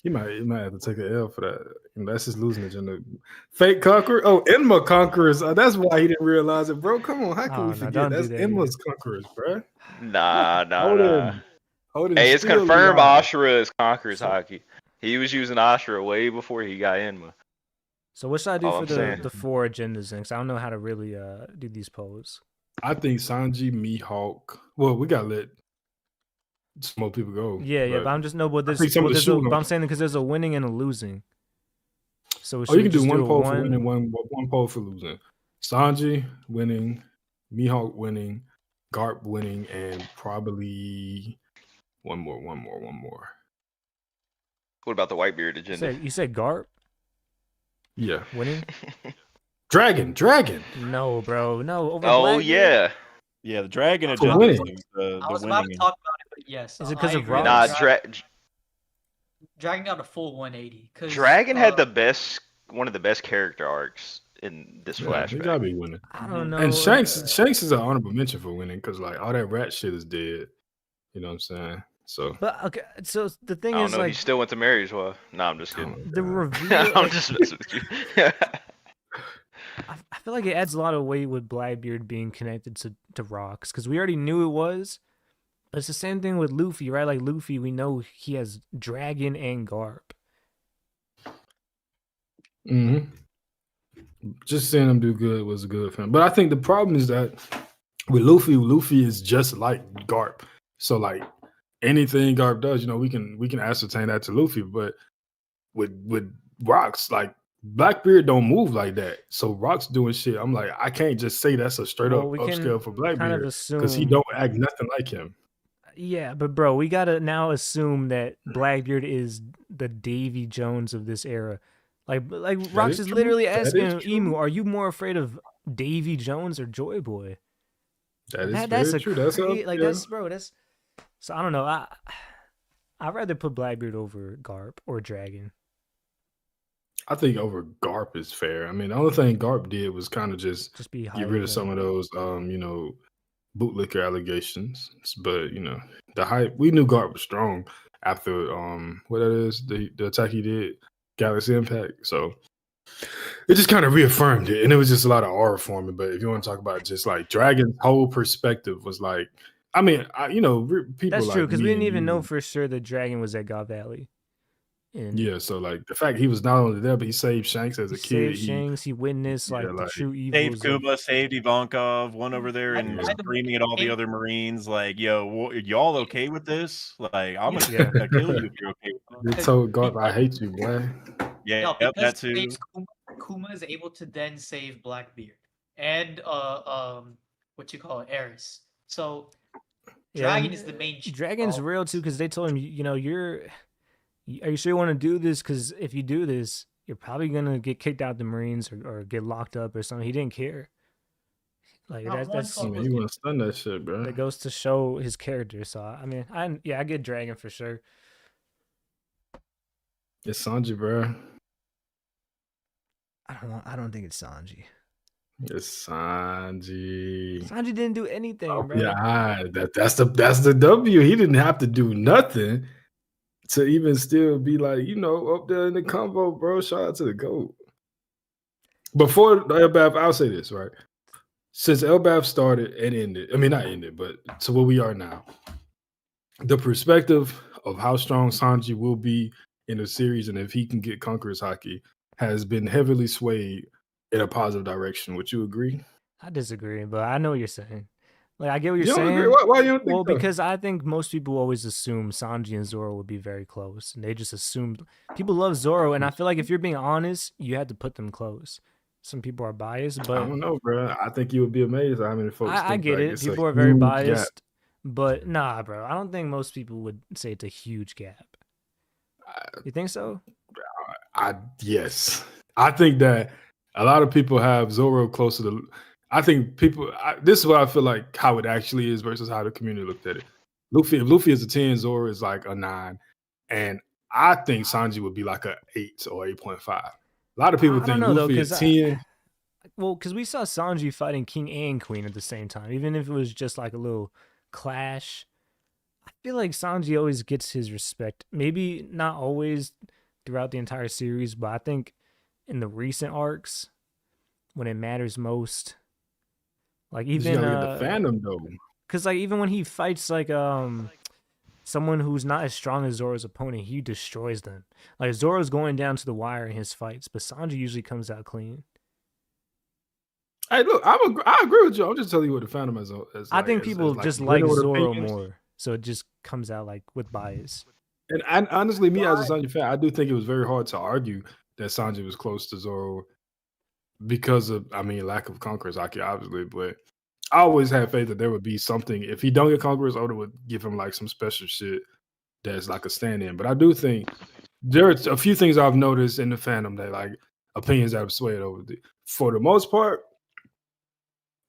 He might have to take an L for that. That's just losing agenda. Fake Conqueror? Oh, Enma Conquerors. That's why he didn't realize it, bro. Come on, how can we forget? That's Enma's Conquerors, bro. Nah. Hey, it's confirmed Ashura is Conqueror's Haki. He was using Ashura way before he got Enma. So what should I do for the 4 agendas? Because I don't know how to really do these polls. I think Sanji, Mihawk. Well, we got to let some more people go. Yeah, but I'm just but I'm saying because there's a winning and a losing. So you can do one poll for winning, one poll for losing. Sanji winning, Mihawk winning, Garp winning, and probably one more. What about the Whitebeard agenda? You said Garp? Yeah. Winning? Dragon. No, bro. No. Over Blackbeard? Yeah. Yeah, the Dragon agenda is the I was about to talk about it, but yes. Is it because of Rock? Nah, Dragon got a full 180. Dragon had one of the best character arcs in this flashback. He gotta be winning. I don't know. And Shanks is an honorable mention for winning because like all that rat shit is dead. You know what I'm saying? So, but okay. So the thing is, like, he still went to Mary's wife. No, I'm just kidding. The reveal. I'm just messing with you. I feel like it adds a lot of weight with Blackbeard being connected to Rocks because we already knew it was. But it's the same thing with Luffy, right? Like Luffy, we know he has Dragon and Garp. Just seeing him do good was good for him. But I think the problem is that with Luffy is just like Garp. So like anything Garp does, we can ascertain that to Luffy. But with Rocks, like Blackbeard don't move like that. So Rocks doing shit. I'm like, I can't just say that's a straight up upscale for Blackbeard because he don't act nothing like him. Yeah, but bro, we gotta now assume that Blackbeard is the Davy Jones of this era. Like Rocks is literally asking Emu, "Are you more afraid of Davy Jones or Joy Boy?" That's true. That's so I don't know. I'd rather put Blackbeard over Garp or Dragon. I think over Garp is fair. I mean, the only thing Garp did was kind of just get rid of some of those, bootlicker allegations, but the hype. We knew Garp was strong after what that is the attack he did, Galaxy Impact. So it just kind of reaffirmed it, and it was just a lot of aura for me. But if you want to talk about just like Dragon's whole perspective was like, I mean, people. That's like true because we me didn't and even you, know for sure that Dragon was at God Valley. And yeah, so like the fact he was not only there, but he saved Shanks as a kid. Saved Shanks. He witnessed Yeah, like the like- true Saved evils. Kuba, saved Ivankov, one over there and Yeah. screaming at all the other Marines, like, "Yo, y'all okay with this? Like, I'm gonna Yeah. kill you if you're okay with They this." told Garp, "I hate you, boy." Yeah, No, yep, because that too. he saves Kuma is able to then save Blackbeard and what you call it, Eris. So Dragon is the main. Dragon's real too because they told him, are you sure you want to do this? Because if you do this, you're probably gonna get kicked out the Marines or get locked up or something. He didn't care. Like that's I mean, he want to stun that shit, bro. that goes to show his character. So I mean, I get Dragon for sure. It's Sanji, bro. I don't think it's Sanji. It's Sanji. Sanji didn't do anything, Oh, bro. yeah, that's the W. He didn't have to do nothing to even still be like, up there in the combo, bro. Shout out to the GOAT. Before Elbaf, I'll say this, right? Since Elbaf started and ended, I mean, not ended, but to where we are now, the perspective of how strong Sanji will be in the series and if he can get Conqueror's Haki has been heavily swayed in a positive direction. Would you agree? I disagree, but I know what you're saying. Like I get what you're You don't saying. agree? Why you don't think Well, so? because I think most people always assume Sanji and Zoro would be very close, and they just assumed people love Zoro, and I feel like if you're being honest, you have to put them close. Some people are biased, I but don't know, bro. I think you would be amazed at how many folks I think get like it. it's a People are very huge biased, gap. but nah, bro. I don't think most people would say it's a huge gap. You think so? Yes. I think that a lot of people have Zoro closer to. I think this is what I feel like how it actually is versus how the community looked at it. If Luffy is a 10, Zoro is like a 9. And I think Sanji would be like a 8 or 8.5. A lot of people think Luffy is 10. Because we saw Sanji fighting King and Queen at the same time, even if it was just like a little clash. I feel like Sanji always gets his respect. Maybe not always throughout the entire series, but I think in the recent arcs, when it matters most, like even the fandom though, because like even when he fights like someone who's not as strong as Zoro's opponent, he destroys them. Like Zoro's going down to the wire in his fights, but Sanji usually comes out clean. Hey, look, I agree with you. I'm just telling you what the fandom is. I think people just like Zoro more, so it just comes out like with bias. And honestly, me as a Sanji fan, I do think it was very hard to argue that Sanji was close to Zoro because of, lack of Conqueror's Haki, obviously. But I always had faith that there would be something. If he don't get Conqueror's, Oda would give him like some special shit that's like a stand-in. But I do think there are a few things I've noticed in the fandom that like opinions that have swayed over. For the most part,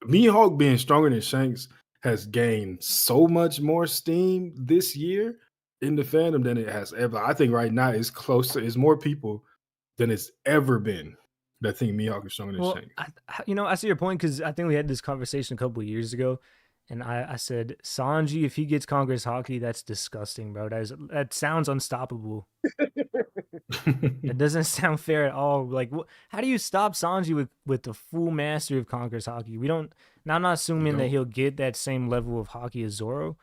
Mihawk being stronger than Shanks has gained so much more steam this year in the fandom than it has ever. I think right now it's more people than it's ever been that think Mihawk is stronger than Shanks. I see your point because I think we had this conversation a couple of years ago, and I said Sanji, if he gets Conqueror's Haki, that's disgusting, bro. That sounds unstoppable. It doesn't sound fair at all. Like, how do you stop Sanji with the full mastery of Conqueror's Haki? Now I'm not assuming that he'll get that same level of Haki as Zoro,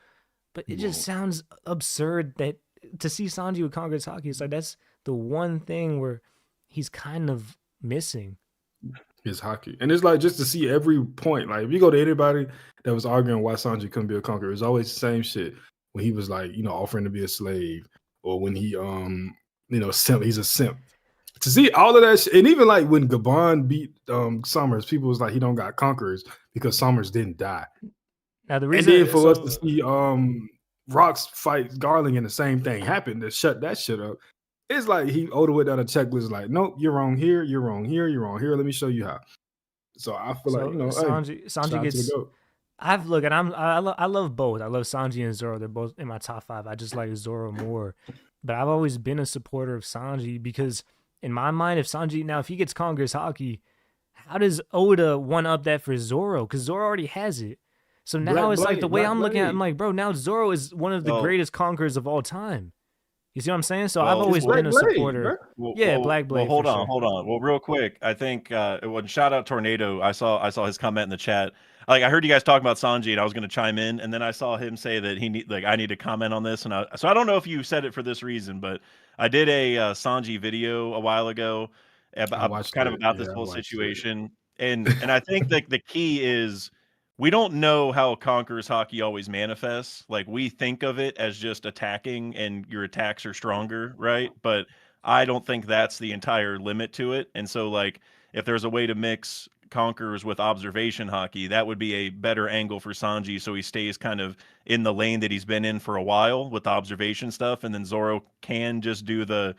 but it just sounds absurd that to see Sanji with Conqueror's Haki, it's like that's the one thing where he's kind of missing his Haki. And it's like just to see every point. Like if you go to anybody that was arguing why Sanji couldn't be a conqueror, it's always the same shit. When he was like, offering to be a slave, or when he he's a simp. To see all of that shit, and even like when Gabon beat Summers, people was like he don't got conquerors because Summers didn't die. Now the reason, and then for us to see Rocks fight Garland and the same thing happened to shut that shit up. It's like he Oda went down a checklist like, nope, you're wrong here, you're wrong here, you're wrong here. Let me show you how. So I feel like Sanji gets. I love both. I love Sanji and Zoro. They're both in my top 5. I just like Zoro more, but I've always been a supporter of Sanji because in my mind, if he gets Conqueror's Haki, how does Oda one up that for Zoro? Because Zoro already has it. So now it's like the way I'm looking at it, I'm like, bro, now Zoro is one of the greatest conquerors of all time. You see what I'm saying? So I've always been a supporter. Black Blade. Hold on. Well, real quick, I think shout out Tornado. I saw his comment in the chat. Like I heard you guys talking about Sanji, and I was going to chime in, and then I saw him say that I need to comment on this, so I don't know if you said it for this reason, but I did a Sanji video a while ago about this whole situation, and I think that the key is we don't know how Conqueror's Haki always manifests. Like we think of it as just attacking and your attacks are stronger, right? But I don't think that's the entire limit to it. And so like if there's a way to mix Conquerors with observation Haki, that would be a better angle for Sanji so he stays kind of in the lane that he's been in for a while with the observation stuff, and then Zoro can just do the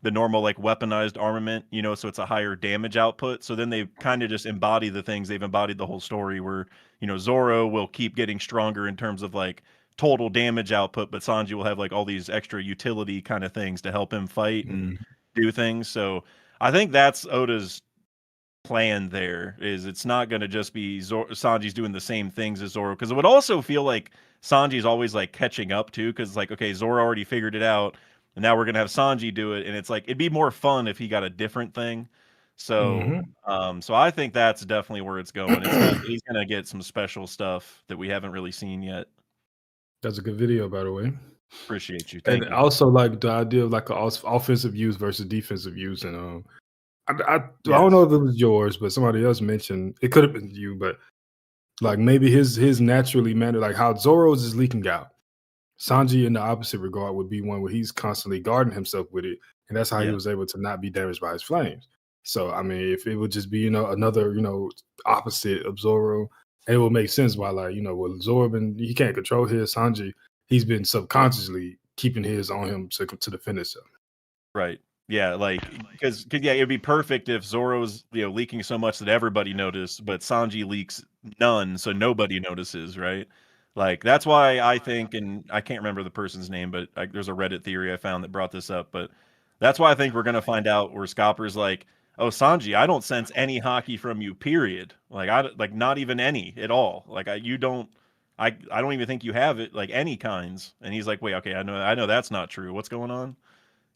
normal like weaponized armament, so it's a higher damage output. So then they kind of just embody the things they've embodied the whole story where, Zoro will keep getting stronger in terms of like total damage output, but Sanji will have like all these extra utility kind of things to help him fight and do things. So I think that's Oda's plan there, is it's not going to just be Sanji's doing the same things as Zoro, because it would also feel like Sanji's always like catching up too, because like, okay, Zoro already figured it out, and now we're going to have Sanji do it, and it's like it'd be more fun if he got a different thing. So so I think that's definitely where it's going. He's going to get some special stuff that we haven't really seen yet. That's a good video, by the way. Appreciate you. Thank you. Also like the idea of like offensive use versus defensive use, and I don't know if it was yours, but somebody else mentioned it could have been you, but like maybe his naturally manner, like how Zoro's is leaking out. Sanji, in the opposite regard, would be one where he's constantly guarding himself with it, and that's how he was able to not be damaged by his flames. So I mean, if it would just be another opposite of Zoro, it would make sense why with Zoro, he can't control his. Sanji, he's been subconsciously keeping his on him to defend himself. Right. Yeah, like because it'd be perfect if Zoro's leaking so much that everybody noticed, but Sanji leaks none, so nobody notices, right? Like that's why I think, and I can't remember the person's name, but there's a Reddit theory I found that brought this up, but that's why I think we're gonna find out where Scopper's like, oh Sanji, I don't sense any Haki from you, period. Like not even any at all. Like I don't even think you have it, like any kinds. And he's like, wait, okay, I know that's not true. What's going on?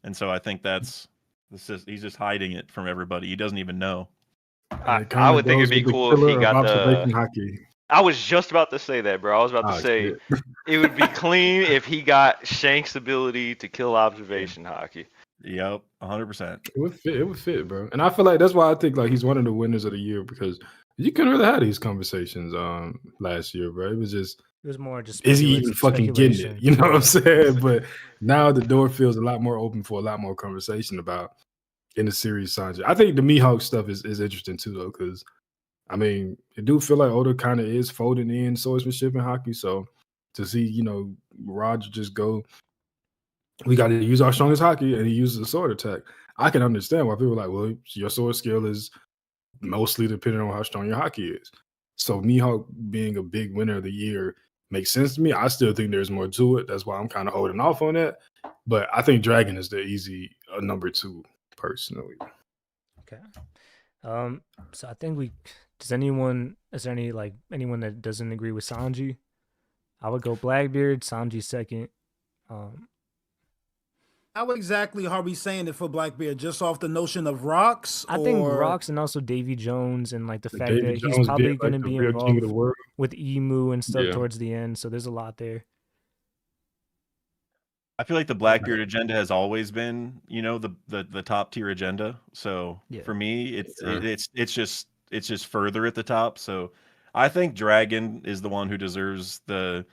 And so I think he's just hiding it from everybody. He doesn't even know. I would think it'd be cool if he got the Haki. I was just about to say that, bro. I was about to say it would be clean if he got Shank's ability to kill observation Haki. Yep, 100%. It would fit, bro. And I feel like that's why I think like he's one of the winners of the year, because you couldn't really have these conversations last year, bro. It was more just is he even fucking getting it? You know what I'm saying? But now the door feels a lot more open for a lot more conversation about in the series Sanji. I think the Mihawk stuff is interesting too, though, because I mean, it do feel like Oda kind of is folding in swordsmanship and Haki. So to see, Roger just go, we got to use our strongest Haki, and he uses a sword attack. I can understand why people are like, well, your sword skill is mostly depending on how strong your Haki is. So Mihawk being a big winner of the year makes sense to me. I still think there's more to it. That's why I'm kind of holding off on that. But I think Dragon is the easy number 2, personally. Okay. So I think is there anyone that doesn't agree with Sanji? I would go Blackbeard, Sanji second. How exactly are we saying it for Blackbeard? Just off the notion of rocks? I think rocks, and also Davy Jones, and like the fact that he's probably going to be involved with Emu and stuff towards the end. So there's a lot there. I feel like the Blackbeard agenda has always been, the top tier agenda. So for me, it's just further at the top. So I think Dragon is the one who deserves the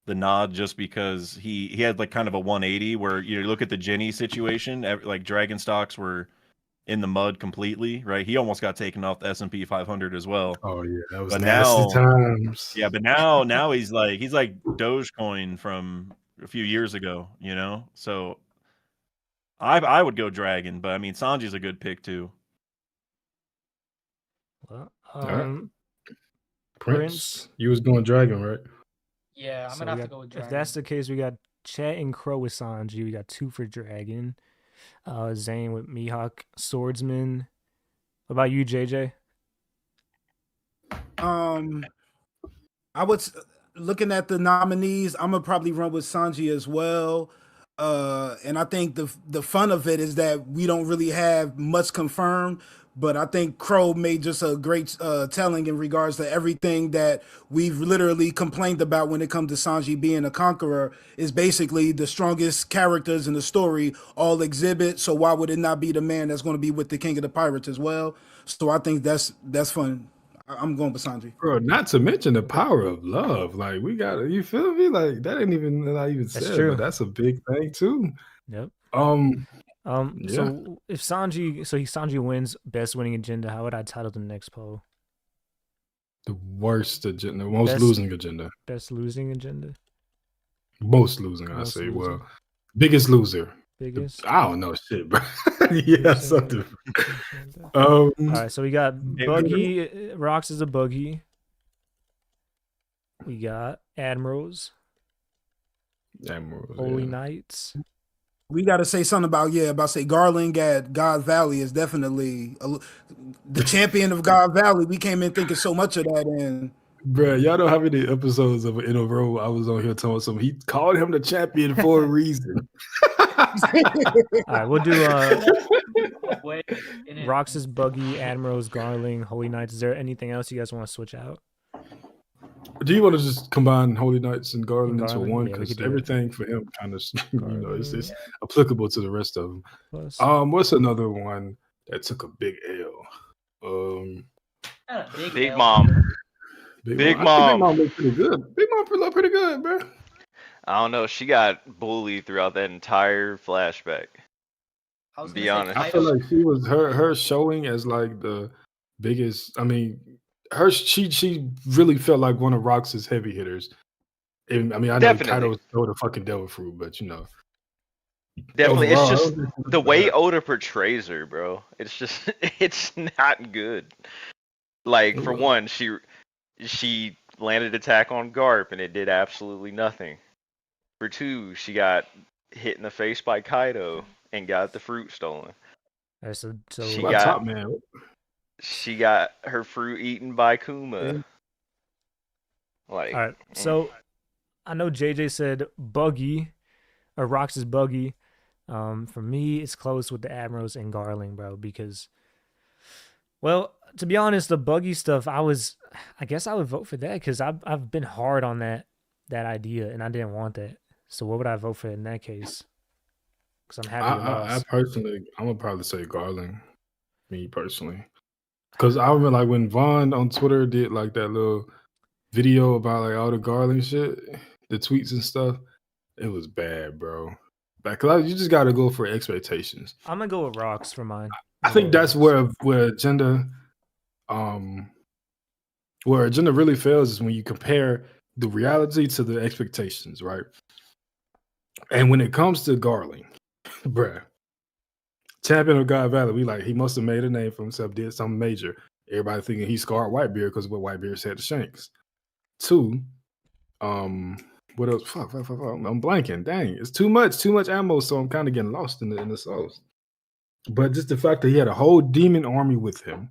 nod, just because he had like kind of a 180 where you look at the Jenny situation, like Dragon stocks were in the mud completely, right? He almost got taken off the S&P 500 as well. Oh yeah, that was nasty times. Yeah, but now he's like Dogecoin from a few years ago, So I would go Dragon, but I mean Sanji's a good pick too. Well, Prince, you was going Dragon, right? Yeah, I'm gonna have to go with Dragon. If that's the case, we got Chet and Krow with Sanji. We got 2 for Dragon. Zane with Mihawk, Swordsman. What about you, JJ? I looking at the nominees, I'm gonna probably run with Sanji as well. And I think the fun of it is that we don't really have much confirmed, but I think Krow made just a great telling in regards to everything that we've literally complained about when it comes to Sanji being a conqueror. Is basically the strongest characters in the story all exhibit. So why would it not be the man that's going to be with the King of the Pirates as well? So I think that's fun. I'm going with Sanji. Bro, not to mention the power of love. Like we got, you feel me? Like that ain't even not even That's said, true. but that's a big thing too. Yep. Yeah. So if Sanji wins best winning agenda, how would I title the next poll? The worst agenda, most losing agenda. Best losing agenda. Most losing, I say. Losing. Well, biggest loser. Biggest. I don't know shit, bro. Yeah, something. All right, so we got Buggy. Rocks is a buggy. We got Admirals. Holy Knights. We got to say something about say Garland at God Valley is definitely the champion of God Valley. We came in thinking so much of that, and bro, y'all know how many episodes of in a row I was on here telling something. He called him the champion for a reason. All right, we'll do Rox's Buggy, Admirals, Garling, Holy Knights. Is there anything else you guys want to switch out? Do you want to just combine Holy Knights and Garland into one? Yeah, because everything for him kind of, it's applicable to the rest of them. Plus. What's another one that took a big L? Big Mom. Big Mom. Big Mom looked pretty good. Big Mom looked pretty good, bro. I don't know. She got bullied throughout that entire flashback. Be honest. I feel like she was her showing as like the biggest. I mean, she really felt like one of Rox's heavy hitters. And, I mean, I know Kaido stole the fucking devil fruit, but you know. Definitely, overall, it's just the way Oda portrays her, bro. It's just it's not good. Like for one, she landed attack on Garp and it did absolutely nothing. For two, she got hit in the face by Kaido and got the fruit stolen. Right, so she got her fruit eaten by Kuma. Like, all right, so I know JJ said Buggy, or Rox is Buggy. For me, it's close with the Admirals and Garling, bro, because, well, to be honest, the Buggy stuff, I guess I would vote for that because I've been hard on that idea and I didn't want that. So what would I vote for in that case? Because I'm happy. I personally, I'm gonna probably say Garling. Me personally, because I remember like when Vaughn on Twitter did like that little video about like all the Garling shit, the tweets and stuff. It was bad, bro. Because you just got to go for expectations. I'm gonna go with Rocks for mine. I think that's where agenda, where agenda really fails is when you compare the reality to the expectations, right? And when it comes to Garling, bruh, champion of God Valley, we like he must have made a name for himself, did something major. Everybody thinking he scarred Whitebeard because what Whitebeard said to Shanks. Two, what else? Fuck. I'm blanking. Dang, it's too much ammo, so I'm kind of getting lost in the sauce. But just the fact that he had a whole demon army with him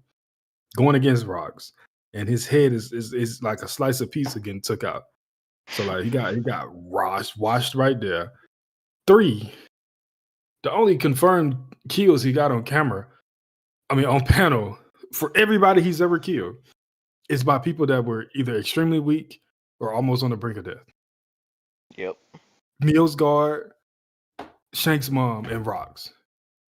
going against Rocks, and his head is like a slice of pizza getting took out. So like he got washed right there. 3, the only confirmed kills he got on panel for everybody he's ever killed is by people that were either extremely weak or almost on the brink of death. Yep. Meal's guard, Shank's mom, and Rocks.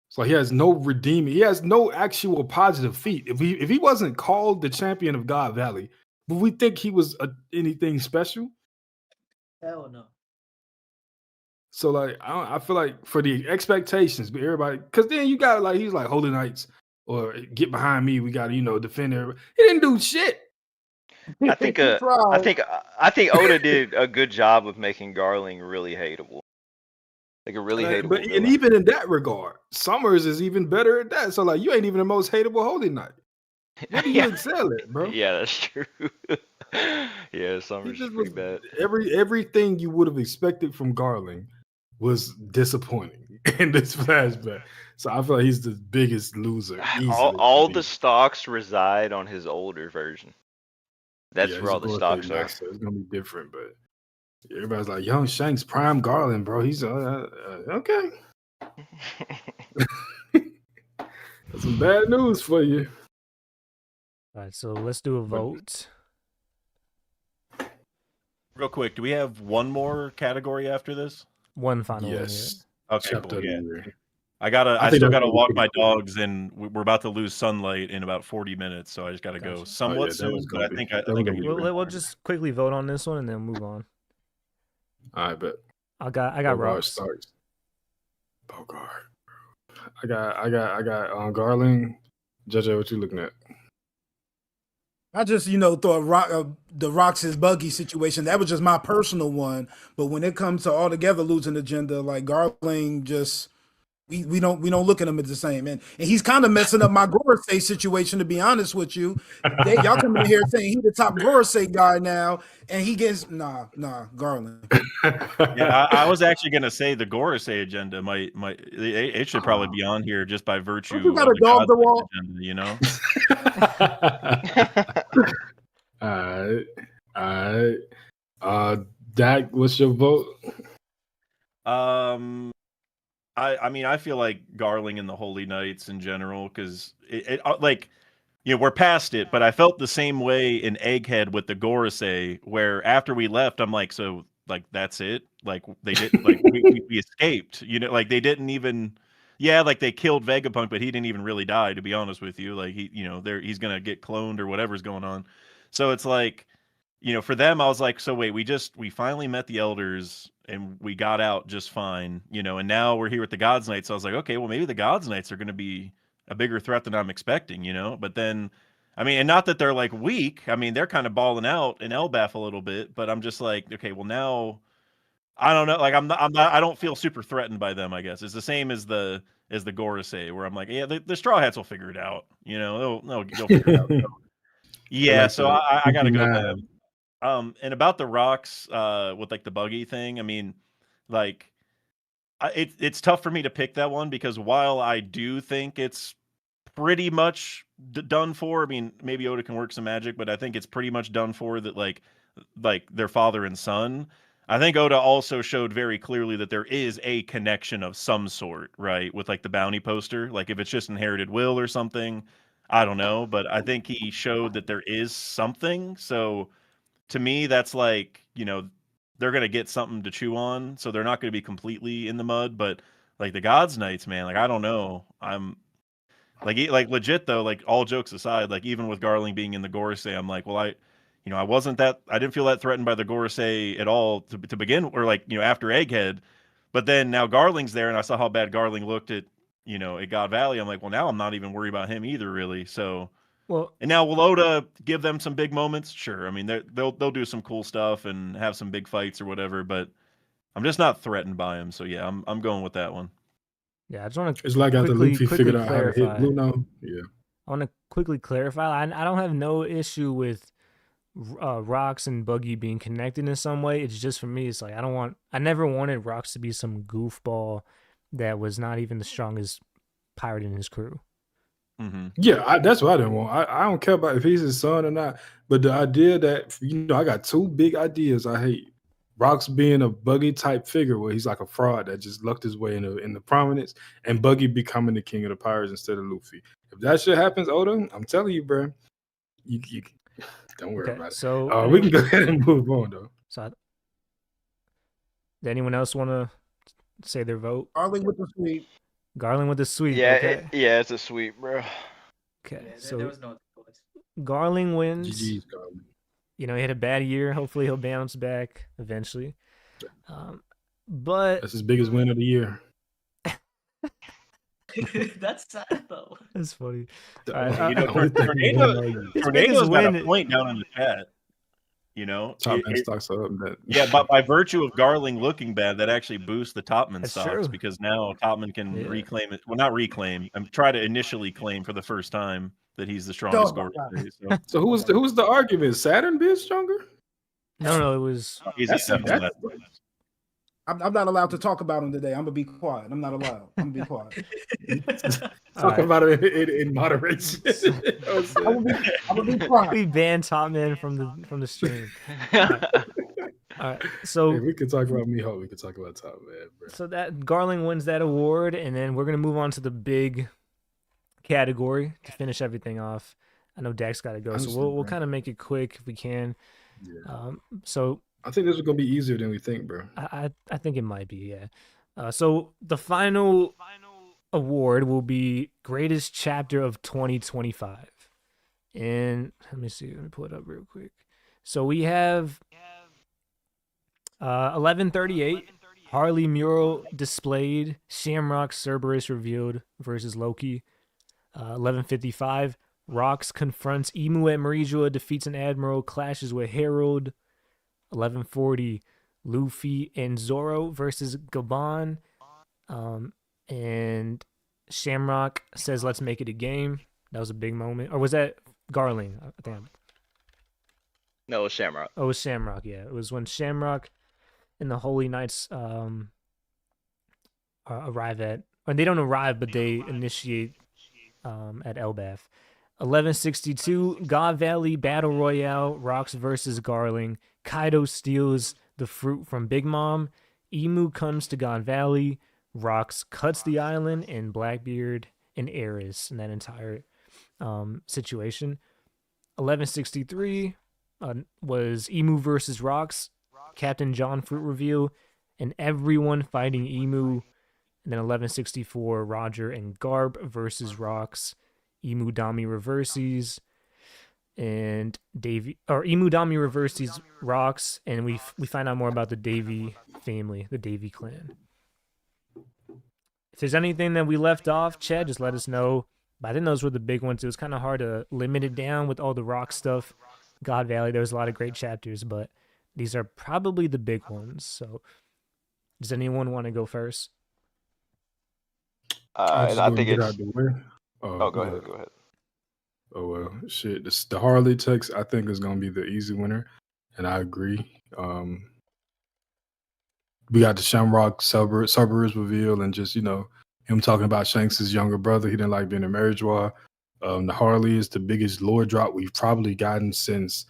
So he has no redeeming. He has no actual positive feat. If he wasn't called the champion of God Valley, would we think he was anything special? Hell no. So like I feel like for the expectations, but everybody, because then you got like he's like Holy Knights or get behind me. We got to defend everybody. He didn't do shit. I think Oda did a good job of making Garling really hateable. Like a really hateable. But and even in that regard, Summers is even better at that. So like you ain't even the most hateable Holy Knight. What do you excel at, bro? Yeah, that's true. Yeah, Summers is pretty bad. Everything you would have expected from Garling was disappointing in this flashback. So I feel like he's the biggest loser. All the stocks reside on his older version. That's where all the stocks are. So it's gonna be different, but everybody's like, Young Shanks, prime Garland, bro. He's okay. That's some bad news for you. All right, so let's do a vote. Real quick, do we have one more category after this? One final one. Yes. Okay, cool. Yeah. I still gotta walk my dogs, and we're about to lose sunlight in about 40 minutes, so I just gotta go somewhat soon. But I think we'll just quickly vote on this one and then move on. I bet. I got Ross. Starts. Bogart. I got Garland. JJ, what you looking at? I just, thought the Rox's buggy situation. That was just my personal one. But when it comes to altogether losing agenda, like Garland, just we don't look at him as the same. And he's kind of messing up my Gorosei situation. To be honest with you, y'all coming in here saying he's the top Gorosei guy now, and he gets Garland. Yeah, I was actually gonna say the Gorosei agenda it should probably be on here just by virtue of got a dog the wall agenda, All right. Dak, what's your vote? I mean, I feel like Garling and the Holy Knights in general, because we're past it, but I felt the same way in Egghead with the Gorosei, where after we left, I'm like, so like that's it? Like they didn't like we escaped, like they didn't even. Yeah, like they killed Vegapunk, but he didn't even really die, to be honest with you. Like he's gonna get cloned or whatever's going on. So it's like, for them, I was like, so wait, we finally met the elders and we got out just fine, and now we're here with the Gods Knights. So I was like, okay, well maybe the Gods Knights are gonna be a bigger threat than I'm expecting, But then, I mean, and not that they're like weak. I mean, they're kind of balling out in Elbaf a little bit, but I'm just like, okay, well now. I don't know. Like I don't feel super threatened by them. I guess it's the same as the Gorosei, where I'm like, yeah, the Straw Hats will figure it out. They'll figure it out. So, yeah, so I gotta go with them. And about the rocks, with like the buggy thing, I mean, like, it's tough for me to pick that one because while I do think it's pretty much done for, I mean, maybe Oda can work some magic, but I think it's pretty much done for that. Like their father and son. I think Oda also showed very clearly that there is a connection of some sort, right? With like the bounty poster. Like if it's just inherited will or something, I don't know. But I think he showed that there is something. So to me, that's like, they're going to get something to chew on. So they're not going to be completely in the mud. But like the Gods Knights, man, like I don't know. I'm like legit though, like all jokes aside, like even with Garling being in the Gorosei, I'm like, well, I didn't feel that threatened by the Gorosei at all to begin, or like, after Egghead, but then now Garling's there and I saw how bad Garling looked at God Valley. I'm like, well, now I'm not even worried about him either, really. So, and now will Oda give them some big moments? Sure. I mean, they'll do some cool stuff and have some big fights or whatever, but I'm just not threatened by him. So yeah, I'm going with that one. Yeah, I just want to. It's like after Luffy figured out how to hit Blue now. Yeah. I want to quickly clarify. I don't have no issue with Rocks and Buggy being connected in some way. It's just for me, it's like I never wanted Rocks to be some goofball that was not even the strongest pirate in his crew. Mm-hmm. Yeah, that's what I didn't want. I don't care about if he's his son or not, but the idea that I got two big ideas I hate. Rocks being a Buggy type figure where he's like a fraud that just lucked his way in the prominence, and Buggy becoming the king of the pirates instead of Luffy. If that shit happens, Oda, I'm telling you, bro, you don't worry about it. So we can go ahead and move on, though. So, does anyone else want to say their vote? Garling with the sweep. Garling with the sweep. Yeah, okay. It's a sweep, bro. Okay, yeah, so there was no choice. Garling wins. GG's Garling. He had a bad year. Hopefully, he'll bounce back eventually. But that's his biggest win of the year. That's sad though. That's funny. Tornado's got a point down in the chat. Top-man stocks are up. Yeah, but by virtue of Garling looking bad, that actually boosts the Topman stocks because now Topman can reclaim it. Well, not reclaim. I'm trying to initially claim for the first time that he's the strongest Gorosei. So who's the argument? Saturn being stronger? No, it was. I'm not allowed to talk about him today. I'm gonna be quiet. I'm not allowed. I'm gonna be quiet. Talk about it in moderation. I'm gonna be quiet. We banned Top Man from the stream. All right. So if we could talk about Miho, we could talk about Top Man, bro. So that Garland wins that award, and then we're gonna move on to the big category to finish everything off. I know Dak's got to go, so we'll kind of make it quick if we can. Yeah. So I think this is gonna be easier than we think, bro. I think it might be, yeah. So the final award will be greatest chapter of 2025, and let me pull it up real quick. So we have 1138 Harley mural displayed, Shamrock Cerberus revealed versus Loki. 1155 Rox confronts Emu at Marijua, defeats an admiral, clashes with Herald. 1140 Luffy and Zoro versus Gabon. And Shamrock says, "Let's make it a game." That was a big moment. Or was that Garling? I think. No, it was Shamrock. Oh, it was Shamrock, yeah. It was when Shamrock and the Holy Knights arrive at, or they don't arrive, but they initiate at Elbath. 1162 God Valley Battle Royale, Rox versus Garling. Kaido steals the fruit from Big Mom. Emu comes to God Valley. Rox cuts the island, and Blackbeard and Aris in that entire situation. 1163 was Emu versus Rox, Captain John Fruit reveal, and everyone fighting Emu. And then 1164 Roger and Garb versus Rox, Emu Dami reverses, and Davy, or Emu Dami reverses Rox, and we find out more about the Davy family, the Davy clan. If there's anything that we left off, Chad, just let us know. But I think those were the big ones. It was kind of hard to limit it down with all the rock stuff. God Valley, there was a lot of great chapters, but these are probably the big ones. So does anyone want to go first? I think it's. Out the way. Oh, go ahead. Go ahead. Oh well, shit. The Harley text I think is gonna be the easy winner, and I agree. We got the Shamrock Cerberus reveal, and just him talking about Shanks' younger brother. He didn't like being a Marijua. The Harley is the biggest lore drop we've probably gotten since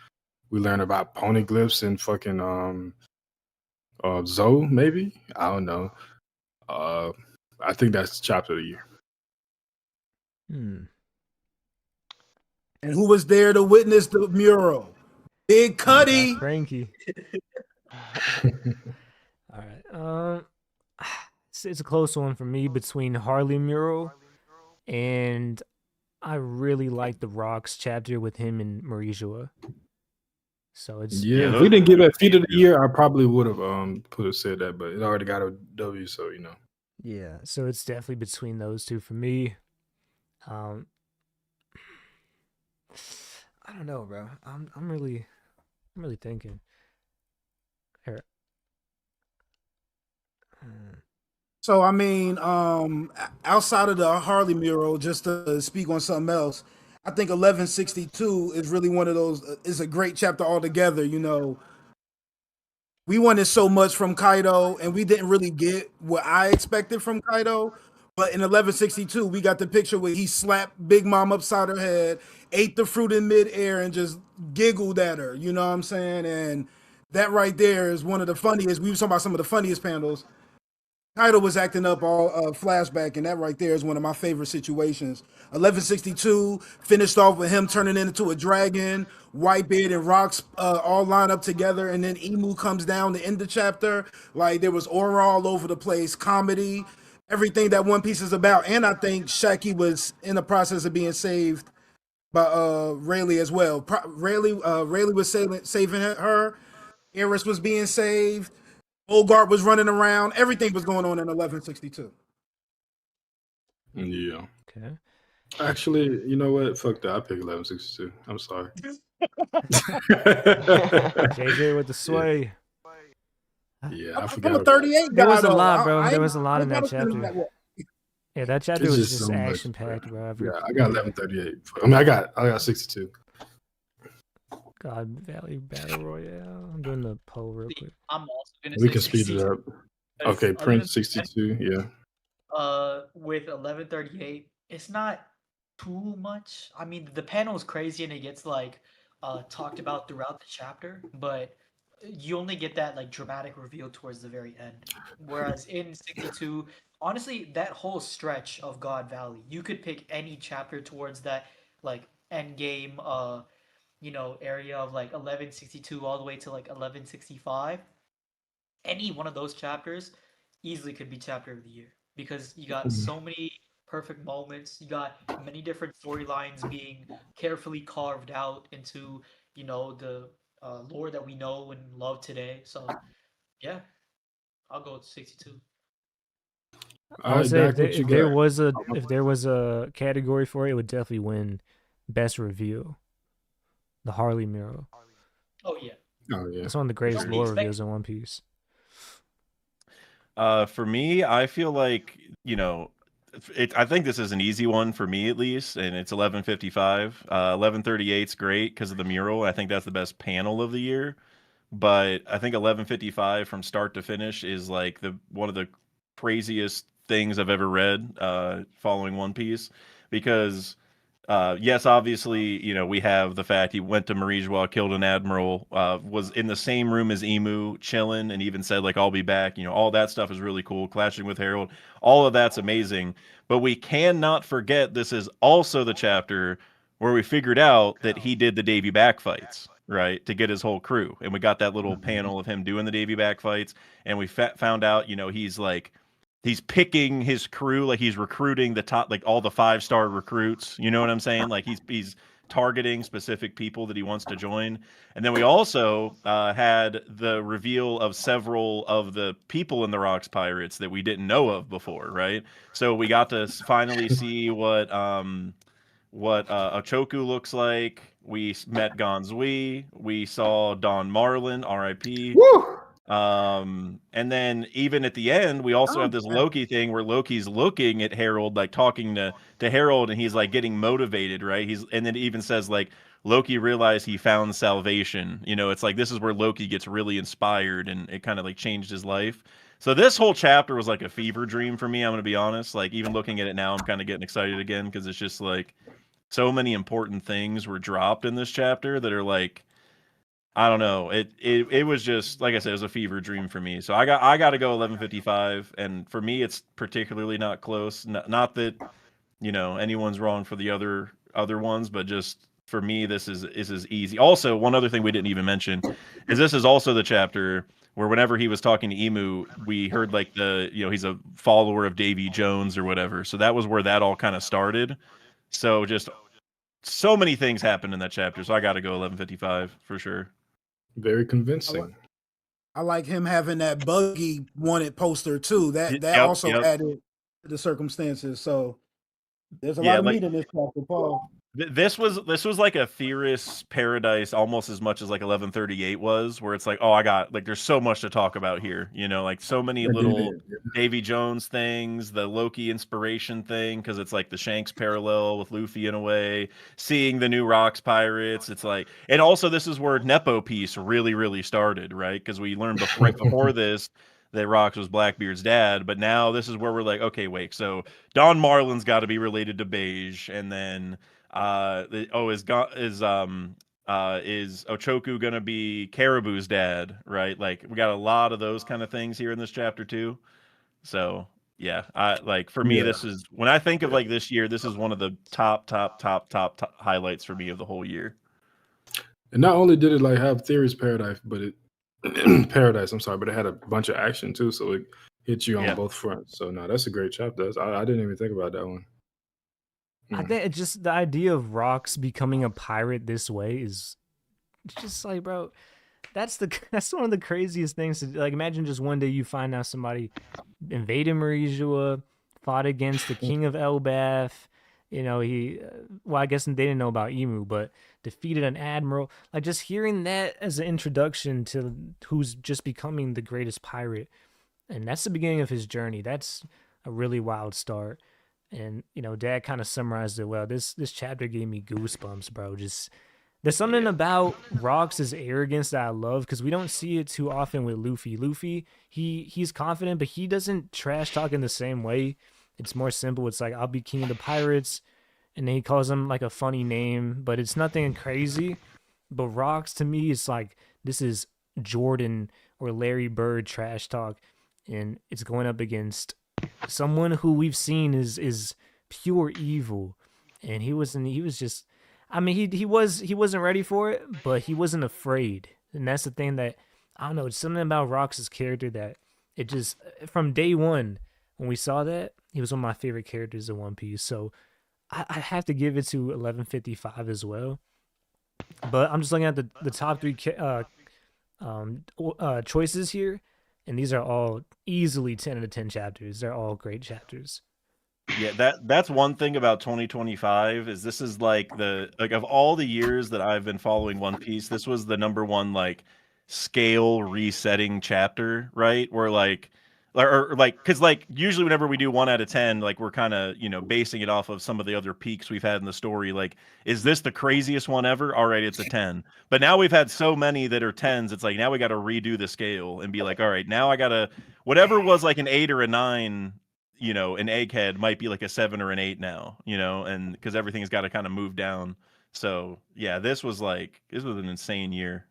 we learned about poneglyphs and fucking Zoe. Maybe, I don't know. I think that's chapter of the year. And who was there to witness the mural? Big Cuddy. Cranky. All right. It's a close one for me between Harley mural, and I really like the Rox chapter with him and Marijua. So it's if we didn't give that feat of the year, I probably would have said that, but it already got a W, so Yeah, so it's definitely between those two for me. I don't know, bro. I'm really thinking. Here. So I mean, outside of the Harley mural, just to speak on something else, I think 1162 is really one of those. It's a great chapter altogether. We wanted so much from Kaido, and we didn't really get what I expected from Kaido. But in 1162, we got the picture where he slapped Big Mom upside her head, ate the fruit in midair, and just giggled at her. You know what I'm saying? And that right there is one of the funniest. We were talking about some of the funniest panels. Kaido was acting up all flashback, and that right there is one of my favorite situations. 1162 finished off with him turning into a dragon, Whitebeard and Rox all line up together, and then Emu comes down to end the chapter. Like, there was aura all over the place, comedy, everything that One Piece is about. And I think Shaki was in the process of being saved by Rayleigh as well. Rayleigh was saving her. Eris was being saved. Bogart was running around. Everything was going on in 1162. Yeah. Okay. Actually, you know what? Fuck that. I pick 1162. I'm sorry. JJ with the sway. Yeah, I I'm a 38 guy. There was a though. lot, bro. I There was a lot in that gotta finish chapter. that. Yeah, that chapter It's was just just so much, action packed, bro. Yeah, I got 1138. I mean, I got 62. God Valley Battle Royale. I'm doing the poll real quick. I'm also gonna We say can speed it up. Okay, Prince 62. Yeah. With 1138, It's not too much. I mean, the panel is crazy and it gets like talked about throughout the chapter, but you only get that like dramatic reveal towards the very end. Whereas in 62, honestly, that whole stretch of God Valley, you could pick any chapter towards that like end game area of like 1162 all the way to like 1165. Any one of those chapters easily could be chapter of the year because you got so many perfect moments. You got many different storylines being carefully carved out into, the lore that we know and love today. So, yeah, I'll go with 62. I would say if there was a category for it, it would definitely win best reveal. The Harley mural. Oh yeah. Oh yeah. It's one of the greatest lore reveals in One Piece. For me, I feel like, I think this is an easy one for me at least, and it's 11:55. 11:38's great because of the mural. I think that's the best panel of the year. But I think 11:55 from start to finish is like one of the craziest things I've ever read following One Piece, because yes, obviously, we have the fact he went to Marijois, killed an admiral, was in the same room as Emu, chilling, and even said, like, I'll be back. All that stuff is really cool. Clashing with Harold, all of that's amazing. But we cannot forget this is also the chapter where we figured out that he did the Davy back fights, right, to get his whole crew. And we got that little panel of him doing the Davy back fights, and we found out, he's picking his crew, like he's recruiting the top, like all the 5-star recruits. You know what I'm saying? Like he's targeting specific people that he wants to join. And then we also had the reveal of several of the people in the Rocks Pirates that we didn't know of before, right? So we got to finally see what Ochoku looks like. We met Gonzui. We saw Don Marlin, R.I.P. Woo! And then even at the end, we also have this Loki thing where Loki's looking at Harold, like talking to Harold, and he's like getting motivated, right? And then it even says like Loki realized he found salvation. It's like this is where Loki gets really inspired, and it kind of like changed his life. So this whole chapter was like a fever dream for me. I'm gonna be honest. Like even looking at it now, I'm kind of getting excited again because it's just like so many important things were dropped in this chapter that are like, I don't know. It was just, like I said, it was a fever dream for me. So I got to go 11:55, and for me, it's particularly not close. Not that anyone's wrong for the other ones, but just for me, this is easy. Also, one other thing we didn't even mention is this is also the chapter where whenever he was talking to Emu, we heard like he's a follower of Davy Jones or whatever. So that was where that all kind of started. So just so many things happened in that chapter. So I got to go 11:55 for sure. Very convincing. I like him having that Buggy wanted poster too. That also added to the circumstances. So there's a lot of meat in this chapter, Paul. This was like a theorist's paradise almost as much as like 11:38 was, where it's like, oh, there's so much to talk about here, like so many little Davy Jones things, the Loki inspiration thing, because it's like the Shanks parallel with Luffy in a way, seeing the new Rocks Pirates. It's like, and also this is where Nepo piece really, really started, right? Because we learned right before this that Rocks was Blackbeard's dad, but now this is where we're like, okay, wait, so Don Marlin's got to be related to Beige, and then is Ochoku gonna be Caribou's dad, right? Like we got a lot of those kind of things here in this chapter too. So yeah, for me, this is when I think of like this year, this is one of the top highlights for me of the whole year. And not only did it like have Theory's Paradise, but it but it had a bunch of action too, so it hit you on both fronts. So no, that's a great chapter. I didn't even think about that one. I think it's just the idea of Rocks becoming a pirate this way is just like, bro, that's one of the craziest things to, like, imagine just one day you find out somebody invaded Marijois, fought against the king of Elbaf. I guess they didn't know about Emu, but defeated an admiral. Like, just hearing that as an introduction to who's just becoming the greatest pirate, and that's the beginning of his journey. That's a really wild start. And, Dad kind of summarized it well. This chapter gave me goosebumps, bro. Just, there's something about Rocks' arrogance that I love, because we don't see it too often with Luffy. Luffy, he's confident, but he doesn't trash talk in the same way It's more simple. It's like, I'll be king of the pirates, and then he calls him like a funny name, but it's nothing crazy. But Rocks, to me, it's like, this is Jordan or Larry Bird trash talk, and it's going up against someone who we've seen is pure evil, and he was just, I mean, he wasn't ready for it, but he wasn't afraid, and that's the thing that, I don't know, it's something about Rox's character that it just, from day one when we saw that, he was one of my favorite characters in One Piece. So I have to give it to 1155 as well. But I'm just looking at the top three choices here, and these are all easily 10 out of 10 chapters. They're all great chapters. Yeah, that's one thing about 2025 is this is like of all the years that I've been following One Piece, this was the number one like scale resetting chapter, right? Where like or like, because like usually whenever we do 1 out of 10, like we're kind of, you know, basing it off of some of the other peaks we've had in the story. Like, is this the craziest one ever? All right, it's a 10. But now we've had so many that are 10s. It's like now we got to redo the scale and be like, all right, now I gotta, whatever was like an 8 or a 9, you know, an egghead might be like a 7 or an 8 now, you know, and because everything's got to kind of move down. So yeah, this was an insane year.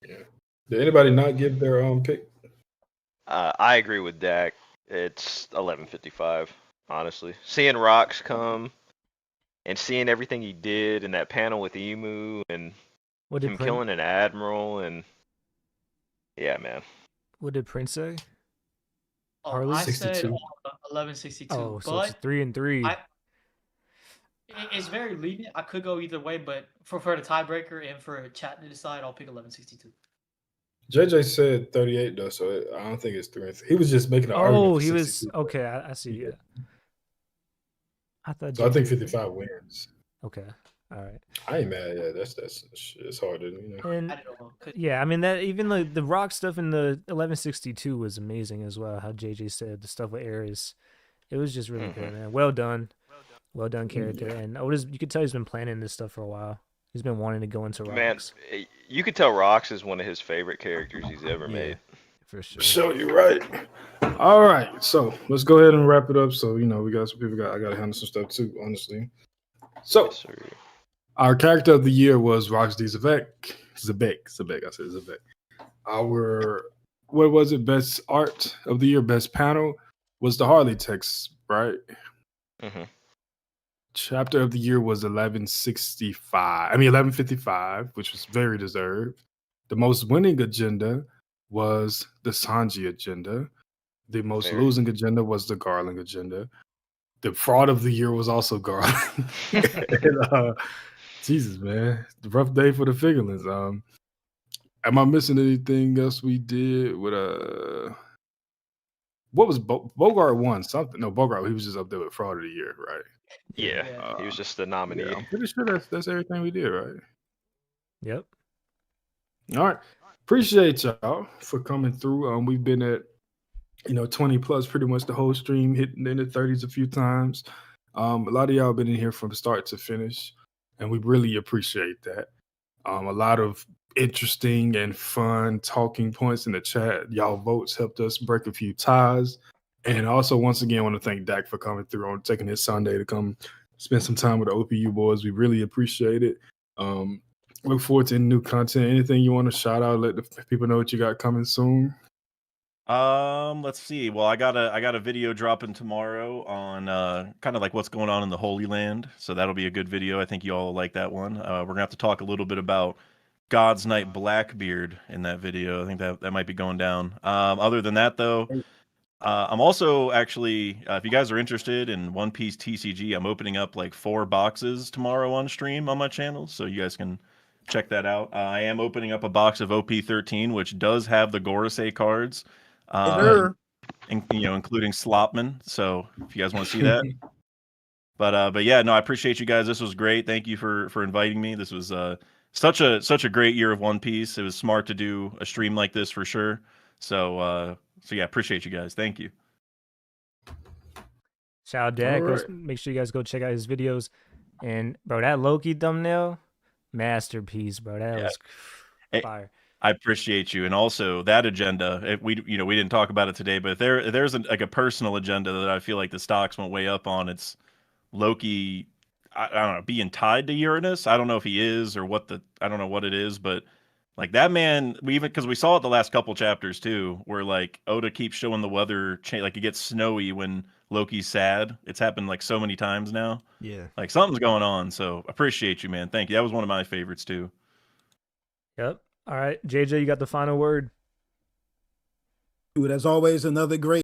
Yeah. Did anybody not give their pick? I agree with Dak. It's 11:55. Honestly, seeing Rocks come and seeing everything he did in that panel with Emu and him killing an admiral, and yeah, man. What did Prince say? Oh, I said 1162. Oh, so it's 3 and 3. It's very lenient. I could go either way, but for the tiebreaker and for chat to decide, I'll pick 1162. JJ said 38 though, so I don't think it's 3 and 3. He was just making an argument. Oh, he was okay. I see. Yeah. I thought. So I think 55 wins. Okay. All right. I ain't mad. Yeah, that's it's hard to, you know. And yeah, I mean that even the rock stuff in the 1162 was amazing as well. How JJ said the stuff with Ares, it was just really good, man. Well done character. And Otis, you could tell he's been planning this stuff for a while. He's been wanting to go into Rocks. Man, you could tell Rocks is one of his favorite characters he's ever made. For sure. So you're right. All right, so let's go ahead and wrap it up. So, you know, we got some people. I got to handle some stuff too, honestly. So, yes, our character of the year was Rocks D. Zebek. I said Zebek. Our, what was it? Best art of the year, best panel was the Harley text, right? Mm-hmm. Chapter of the year was 1155, which was very deserved. The most winning agenda was the Sanji agenda. The most losing agenda was the Garland agenda. The fraud of the year was also Garland. And, Jesus, man, the rough day for the figurines. Am I missing anything else we did with what was Bogart won something? No, Bogart, he was just up there with fraud of the year, right? Yeah, he was just the nominee. Yeah, I'm pretty sure that's everything we did, right? Yep. All right. Appreciate y'all for coming through. We've been at 20 plus pretty much the whole stream, hitting in the 30s a few times. A lot of y'all been in here from start to finish, and we really appreciate that. A lot of interesting and fun talking points in the chat. Y'all votes helped us break a few ties. And also, once again, I want to thank Dak for coming through on taking his Sunday to come spend some time with the OPU boys. We really appreciate it. Look forward to new content. Anything you want to shout out? Let the people know what you got coming soon. Let's see. Well, I got a video dropping tomorrow on kind of like what's going on in the Holy Land. So that'll be a good video. I think you all will like that one. We're gonna have to talk a little bit about God's Knight Blackbeard in that video. I think that might be going down. Other than that, though, I'm also actually, if you guys are interested in One Piece TCG, I'm opening up like 4 boxes tomorrow on stream on my channel, so you guys can check that out. I am opening up a box of OP13, which does have the Gorosei cards, including Slopman. So if you guys want to see that, but yeah, no, I appreciate you guys. This was great. Thank you for inviting me. This was such a great year of One Piece. It was smart to do a stream like this for sure. So yeah, appreciate you guys. Thank you. Shout out Dak. Right. Make sure you guys go check out his videos. And bro, that Loki thumbnail, masterpiece, bro. That was fire. I appreciate you, and also that agenda. We didn't talk about it today, but there's like a personal agenda that I feel like the stocks went way up on. It's Loki. I don't know, being tied to Uranus. I don't know if he is or I don't know what it is, but like that man, because we saw it the last couple chapters too, where like Oda keeps showing the weather change, like it gets snowy when Loki's sad. It's happened like so many times now. Yeah. Like something's going on. So appreciate you, man. Thank you. That was one of my favorites too. Yep. All right, JJ, you got the final word. Dude, as always, another great